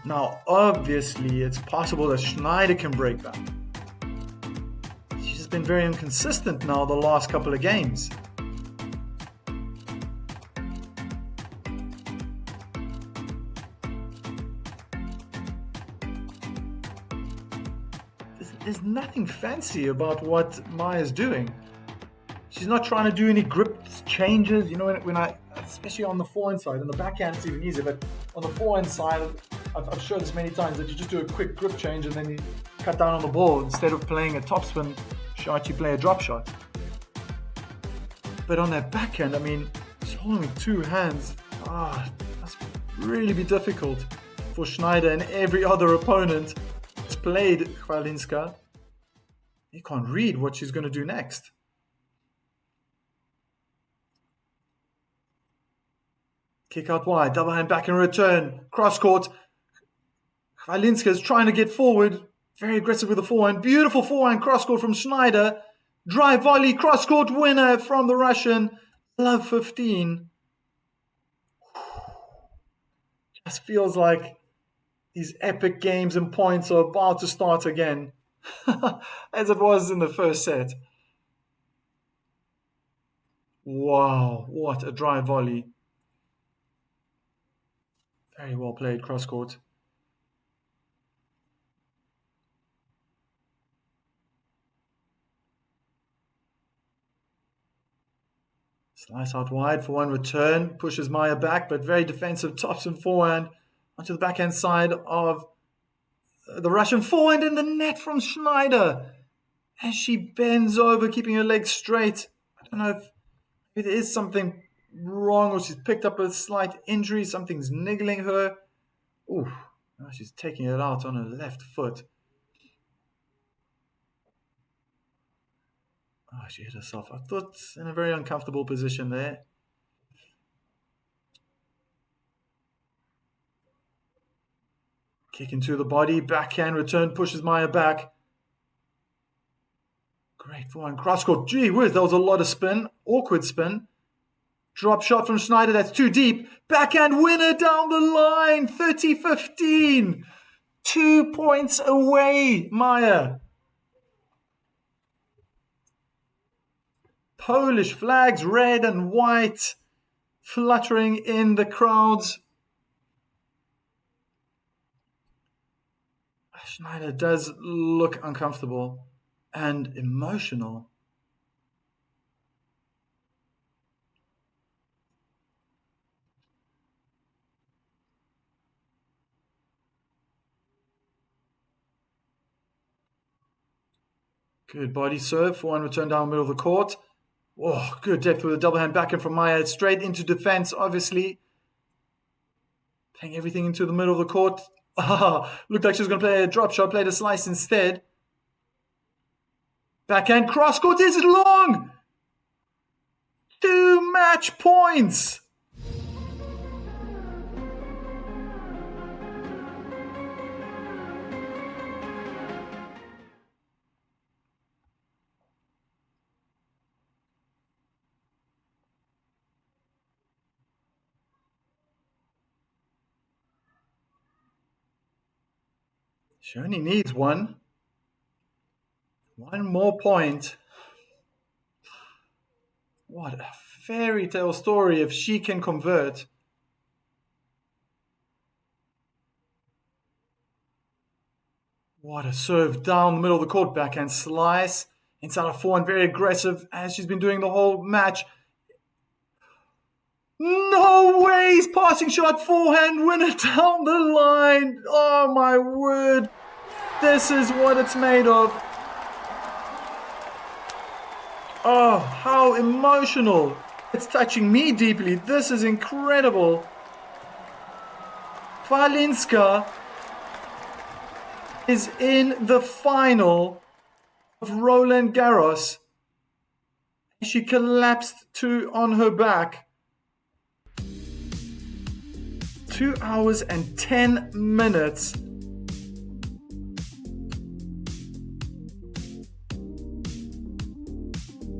Now, obviously, it's possible that Shnaider can break that. She's been very inconsistent now the last couple of games. There's nothing fancy about what Maya's doing. She's not trying to do any grip changes. You know, when I, especially on the forehand side, on the backhand it's even easier, but on the forehand side, I've shown this many times that you just do a quick grip change and then you cut down on the ball. Instead of playing a topspin shot, you play a drop shot. But on that backhand, I mean, just holding with two hands, that's really be difficult for Shnaider and every other opponent that's played Chwalinska. You can't read what she's going to do next. Kick out wide, double hand back and return, cross court. Chwalinska is trying to get forward, very aggressive with the forehand. Beautiful forehand cross court from Shnaider. Drive volley, cross court winner from the Russian. Love 15. Just feels like these epic games and points are about to start again, as it was in the first set. Wow, what a drive volley. Very well played cross court. Slice out wide for one return, pushes Maya back, but very defensive, tops and forehand onto the backhand side of the Russian. Forehand in the net from Shnaider as she bends over, keeping her legs straight. I don't know if there is something wrong or she's picked up a slight injury, something's niggling her. Ooh, now she's taking it out on her left foot. Oh, she hit herself. I thought in a very uncomfortable position there. Kick into the body, backhand return, pushes Maya back. Great forehand cross court. Gee whiz, that was a lot of spin. Awkward spin. Drop shot from Shnaider, that's too deep. Backhand winner down the line, 30-15. 2 points away, Maya. Polish flags, red and white, fluttering in the crowds. Shnaider does look uncomfortable and emotional. Good body serve, forehand return down the middle of the court. Oh, good depth with a double hand backhand from Maya. Straight into defense, obviously. Playing everything into the middle of the court. Looked like she was going to play a drop shot, played a slice instead. Backhand cross court, is it long? 2 match points. She only needs one more point. What a fairy tale story if she can convert. What a serve down the middle of the court, backhand slice. Inside of forehand, very aggressive as she's been doing the whole match. No ways! Passing shot, forehand winner down the line. Oh my word. This is what it's made of. Oh, how emotional. It's touching me deeply. This is incredible. Chwalinska is in the final of Roland Garros. She collapsed on her back. 2 hours and 10 minutes.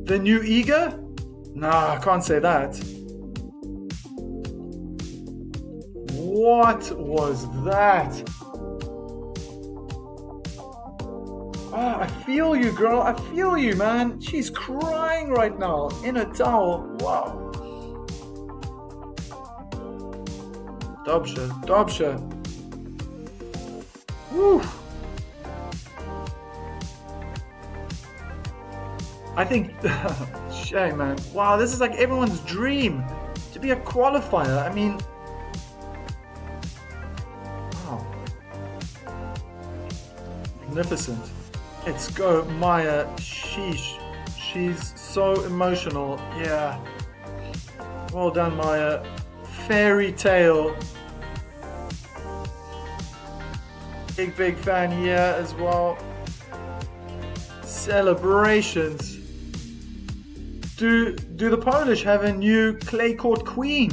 The new Iga? Nah, I can't say that. What was that? Oh, I feel you, girl. I feel you, man. She's crying right now in a towel. Wow. Dobrze. Woo. I think, shame, man. Wow, this is like everyone's dream to be a qualifier. I mean, wow. Magnificent. Let's go, Maya. Sheesh. She's so emotional. Yeah. Well done, Maya. Fairy tale. Big fan here as well. Celebrations. Do the Polish have a new clay court queen?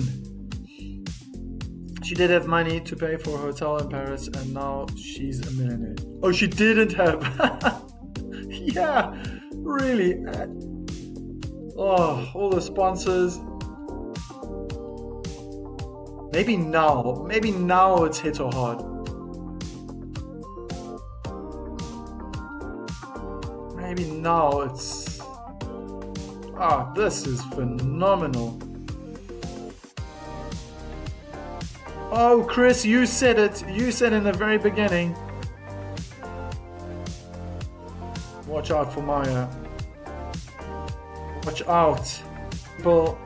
She did have money to pay for a hotel in Paris, and now she's a millionaire. Oh, she didn't have. Yeah, really. Oh, all the sponsors. Maybe now it's hit or hard. Maybe now it's... this is phenomenal. Oh, Chris, you said it. You said in the very beginning. Watch out for Maya. Watch out. People...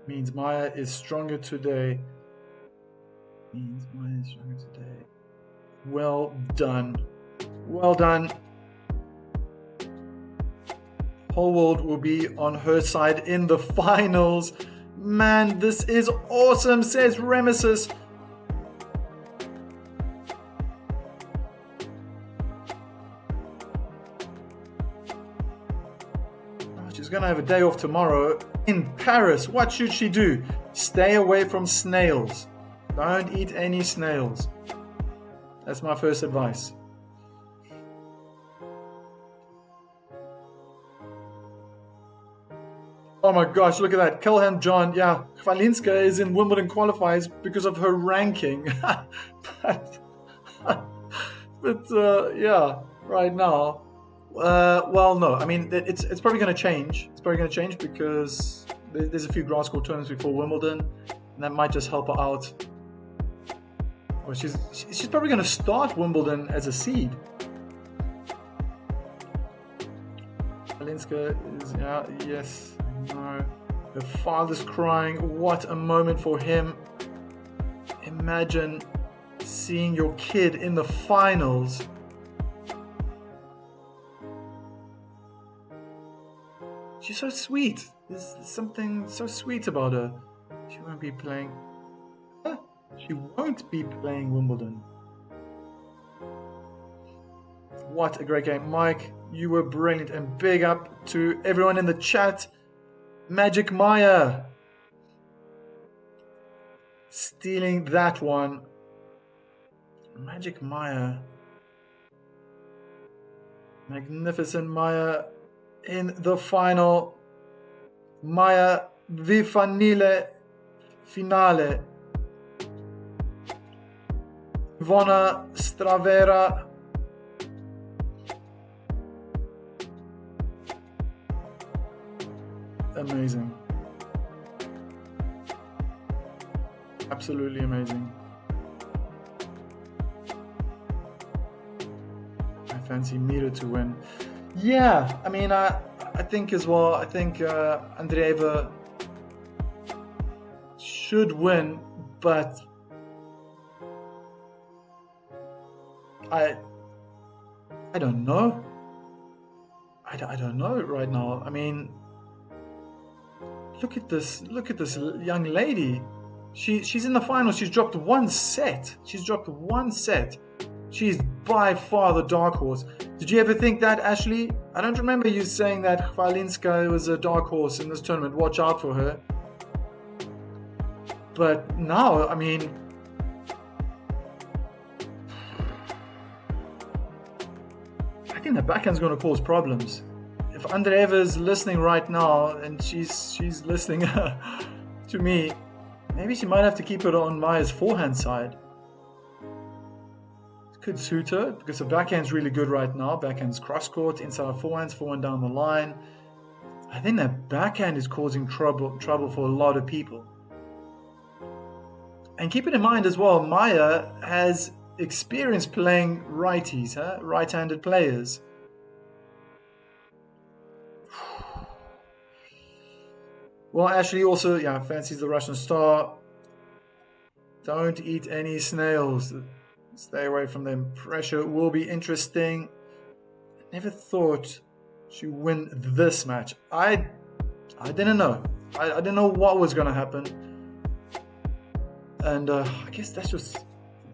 Means Maya is stronger today. Well done. Well done. Whole world will be on her side in the finals. Man, this is awesome, says Remesis. She's gonna have a day off tomorrow in Paris. What should she do? Stay away from snails. Don't eat any snails. That's my first advice. Oh my gosh, look at that. Kelham John. Yeah, Chwalinska is in Wimbledon qualifiers because of her ranking. but yeah, right now. Well, no. I mean, it's probably going to change. It's probably going to change because there's a few grass court tournaments before Wimbledon, and that might just help her out. Well, she's probably going to start Wimbledon as a seed. Chwalinska is, yes, no. Her father's crying. What a moment for him. Imagine seeing your kid in the finals. She's so sweet. There's something so sweet about her. She won't be playing. She won't be playing Wimbledon. What a great game. Mike, you were brilliant, and big up to everyone in the chat. Magic Maya stealing that one. Magic Maya. Magnificent Maya in the final. Maya Vifanile finale. Ivona Stravera. Amazing. Absolutely amazing. I fancy Mira to win. Yeah, I mean, I think as well, I think Andreeva should win, but I don't know. I don't know right now. I mean, look at this young lady. She's in the final. She's dropped one set. She's by far the dark horse. Did you ever think that, Ashley? I don't remember you saying that Chwalinska was a dark horse in this tournament. Watch out for her. But now, I mean, I think the backhand's going to cause problems. if Andreeva's listening right now, and she's listening to me, maybe she might have to keep it on Maya's forehand side. It could suit her because her backhand's really good right now. Backhand's cross court, inside forehand down the line. I think that backhand is causing trouble for a lot of people. And keep it in mind as well, Maya has experience playing righties, right-handed players. Well, Ashley also, fancies the Russian star. Don't eat any snails. Stay away from them. Pressure will be interesting. I never thought she'd win this match. I didn't know. I didn't know what was going to happen. And I guess that's just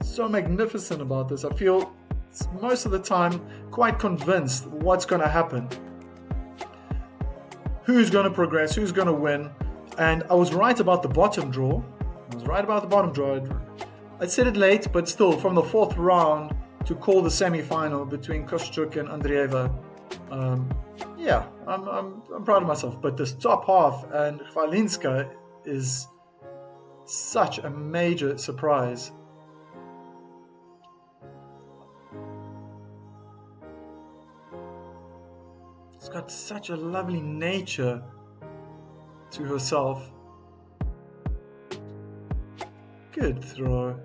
so magnificent about this. I feel most of the time quite convinced what's going to happen. Who's going to progress, who's going to win. And I was right about the bottom draw. I said it late, but still, from the fourth round to call the semi-final between Kostyuk and Andreeva, I'm proud of myself. But this top half and Chwalinska is such a major surprise. She's got such a lovely nature to herself. Good throw.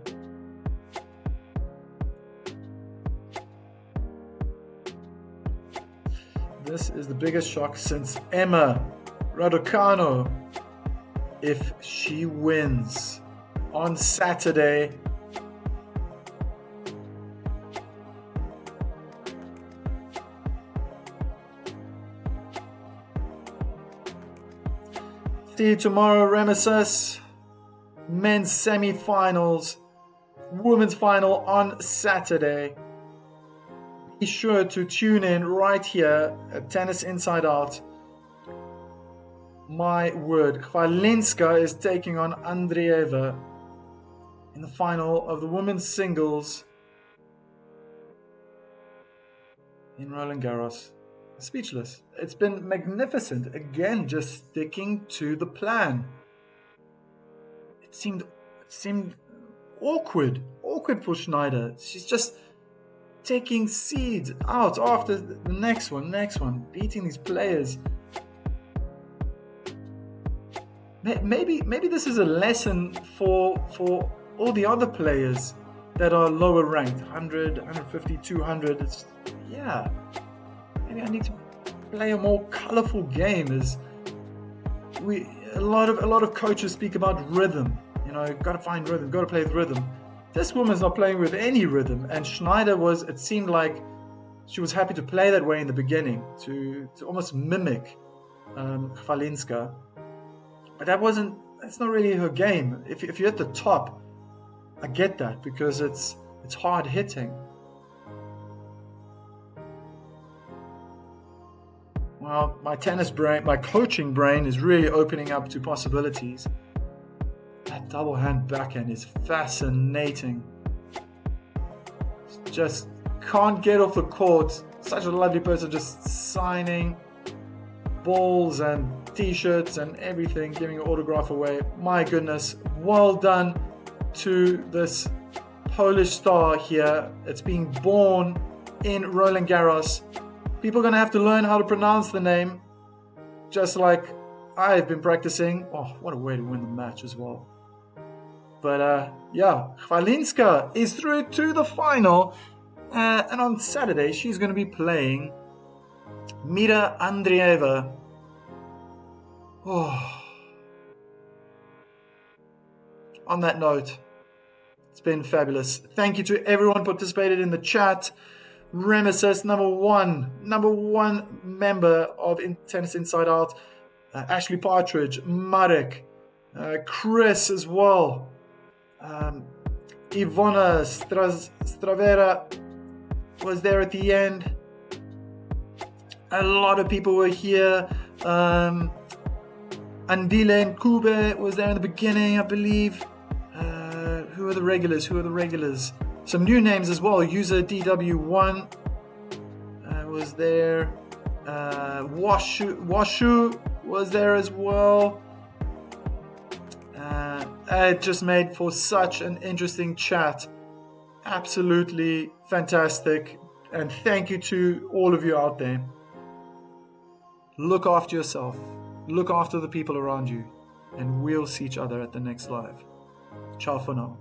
This is the biggest shock since Emma Raducanu. If she wins on Saturday, see you tomorrow, Remesis. Men's semi-finals, women's final on Saturday. Be sure to tune in right here at Tennis Inside Out. My word, Chwalinska is taking on Andreeva in the final of the women's singles in Roland Garros. Speechless. It's been magnificent. Again, just sticking to the plan. It seemed awkward for Shnaider. She's just taking seeds out after the next one, beating these players. Maybe this is a lesson for all the other players that are lower ranked, 100, 150, 200. Maybe I need to play a more colorful game. A lot of coaches speak about rhythm. Got to find rhythm, got to play with rhythm. This woman's not playing with any rhythm, and Shnaider it seemed like she was happy to play that way in the beginning, to almost mimic Chwalinska. But that's not really her game. If you're at the top, I get that, because it's hard hitting. Well, my tennis brain, my coaching brain is really opening up to possibilities. That double hand backhand is fascinating. Just can't get off the court. Such a lovely person, just signing balls and t-shirts and everything, giving your autograph away. My goodness, well done to this Polish star here. It's being born in Roland Garros. People are going to have to learn how to pronounce the name, just like I've been practicing. Oh, what a way to win the match as well. But Chwalinska is through to the final. And on Saturday, she's going to be playing Mira Andreeva. Oh. On that note, it's been fabulous. Thank you to everyone participated in the chat. Remesis, number one member of Tennis Inside Out. Ashley Partridge, Marek, Chris as well. Ivona Stravera was there at the end. A lot of people were here. Andile Kube was there in the beginning, I believe. Who are the regulars? Some new names as well. User DW1 was there. Washu was there as well. It just made for such an interesting chat. Absolutely fantastic. And thank you to all of you out there. Look after yourself. Look after the people around you. And we'll see each other at the next live. Ciao for now.